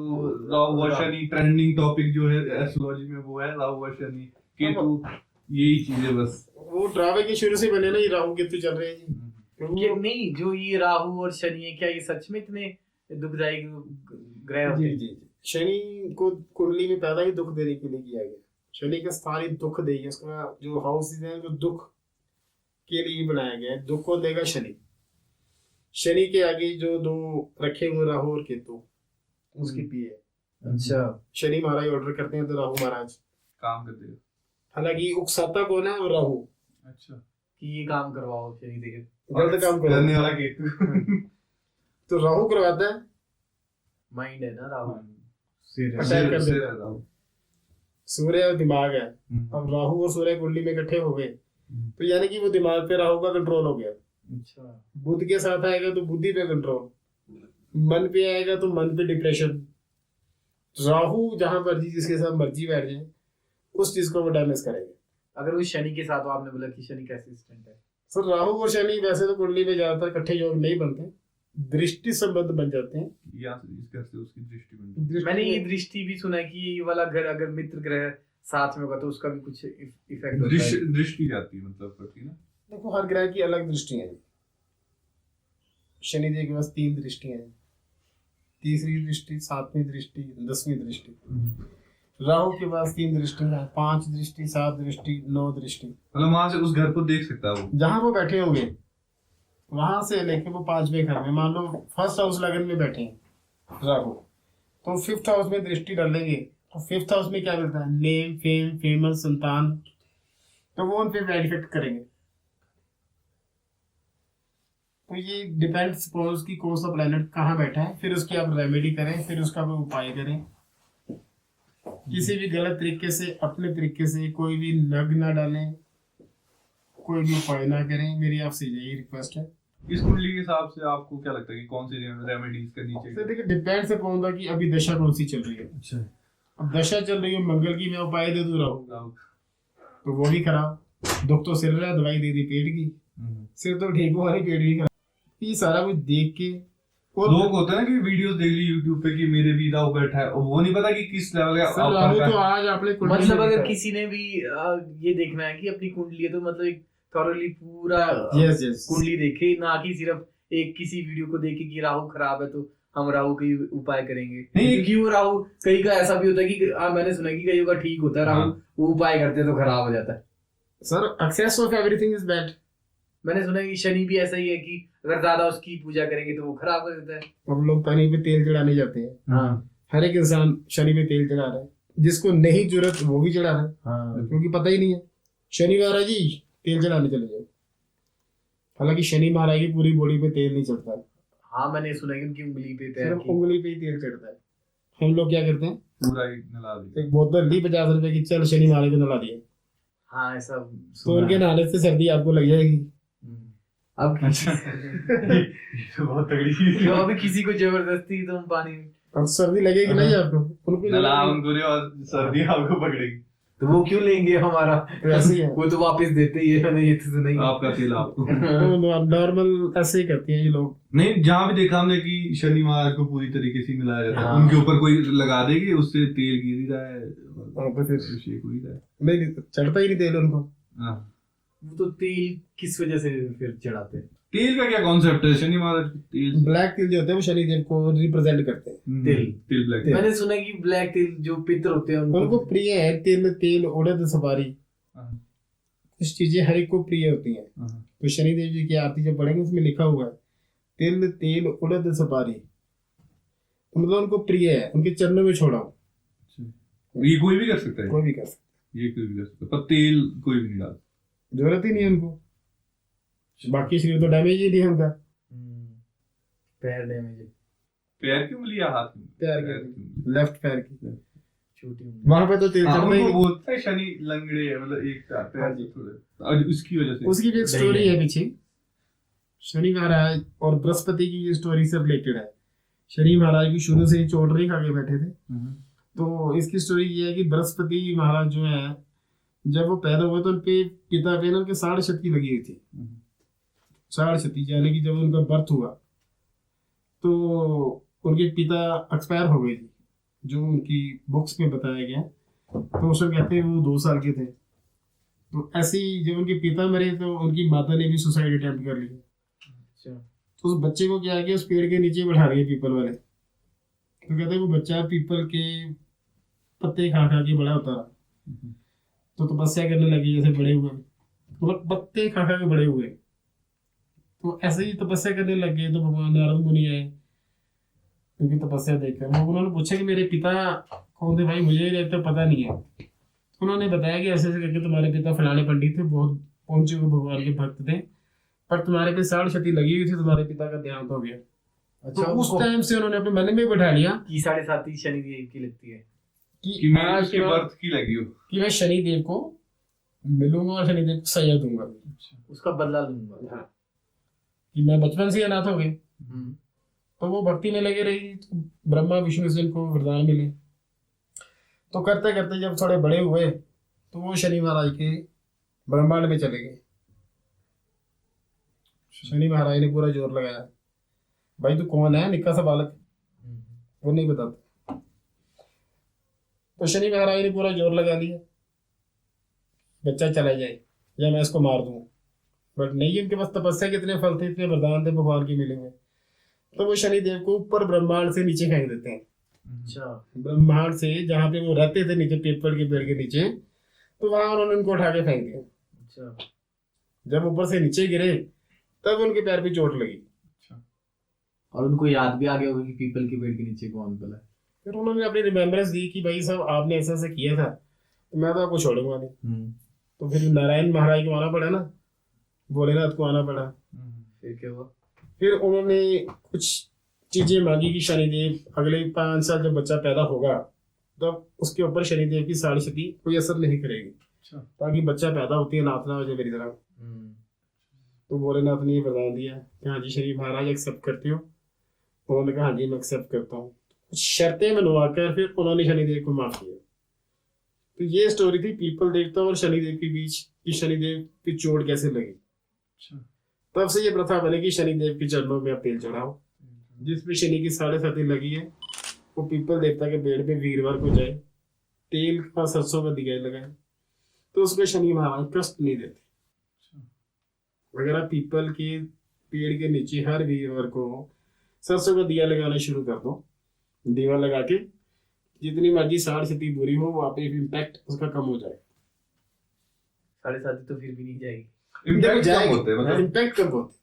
राहु और शनि ट्रेंडिंग टॉपिक जो है एस्ट्रोलॉजी में वो है राहु और शनि केतु, यही चीजें बस। वो ड्रामे के शुरू से बने ना, ये राहु केतु चल रहे हैं जी। ये नहीं, जो ये राहु और शनि है, क्या ये सच में इतने दुखदायी ग्रह होते जी हैं? जी जी। शनि को कुंडली में पैदा ही दुख देने के लिए किया गया। शनि का स्थान ही दुख देगी, उसका जो हाउस है जो दुख के लिए बनाया गया है। दुख को देगा शनि। शनि के आगे जो दो रखे हुए राहु और केतु, उसकी पी है। अच्छा। शनि महाराज ऑर्डर करते हैं तो राहु महाराज काम करते हो। हालांकि उकसाता कौन है, और राहु। अच्छा, कि ये काम करवाओ शनि से, गलत काम करने करो वाला केतु। तो राहु करवाता है। माइंड है ना राहु। अटैक कर देता है। राहु। सूर्य और दिमाग है। अब राहु और सूर्य कुंडली में इकट्ठे हो गए तो यानी कि वो दिमाग पे राहु का कंट्रोल हो गया। अच्छा। बुध के साथ आएगा तो बुद्धि पे कंट्रोल, मन पे आएगा तो मन पे डिप्रेशन। राहु जहां मर्जी जिसके साथ मर्जी बैठ जाए उस चीज को वो डैमेज करेगा। अगर वो शनि के साथ हो, आपने बोला कि शनि का असिस्टेंट है। सर राहु और शनि वैसे तो कुंडली में ज्यादातर इकट्ठे योग नहीं बनते, दृष्टि संबंध बन जाते हैं। या इस घर से उसकी दृष्टि बनती है। मैंने ये दृष्टि भी सुना है कि ये वाला घर अगर मित्र ग्रह साथ में होगा तो उसका भी कुछ इफेक्ट होता है। दृष्टि जाती है, मतलब करती है ना। देखो हर ग्रह की अलग दृष्टियां हैं। शनिदेव के पास 3 दृष्टियां हैं, तीसरी दृष्टि, 7वीं दृष्टि, 10वीं दृष्टि। राहु के पास 3 दृष्टियां हैं, 5 दृष्टि, 7 दृष्टि, 9 दृष्टि। मतलब वहां से उस घर को देख सकता है वो। जहां वो बैठे होंगे वहां से लेके वो 5वें घर में, मान लो फर्स्ट हाउस लगन में बैठे हैं राहु, तो 5th हाउस में दृष्टि डालेंगे तो 5th हाउस में क्या मिलता है, नेम, फेम, फेमस, संतान। तो वो उन पे बैड इफेक्ट करेंगे। तो ये डिपेंड्स सपोज कि कौन सा प्लेनेट कहाँ बैठा है, फिर उसकी आप रेमेडी करें, फिर उसका कोई उपाय करें। किसी भी गलत तरीके से, अपने तरीके से कोई भी नग ना डालें, कोई भी उपाय ना करें। मेरी आपसे यही रिक्वेस्ट है। इस कुंडली के हिसाब से आपको क्या लगता है कि कौन सी रेमेडीज करनी तो चाहिए? देखिए डिपेंड्स अपॉन द कि अभी दशा कौन सी चल रही है। अच्छा। अब दशा चल रही है मंगल की, मैं उपाय दे दूं राहु राहु। तो वो भी खराब। दुख तो सिर रहा, दवाई दे दी पेट की, सिर तो ठीक हुआ नहीं, पेट भी खराब। ये सारा कुछ देख के लोग होता है ना कि वीडियोस देख ली यूट्यूब पे कि मेरे भी राहु बैठा है और वो नहीं पता कि किस लेवल का सर राहु तो आज आपने कुंडली मतलब में अगर देखा। किसी ने भी ये देखना है कि अपनी कुंडली है तो मतलब एक थॉरली पूरा यस यस कुंडली देखे, ना कि सिर्फ एक किसी वीडियो को देखे कि राहु खराब है तो हम राहु के उपाय करेंगे। नहीं, क्योंकि वो राहु कई का ऐसा भी होता है कि मैंने सुना है कि कईयों का ठीक होता है राहु, हाँ। वो उपाय करते हैं तो खराब हो जाता है। Sir excess of everything is bad. मैंने सुना है कि शनि भी ऐसा ही है कि अगर ज्यादा उसकी पूजा करेंगे तो वो खराब कर देता है। अब लोग पानी पे तेल चढ़ाने जाते हैं, हाँ हर एक इंसान शनि पे तेल चढ़ा रहा है, जिसको नहीं जरूरत वो भी चढ़ा रहा है, हाँ क्योंकि पता ही नहीं है। शनि महाराज जी तेल चढ़ाने चले जाओ, हालांकि शनि महाराज की पूरी बॉडी पे तेल नहीं चढ़ता, हाँ मैंने सुना है कि उनकी उंगली पे पैर सिर्फ की। उंगली पे ही तेल चढ़ता है। हम लोग क्या करते हैं, पूरा ही नला दी। एक बोतल ली 50 रुपए की, चल शनि महाराज को नला दिए, हाँ ऐसा तो सुना उनके है। नहाने से सर्दी आपको लग जाएगी। अब अच्छा ये तो बहुत तगड़ी चीज जो है। अभी किसी को जबरदस्ती तुम पानी, और सर्दी लगेगी नहीं आपको, उनको नला जरूरत उनको नहीं और सर्दी आपको पकड़ेगी। तो वो क्यों लेंगे हमारा? नहीं। ऐसे ही है, वो तो वापस देते ही है, मैंने ये तो सुना ही है। आपका तेल आपको। तो नॉर्मल ऐसे ही करती है ये लोग। नहीं, जहाँ भी देखा हमने कि शनि महाराज को पूरी तरीके से मिलाया जाता है, हाँ। उनके ऊपर कोई लगा देगी, उससे तेल गिर ही रहा है, हाँ, तो फिर अभिषेक हो ही रहा है। नहीं चढ़ता ही नहीं तेल उनको। हाँ। वो तो तेल किस वजह से फिर चढ़ाते हैं? तेल का क्या कॉन्सेप्ट है? शनि महाराज तेल, ब्लैक तिल जो होते हैं वो शनिदेव को रिप्रेजेंट करते हैं। तेल ब्लैक। तेल। मैंने सुना है कि ब्लैक तेल जो पितर होते हैं उनको प्रिय है, तिल तेल उड़द सवारी, हाँ। कुछ चीजें हर एक को प्रिय होती हैं। हाँ। तो शनिदेव जी की आरती जब पढ़ेंगे उसमें लिखा हुआ है तिल तेल उड़द सवारी, तो मतलब उनको प्रिय है, उनके चरणों में छोड़ाओ। ये कोई भी कर सकता है, कोई भी कर सकता ये कोई भी कर सकता है, पर तेल कोई भी नहीं डालता। है, जरूरत ही नहीं है उनको, बाकी शरीर तो डैमेज ही नहीं है उनका। पैर डैमेज, पैर की उंगली या हाथ की उंगली? पैर पैर की की उंगली। लेफ्ट पैर की, छोटी उंगली। वहां पे तो तेल हाँ, चढ़ता ही उनको नहीं। बोलते हैं शनि लंगड़े है, मतलब एक पैर हाँ जी। थोड़े, और उसकी वजह से उसकी भी एक नहीं स्टोरी है। है पीछे, शनि महाराज और बृहस्पति की ये स्टोरी से रिलेटेड है। शनि महाराज की शुरू से ही चोट नहीं खा के बैठे थे, तो इसकी स्टोरी ये है कि बृहस्पति महाराज जो है जब वो पैदा हुए तो उनके पिता पे ना उनके 60 क्षति लगी हुई थी। 60 क्षति यानी कि जब उनका बर्थ हुआ तो उनके पिता एक्सपायर हो गए थे, जो उनकी बुक्स में बताया गया। तो उसमें कहते हैं वो 2 साल के थे। तो ऐसे ही जब उनके पिता मरे तो उनकी माता ने भी सुसाइड अटेम्प्ट कर लिया। अच्छा। तो उस बच्चे को क्या किया, उस पेड़ के नीचे बैठा दिए पीपल वाले। तो कहते हैं वो बच्चा पीपल के पत्ते खा खा के बड़ा होता रहा, तो तपस्या करने लगे, जैसे बड़े हुए मतलब पत्ते खा खा के बड़े हुए। तो ऐसे ही तपस्या करने लगे तो भगवान नारद मुनि आए उनकी तपस्या देखकर। वो उन्होंने पूछा कि मेरे पिता कौन थे भाई, मुझे तो पता नहीं है। तो उन्होंने बताया कि ऐसे ऐसे करके तुम्हारे पिता फलाने पंडित थे, बहुत पहुंचे हुए भगवान के भक्त थे, पर तुम्हारे पे 60 क्षति लगी हुई थी, तुम्हारे पिता का देहांत हो गया। अच्छा, तो उस उनको टाइम से उन्होंने अपने मन में बैठा लिया की 7.5 शनिदेव की लगती है कि मैं आज उसके के बाद बर्थ की लगी हो। कि मैं शनिदेव को मिलूंगा और शनिदेव को सजा दूंगा। उसका बदला लूंगा। हाँ, कि मैं बचपन से ही अनाथ हो गए, हम्म। तो वो भक्ति में लगे रही, तो ब्रह्मा विष्णु से उनको वरदान मिले। तो करते करते जब थोड़े बड़े हुए तो वो शनि महाराज के ब्रह्मांड में चले गए। शनि महाराज ने पूरा जोर लगाया, भाई तू कौन है, निक्का सा बालक, वो नहीं बताता। तो शनि महाराज ने पूरा जोर लगा लिया, बच्चा चला जाए या मैं इसको मार दूं। बट नहीं, उनके पास तपस्या के इतने फल थे, इतने वरदान थे भगवान के मिले हुए। तो वो शनिदेव को ऊपर ब्रह्मांड से नीचे फेंक देते हैं। अच्छा। ब्रह्मांड से जहाँ पे वो रहते थे नीचे पीपल के पेड़ के नीचे, तो वहां उन्होंने उनको उठा के फेंक दिया। अच्छा। जब ऊपर से नीचे गिरे तब उनके पैर पे चोट लगी। और उनको याद भी आ गया होगा कि पीपल के पेड़ के नीचे कौन पला है। फिर उन्होंने अपनी रिमेम्बरेंस दी कि भाई साहब आपने ऐसा ऐसा किया था, तो मैं तो आपको छोड़ूंगा नहीं। तो फिर नारायण महाराज को आना पड़ा ना, भोलेनाथ को आना पड़ा। फिर क्या हुआ? फिर उन्होंने कुछ चीजें मांगी कि शनिदेव अगले 5 साल जब बच्चा पैदा होगा तब उसके ऊपर शनिदेव की 60 क्षति कोई असर नहीं करेगी, ताकि बच्चा पैदा होती है नाथ ना हो जाए मेरी तरह। तो भोलेनाथ ने ये वरदान दिया कि हाँ जी शनि महाराज एक्सेप्ट करते हो। उन्होंने कहा हाँ जी मैं एक्सेप्ट करता हूँ। कुछ शर्तें मनवाकर फिर उन्होंने शनिदेव को माफ किया। तो ये स्टोरी थी पीपल देवता और शनिदेव के बीच कि शनिदेव की चोट कैसे लगी। तब से ये प्रथा बनी कि शनिदेव के चरणों में आप तेल चढ़ाओ। जिसमें शनि की 60 क्षति लगी है वो पीपल देवता के पेड़ पे वीरवार को जाए, तेल का सरसों का दिया लगाए, तो उसमें शनि महाराज कष्ट नहीं देते। अगर आप पीपल के पेड़ के नीचे हर वीरवार को सरसों का दिया लगाना शुरू कर दो, दीवा लगा के जितनी मर्जी 60 दूरी हो वहाँ पे इम्पैक्ट उसका कम हो जाए। 7.5 तो फिर भी नहीं जाएगी, इम्पैक्ट कम होते हैं, मतलब इम्पैक्ट कम होते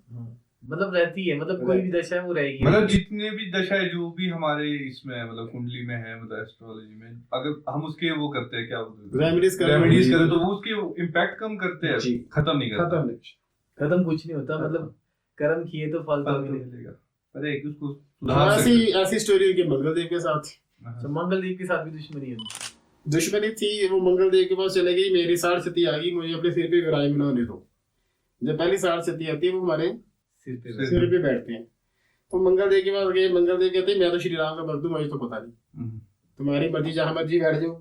मतलब रहती है, मतलब कोई भी दशा है वो रहेगी। मतलब जितने भी दशा है जो भी हमारे इसमें है, मतलब कुंडली में है, मतलब एस्ट्रोलॉजी में, अगर हम उसके वो करते हैं क्या रेमेडीज रेमेडीज करें तो वो उसके इम्पैक्ट कम करते हैं, जी। खत्म नहीं करते। खत्म नहीं। खत्म कुछ नहीं होता, मतलब कर्म किए तो फल तो फल तो मिलेगा। मिलेगा। अरे उसको सुधार ऐसी सकते ऐसी स्टोरी है कि मंगलदेव के साथ हैं। तो मंगलदेव के साथ भी दुश्मनी है उनकी। दुश्मनी थी, वो मंगलदेव के पास चले गई, मेरी 60 आ गई, मुझे अपने सिर पे विराजमान होने दो। जब पहली 60 आती है वो हमारे सिर पे सिर सिर पे बैठते हैं, तो मंगलदेव के पास गए, मंगलदेव कहते हैं मैं तो श्री राम का भक्त हूँ, मुझे तो पता नहीं, हम्म। तुम्हारी मर्जी, जहां मर्जी बैठ जाओ।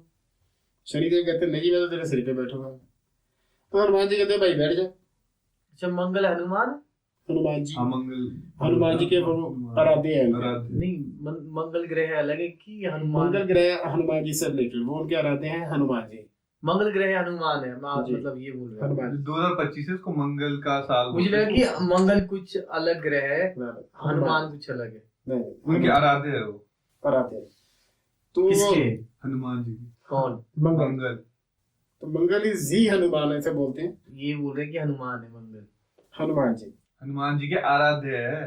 शनिदेव कहते हैं नहीं मैं तो तेरे सिर पे बैठूंगा। तो हनुमान जी कहते हैं भाई बैठ जा। अच्छा, मंगल हनुमान हनुमान जी, हाँ, मंगल हनुमान जी के वो आराध्य हैं। आराध्य। नहीं, मंगल ग्रह अलग है कि हनुमान? मंगल ग्रह हनुमान जी से रिलेटेड, वो उनके आराध्य हैं हनुमान जी। मंगल ग्रह हनुमान है, मैं जी। मतलब ये बोल रहा हूँ। हनुमान 2025 है, उसको मंगल का साल मुझे बोलते लगा हैं। कि मंगल कुछ अलग ग्रह है, जी, हनुमान कुछ अलग है। नहीं, उनके आराध्य है वो, आराध्य हैं। तो किसके? हनुमान जी की। कौन? मंगल, मंगल। तो मंगल इज जी हनुमान ऐसे बोलते हैं। ये बोल रहे हैं कि हनुमान है मंगल। हनुमान जी हनुमान जी के आराध्य है।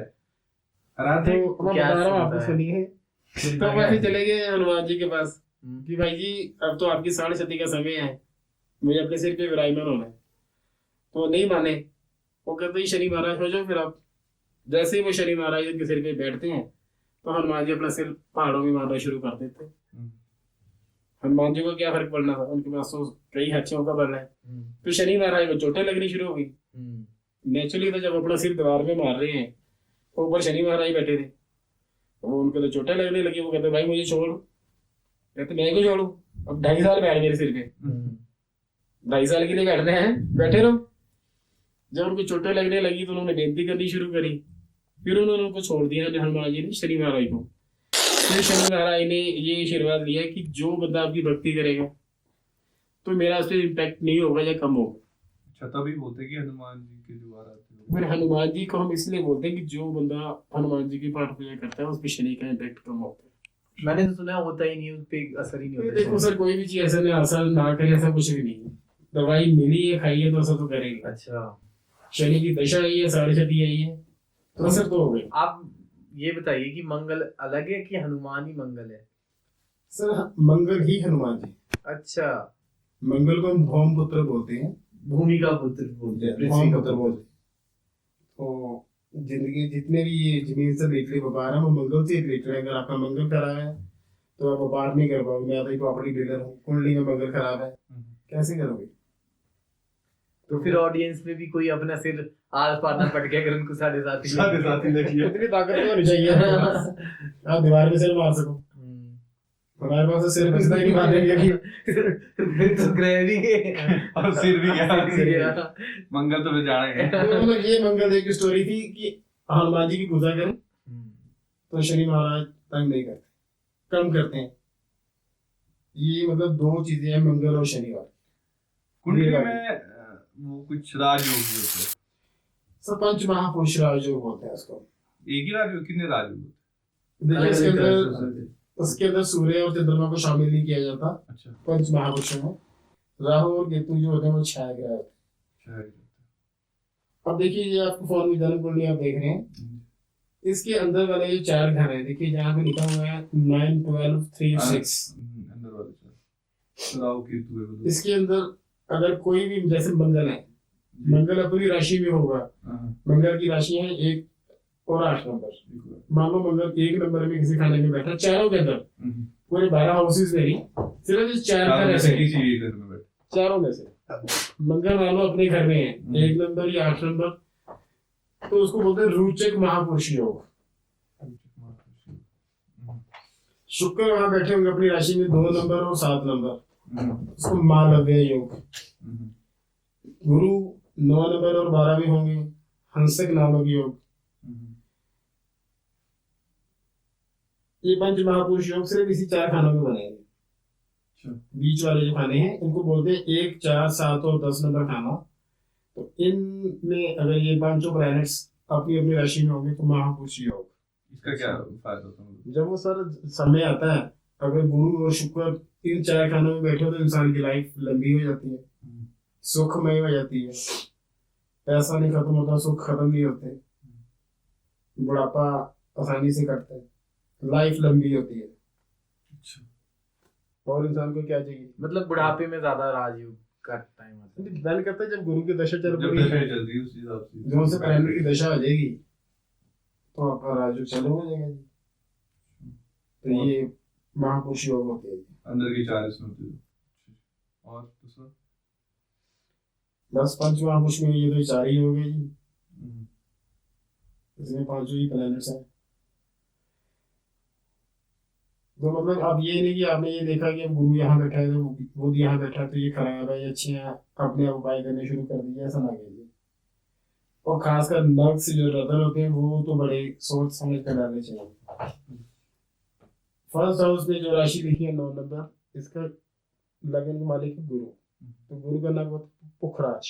आराध्य तो मैं क्या बता रहा हूँ आपको, सुनता है? सुनिए। तो वैसे चले गए हनुमान जी के पास कि भाई जी अब तो आपकी 60 का समय है, मुझे अपने सिर पे विराजमान होना है। तो वो नहीं माने, वो कहते हैं शनि महाराज हो जाओ फिर आप। जैसे ही वो शनि महाराज उनके सिर पे बैठते हैं तो हनुमान जी अपना सिर पहाड़ों में मारना शुरू कर देते हैं। हनुमान जी को क्या फर्क पड़ना था, उनके पास तो कई हथियों का बल है। तो शनि महाराज को चोटें लगनी शुरू हो गई। नेचुरली तो जब अपना सिर दीवार में मार रहे हैं, तो ऊपर शनि महाराज बैठे थे, तो वो उनको तो चोटें लगने लगी। वो कहते भाई मुझे छोड़, कहते मैं क्यों छोड़ू, अब 2.5 साल बैठ मेरे सिर पे, 2.5 साल के लिए बैठने हैं, बैठे रहो। जब उनको चोटें लगने लगी तो उन्होंने बेनती करनी शुरू करी, फिर उन्होंने उनको छोड़ दिया हनुमान जी ने शनि महाराज को। फिर शनि महाराज ने ये आशीर्वाद दिया कि जो बंदा आपकी भक्ति करेगा तो मेरा उस पर इम्पैक्ट नहीं होगा या कम होगा। अच्छा, तभी बोलते हैं कि हनुमान जी के जो आराध्य है। फिर हनुमान जी को हम इसलिए बोलते हैं कि जो बंदा हनुमान जी की पाठ पूजा करता है उस पर शनि का इम्पैक्ट कम होता है। मैंने तो सुना होता ही नहीं, उस पे असर ही नहीं होता। देखो सर, कोई भी चीज ऐसा नहीं असर ना करे, ऐसा कुछ भी नहीं है। दवाई मिली है, खाइए तो असर तो करेगी। अच्छा, शनि की दशा आई है, 60 आई है, तो असर तो हो गई। आप ये बताइए कि मंगल अलग है कि हनुमान ही मंगल है? सर मंगल ही हनुमान जी। अच्छा, मंगल को हम भौम पुत्र बोलते हैं, भूमि का पुत्र बोलते हैं, पृथ्वी भौम का पुत्र पुत्र। बोलते हैं। तो जिंदगी जितने भी ये जमीन से रिलेटेड व्यापार है वो मंगल से रिलेटेड है। अगर आपका मंगल खराब है तो आप व्यापार नहीं कर पाओगे। मैं तो प्रॉपर्टी डीलर हूँ, कुंडली में मंगल खराब है, कैसे करोगे? तो फिर ऑडियंस में भी कोई अपना सिर आर पार ना पट के अगर उनको 7.5 7.5 लगी है। इतनी ताकत तो होनी चाहिए आपके पास, आप दीवार में सिर मार सको। हमारे पास तो सिर बचता ही नहीं मारने के लिए। फिर तो ग्रह भी गए और सिर भी गया। सिर भी गया। मंगल तो बेचारा है। तो मतलब ये मंगल देव की स्टोरी थी कि हनुमान जी की पूजा करें तो शनि महाराज तंग नहीं करते, कम करते हैं। ये मतलब 2 चीजें हैं, मंगल और शनिवार। कुंडली में वो कुछ राजयोग भी होते हैं। सब 5 महापुरुष राजयोग बोलते हैं उसको। एक ही राजयोग, कितने राजयोग होते देखिए इसके अलग-अलग तरह से अंदर, उसके अंदर सूर्य और चंद्रमा को शामिल नहीं किया जाता। हैं? अच्छा, 5 महापुरुषों में राहु और केतु जो होते हैं वो 6 ग्रह होते हैं। अब देखिए ये आपको फोन में जन्म कुंडली आप देख रहे हैं, इसके अंदर वाले ये 4 घर है। देखिए जहाँ पे लिखा हुआ है 9, 12, 3, 6। अंदर वाले चार राहु केतु है वो। इसके अंदर अगर कोई भी, जैसे मंगल है, मंगल अपनी राशि में होगा। हाँ, मंगल की राशि है 1 और 8 नंबर। मान लो मंगल 1 नंबर में किसी खाने में बैठा, चारों के अंदर पूरे 12 हाउसेस में नहीं, सिर्फ इस 4 घर ऐसे हैं, किसी एक घर में बैठ। चारों में से मंगल मान लो अपने घर में है 1 नंबर या 8 नंबर, तो उसको बोलते हैं रोचक महापुरुष योग। शुक्र वहां बैठे होंगे अपनी राशि में 2 नंबर और 7 नंबर, उसको मालव्य योग। गुरु 9 नंबर और 12 में होंगे, हंसक नामक योग। ये 5 महापुरुष योग सिर्फ इसी 4 खानों में बनेंगे। बीच वाले जो खाने हैं इनको बोलते हैं 1, 4, 7 और 10 नंबर खाना। तो इनमें अगर ये 5 प्लैनेट्स अपनी अपनी राशि में होंगे तो महापुरुष योग। इसका क्या फायदा होता है? जब वो सर समय आता है, अगर गुरु और शुक्र इन चार खानों में बैठे हो तो इंसान की लाइफ लंबी हो जाती है, सुखमय हो जाती है, पैसा नहीं खत्म होता, सुख खत्म नहीं होते, बुढ़ापा आसानी से कटता है, लाइफ लंबी होती है। अच्छा, और इंसान को क्या चाहिए? मतलब बुढ़ापे में ज्यादा राजयोग का टाइम आता है। डिपेंड करता है जब गुरु की दशा चल जब रही दशा है, चल रही है उस हिसाब से जो से प्लानेट की दशा आ जाएगी तो आपका राजयोग चालू हो जाएगा जी। तो ये महापुरुष योग होते हैं। अंदर की 4 इसमें होती है। और दूसरा? बस पंच महापुरुष में ये तो चार ही हो गए जी, हम्म, इसमें पांचों ही प्लैनेट्स हैं। तो मतलब अब ये नहीं कि आपने ये देखा कि अब गुरु यहाँ बैठा है तो बुध यहाँ बैठा है तो ये खराब है, ये अच्छे हैं, अपने आप उपाय करने शुरू कर दिए, ऐसा ना कीजिए। और खासकर नक्स जो रतन होते हैं वो तो बड़े सोच समझ कर डालने चाहिए। फर्स्ट हाउस में जो राशि लिखी है 9 नंबर, इसका लगन के मालिक है गुरु, तो गुरु का नाम होता है पुखराज।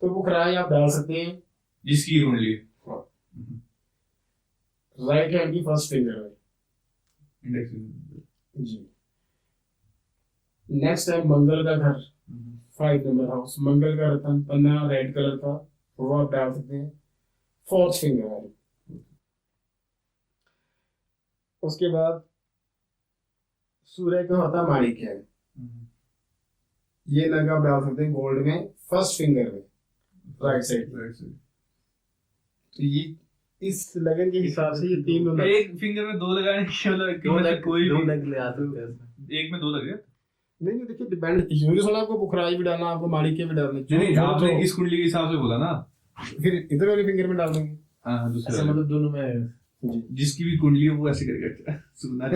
तो पुखराज आप डाल सकते हैं जिसकी कुंडली राइट हैंड की फर्स्ट फिंगर में इंडेक्स जी। नेक्स्ट है मंगल का घर, 5 नंबर हाउस, मंगल का रतन पन्ना रेड कलर का, वो आप डाल सकते हैं 4th फिंगर है। उसके बाद सूर्य का होता है माणिक्य है, ये नग आप डाल सकते हैं गोल्ड में फर्स्ट फिंगर में राइट साइड। तो ये इस लगन के हिसाब से ये 3 नंबर। एक फिंगर में 2 लगाने की मतलब कोई दो भी लग ले आते हैं इसमें। एक में 2 लगे। नहीं नहीं देखिए डिपेंड, इसमें थोड़ा आपको पुखराज भी डालना, आपको माणिक्य भी डालना, नहीं, जो आपने जो- इस कुंडली के हिसाब से बोला ना। फिर इधर वाले फिंगर में डाल देंगे हाँ, दूसरे अच्छा, वाले। मतलब दोनों में जी। जिसकी भी कुंडली है वो ऐसे करके सुनना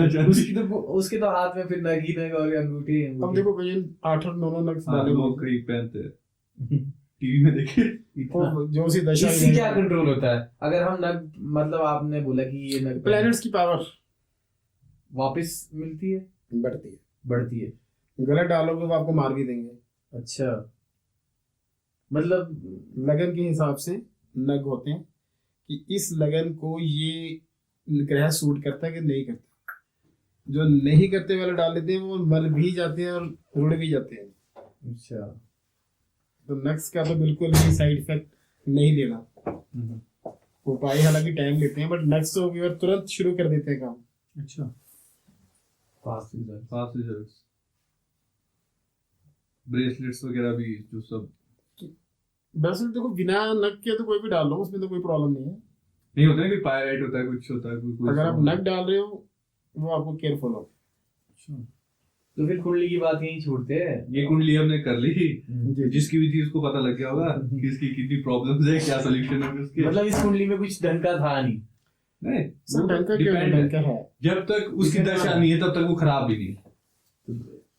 चांदी उसके तो हाथ में फिर नगी नग और अंगूठी अब देखो कहीं 8 और 9 नक्स हाँ, डाले लोग हुए कहीं पहनते हैं टीवी में देखे। तो जो सी दशा इससे क्या कंट्रोल होता है अगर हम नग, मतलब आपने बोला कि ये नग प्लैनेट्स की पावर वापस मिलती है, बढ़ती है, बढ़ती है? गलत डालोगे वो आपको मार भी देंगे। अच्छा, मतलब लगन के हिसाब से नग होते हैं कि इस लगन को ये ग्रह सूट करता है कि नहीं करता, जो नहीं करते वाले डाल देते हैं वो मर भी जाते हैं और उड़ भी जाते हैं। अच्छा, तो नक्स का तो बिल्कुल भी साइड इफेक्ट नहीं लेना। उपाय हालांकि टाइम लेते हैं बट नक्स तो भी तुरंत शुरू कर देते हैं काम। अच्छा, fast result. Fast results, bracelets वगैरह भी जो सब वैसे देखो बिना नग के तो कोई भी डाल लो, उसमें तो कोई प्रॉब्लम नहीं है। नहीं होता है कि पायराइट होता है, कुछ होता है, कोई अगर आप नग डाल रहे हो वो आपको केयरफुल हो। अच्छा, तो फिर कुंडली की बात यहीं छोड़ते हैं। ये कुंडली हमने कर ली, जी। जिसकी भी थी उसको पता लग गया होगा कि इसकी कितनी प्रॉब्लम्स है, क्या सॉल्यूशन है उसके। मतलब इस कुंडली में कुछ ढंग का था नहीं। नहीं, सर वो ढंग का क्यों depend ढंग का है? जब तक उसकी कितना- दशा नहीं है तब तक वो खराब भी नहीं है।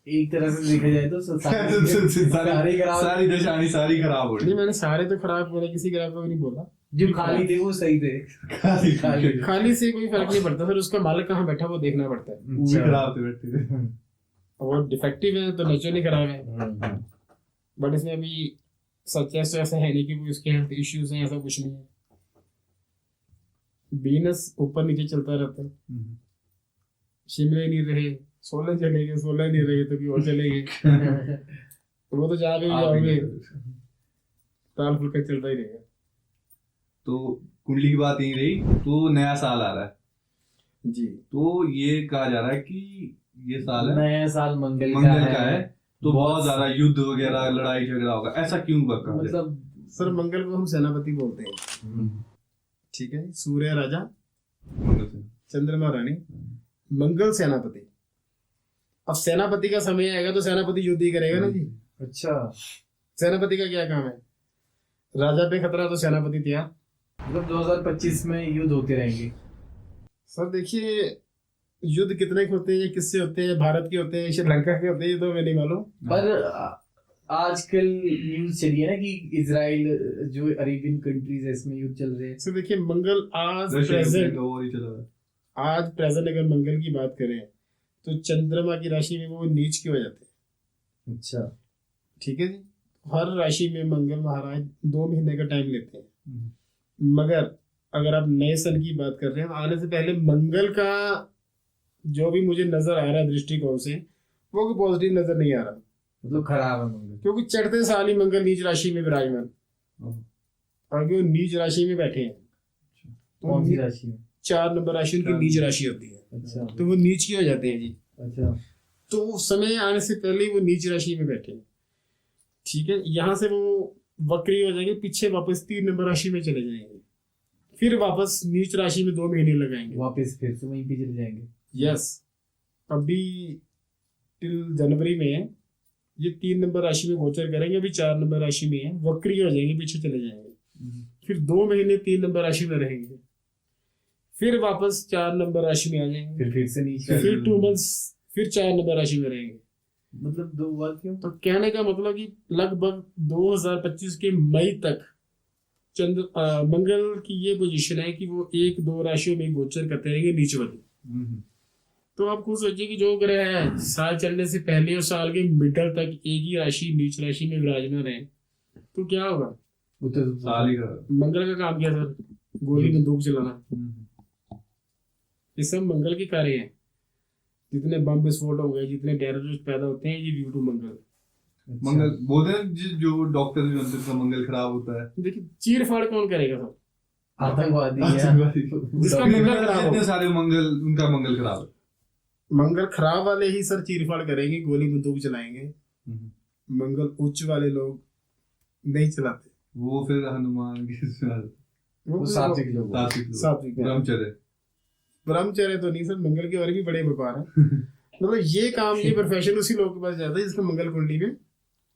एक तरह से देखा जाए तो सारे खराब, सारी दशाएं सारी खराब हो रही नहीं मैंने सारे तो खराब बोले, किसी खराब को भी नहीं बोला। जो खाली थे वो सही थे। खाली खाली। खाली से कोई फर्क नहीं पड़ता, फिर उसका मालिक कहाँ बैठा वो देखना पड़ता है। वो भी खराब थे बैठे थे। वो डिफेक्टिव है तो नेचुरली खराब है, बट इसमें अभी सच ऐसा है नहीं कि कोई उसके हेल्थ इश्यूज हैं, ऐसा कुछ नहीं है। बीनस ऊपर नीचे चलता रहता है, शिमले नहीं रहे 16 चलेंगे, 16 नहीं रहे तो भी और चलेंगे। तो वो तो जहाँ पे भी आप ही जाओगे कर- ताल फुलका चलता ही रहेगा। तो कुंडली की बात यही रही। तो नया साल आ रहा है, जी तो ये कहा जा रहा है कि ये साल है नया साल मंगल मंगल का है, तो बहुत ज्यादा युद्ध वगैरह लड़ाई झगड़ा होगा, ऐसा क्यों बका? मतलब सर मंगल को हम सेनापति बोलते हैं, ठीक है। सूर्य राजा, मंगल से चंद्रमा रानी, मंगल सेनापति। अब सेनापति का समय आएगा तो सेनापति युद्ध ही करेगा ना जी। अच्छा, सेनापति का क्या काम है? राजा पे खतरा तो सेनापति तैयार। मतलब 2025 में युद्ध होते रहेंगे। सर देखिए युद्ध कितने के होते हैं, ये किससे होते हैं, भारत के होते हैं, श्रीलंका के होते हैं, ये तो मैं नहीं मालूम। पर आजकल न्यूज चली है ना कि इजराइल जो अरेबियन कंट्रीज है इसमें युद्ध चल रहे हैं। सर देखिए मंगल आज रशिया प्रेजेंट, का war ही चला रहा है। आज प्रेजेंट अगर मंगल की बात करें तो चंद्रमा की राशि में वो नीच क्यों हो जाते हैं, अच्छा, ठीक है जी। हर राशि में मंगल महाराज 2 महीने का टाइम लेते हैं, मगर अगर आप नए सन की बात कर रहे हैं तो आने से पहले मंगल का जो भी मुझे नजर आ रहा है दृष्टिकोण से वो कोई पॉजिटिव नजर नहीं आ रहा, मतलब खराब है मंगल। क्योंकि चढ़ते साल ही मंगल नीच राशि में विराजमान, और वो नीच राशि में बैठे हैं। तो कौन सी राशि में? 4 नंबर राशि उनकी नीच राशि होती है, अच्छा तो वो नीच की हो जाते हैं जी। अच्छा। तो समय आने से पहले ही वो नीच राशि में बैठे हैं, ठीक है। यहाँ से वो वक्री हो जाएंगे, पीछे वापस 3 नंबर राशि में चले जाएंगे, फिर वापस नीच राशि में 2 महीने लगाएंगे, वापस फिर से वहीं पे चले जाएंगे। यस। अभी टिल जनवरी में है, ये 3 नंबर राशि में गोचर करेंगे, अभी 4 नंबर राशि में है, वक्री हो जाएंगे, पीछे चले जाएंगे, फिर 2 महीने 3 नंबर राशि में रहेंगे, फिर वापस 4 नंबर राशि में आ जाएंगे, फिर से नीचे, फिर 2 मंथ्स फिर 4 नंबर राशि में रहेंगे। मतलब 2 बार क्यों? तो कहने का मतलब कि लगभग 2025 के मई तक मंगल की ये पोजीशन है कि वो 1-2 राशियों में गोचर करते रहेंगे नीच वाली। तो आप खुद सोचिए कि जो ग्रह है साल चलने से पहले और साल के मिडल तक एक ही राशि नीच राशि में विराजमान है, तो क्या होगा? वो तो साल ही का मंगल का काम क्या सर? गोली बंदूक चलाना। ये सब मंगल के कार्य हैं। जितने बम विस्फोट हो गए, जितने टेररिस्ट पैदा होते हैं, ये ड्यू टू मंगल। मंगल बोलते हैं जो डॉक्टर जो अंदर का मंगल खराब होता है। देखिए चीर फाड़ कौन करेगा सर? आतंकवादी है। जिसका मंगल खराब हो, इतने सारे मंगल, उनका मंगल खराब है। मंगल खराब वाले ही सर चीरफाड़ करेंगे, गोली बंदूक चलाएंगे। मंगल उच्च वाले लोग नहीं चलाते, वो फिर हनुमान वो सात्विक लोग। सात्विक ब्रह्मचर्य। ब्रह्मचर्य तो नहीं सर, मंगल के और भी बड़े व्यापार है। मतलब ये काम, ये प्रोफेशन उसी लोग के पास जाता है जिसका मंगल कुंडली में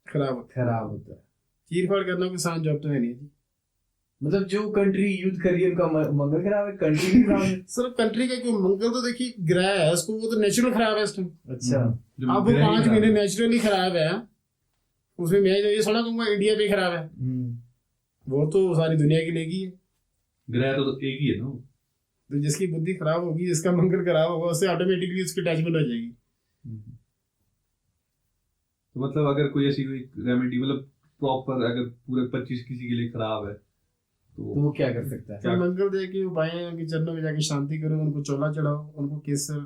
खराब होता है। चीरफाड़ करना कोई आसान जॉब तो है नहीं। मतलब जो कंट्री युद्ध कर रही है उनका मंगल खराब है, कंट्री भी खराब है। सर कंट्री का क्यों? मंगल तो देखिए ग्रह है, उसको वो तो नेचुरल खराब है इस टाइम। अच्छा। अब वो 5 महीने नेचुरली खराब है, उसमें मैं ये थोड़ा कहूंगा इंडिया पे खराब है, वो तो सारी दुनिया की लेगी है। ग्रह तो एक ही है ना। तो जिसकी बुद्धि खराब होगी, जिसका मंगल खराब होगा, उससे ऑटोमेटिकली उसकी अटैचमेंट हो जाएगी। तो मतलब अगर कोई ऐसी कोई रेमेडी, मतलब प्रॉपर, अगर पूरे 25 किसी के लिए खराब है तो वो क्या कर सकता है? तो मंगल देव के उपाय हैं, उनके चरणों में जाके शांति करो, उनको चोला चढ़ाओ, उनको केसर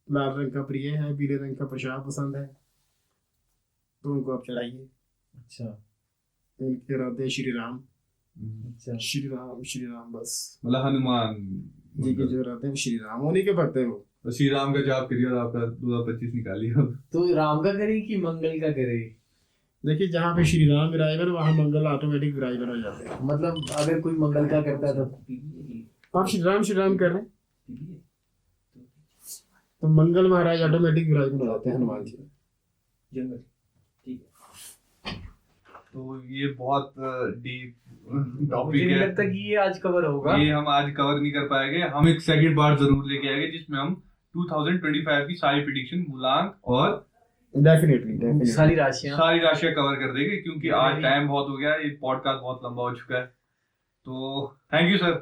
लाल रंग का प्रिय है, पीले रंग का प्रसाद पसंद है, तो उनको आप चढ़ाइए। अच्छा। उनके रहते श्री राम। अच्छा। श्री राम बस। मतलब हनुमान जी के जो रहते हैं श्री राम, उन्हीं के भक्त है वो। तो श्री राम का जाप करिए और आपका 2025 निकालिए। तो राम का करे कि मंगल का करे? देखिए जहाँ पे श्री राम विराजमान, वहाँ मंगल ऑटोमेटिक विराजमान हो जाते हैं। मतलब अगर कोई मंगल का करता है तो आप श्री राम कर रहे हैं तो मंगल महाराज ऑटोमेटिक विराजमान हो जाते हैं हनुमान जी। जंगल। ठीक है। तो ये बहुत डीप मुझे टॉपिक नहीं है। लगता कि ये आज कवर होगा। ये हम आज कवर नहीं कर पाएंगे। हम एक सेकंड पार्ट जरूर लेके आएंगे जिसमें हम 2025 की सारी प्रेडिक्शन, मूलांक और डेफिनेटली सारी राशियां कवर कर देंगे, क्योंकि आज टाइम बहुत हो गया, ये पॉडकास्ट बहुत लंबा हो चुका है। तो thank you sir,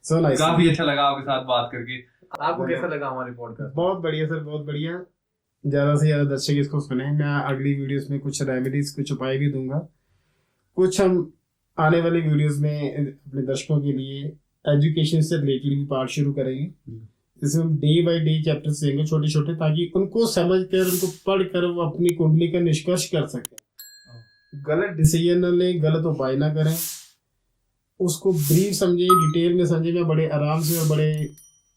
so nice. काफी अच्छा लगा आपके साथ बात करके। आपको कैसा लगा हमारे पॉडकास्ट? बहुत बढ़िया सर, बहुत बढ़िया। ज्यादा से ज्यादा दर्शक इसको सुने। मैं अगली वीडियोस में कुछ रेमेडीज, कुछ उपाय भी दूंगा। कुछ हम आने वाली वीडियोस में अपने दर्शकों के लिए एजुकेशन से रिलेटेड भी पार्ट शुरू करेंगे, जिसमें हम डे बाय डे चैप्टर्स देंगे छोटे छोटे, ताकि उनको समझ कर, उनको पढ़ कर वो अपनी कुंडली का निष्कर्ष कर सकें। गलत डिसीजन न लें, गलत उपाय ना करें, उसको ब्रीफ समझे, डिटेल में समझे। मैं बड़े आराम से और बड़े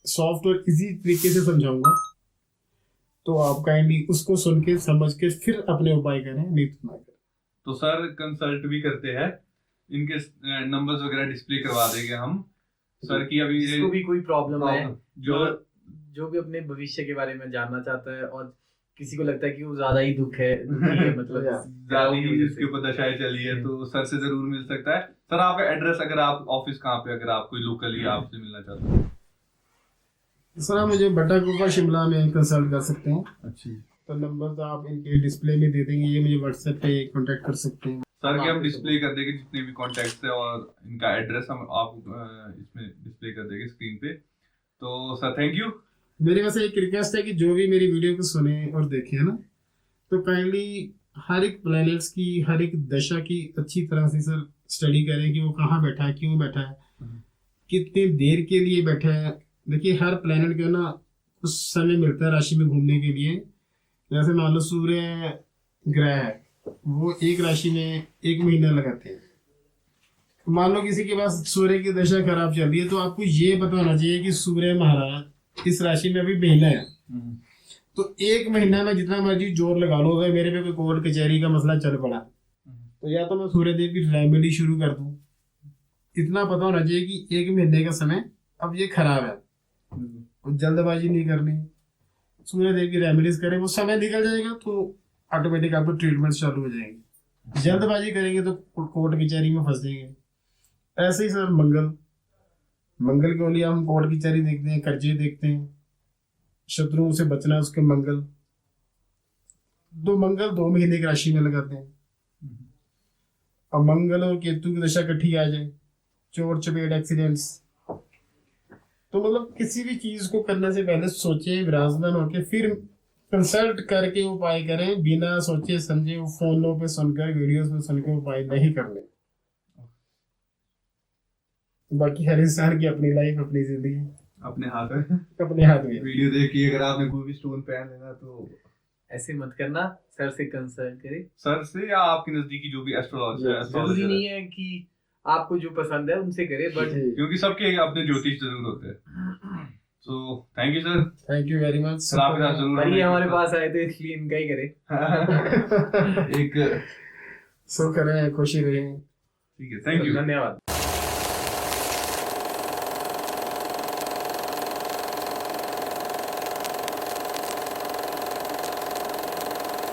सॉफ्ट और इजी तरीके से समझाऊंगा, तो आप काइंडली उसको सुन के समझ के फिर अपने उपाय करें, नहीं तो ना करें। तो सर कंसल्ट भी करते हैं, इनके नंबर्स वगैरह डिस्प्ले करवा देंगे हम सर की। अभी जिसको भी कोई प्रॉब्लम है, जो भी अपने भविष्य के बारे में जानना चाहता है, और किसी को लगता है कि वो ज्यादा ही दुखी है, मतलब ज्यादा ही उसके ऊपर दशाएं चली है, तो सर से जरूर मिल सकता है। सर आपका एड्रेस, अगर आप ऑफिस कहाँ पे, अगर आप कोई लोकली आपसे मिलना चाहते हैं? सर आप मुझे बट्टा गुफा शिमला में कंसल्ट कर सकते हैं। अच्छी। तो नंबर तो आप इनके डिस्प्ले में दे देंगे, ये मुझे व्हाट्सएप पे कांटेक्ट कर सकते हैं। सर के हम डिस्प्ले कर देंगे जितने भी कॉन्टैक्ट्स है, और इनका एड्रेस हम आप इसमें डिस्प्ले कर देंगे स्क्रीन पे। तो सर थैंक यू। मेरे वैसे एक रिक्वेस्ट है कि जो भी मेरी वीडियो को सुने और देखे ना, तो काइंडली हर एक प्लैनेट्स की, हर एक दशा की अच्छी तरह से सर स्टडी करें कि वो कहाँ बैठा है, क्यों बैठा है, कितने देर के लिए बैठा है। देखिए हर प्लेनेट को ना कुछ समय मिलता है राशि में घूमने के लिए। जैसे मान लो सूर्य ग्रह है, वो एक राशि में 1 महीना लगाते हैं। मान लो किसी के पास सूर्य की दशा खराब चल रही है, तो आपको ये पता होना चाहिए कि सूर्य महाराज इस राशि में अभी महीना है, तो 1 महीना में जितना मर्जी जोर लगा लो, अगर मेरे पे कोई कोर्ट कचहरी का मसला चल पड़ा तो या तो मैं सूर्यदेव की रेमेडी शुरू कर दूं। इतना पता होना चाहिए कि 1 महीने का समय अब ये खराब है, और जल्दबाजी नहीं करनी। सूर्यदेव की रेमेडीज करें, वो समय निकल जाएगा तो ऑटोमेटिक आपको ट्रीटमेंट चालू हो जाएंगे। जल्दबाजी करेंगे तो कोर्ट कचहरी में फंस जाएंगे। ऐसे ही सर मंगल के लिए हम कोर्ट कचहरी देखते हैं, कर्जे देखते हैं, शत्रुओं से बचना उसके मंगल। मंगल 2 महीने की राशि में लगाते हैं। और मंगल और केतु की दशा इकट्ठी आ जाए, चोट चपेट एक्सीडेंट्स, तो मतलब किसी भी चीज को करने से पहले सोचे, विराजमान होके फिर कंसल्ट करके उपाय करें। बिना सोचे समझे फोनों पे सुनकर, वीडियोस पे सुनकर उपाय नहीं करने। बाकी हर इंसान की अपनी लाइफ, अपनी जिंदगी अपने हाथ में। अपने हाथ में। वीडियो देख के अगर आपने कोई भी स्टोन पहन लेना तो ऐसे मत करना, सर से कंसल्ट करें। सर से या आपके नजदीकी जो भी जरूरी एस्ट्रोलॉजर नहीं है कि आपको जो पसंद है उनसे करें, बट क्योंकि सबके अपने ज्योतिष जरूर होते हैं। So thank you sir, thank you very much. Sir आपके साथ जरूर पर ये हमारे पास आए तो इसलिए इनका ही करें। एक सो करें, खुशी रहें। ठीक है, थैंक यू। धन्यवाद।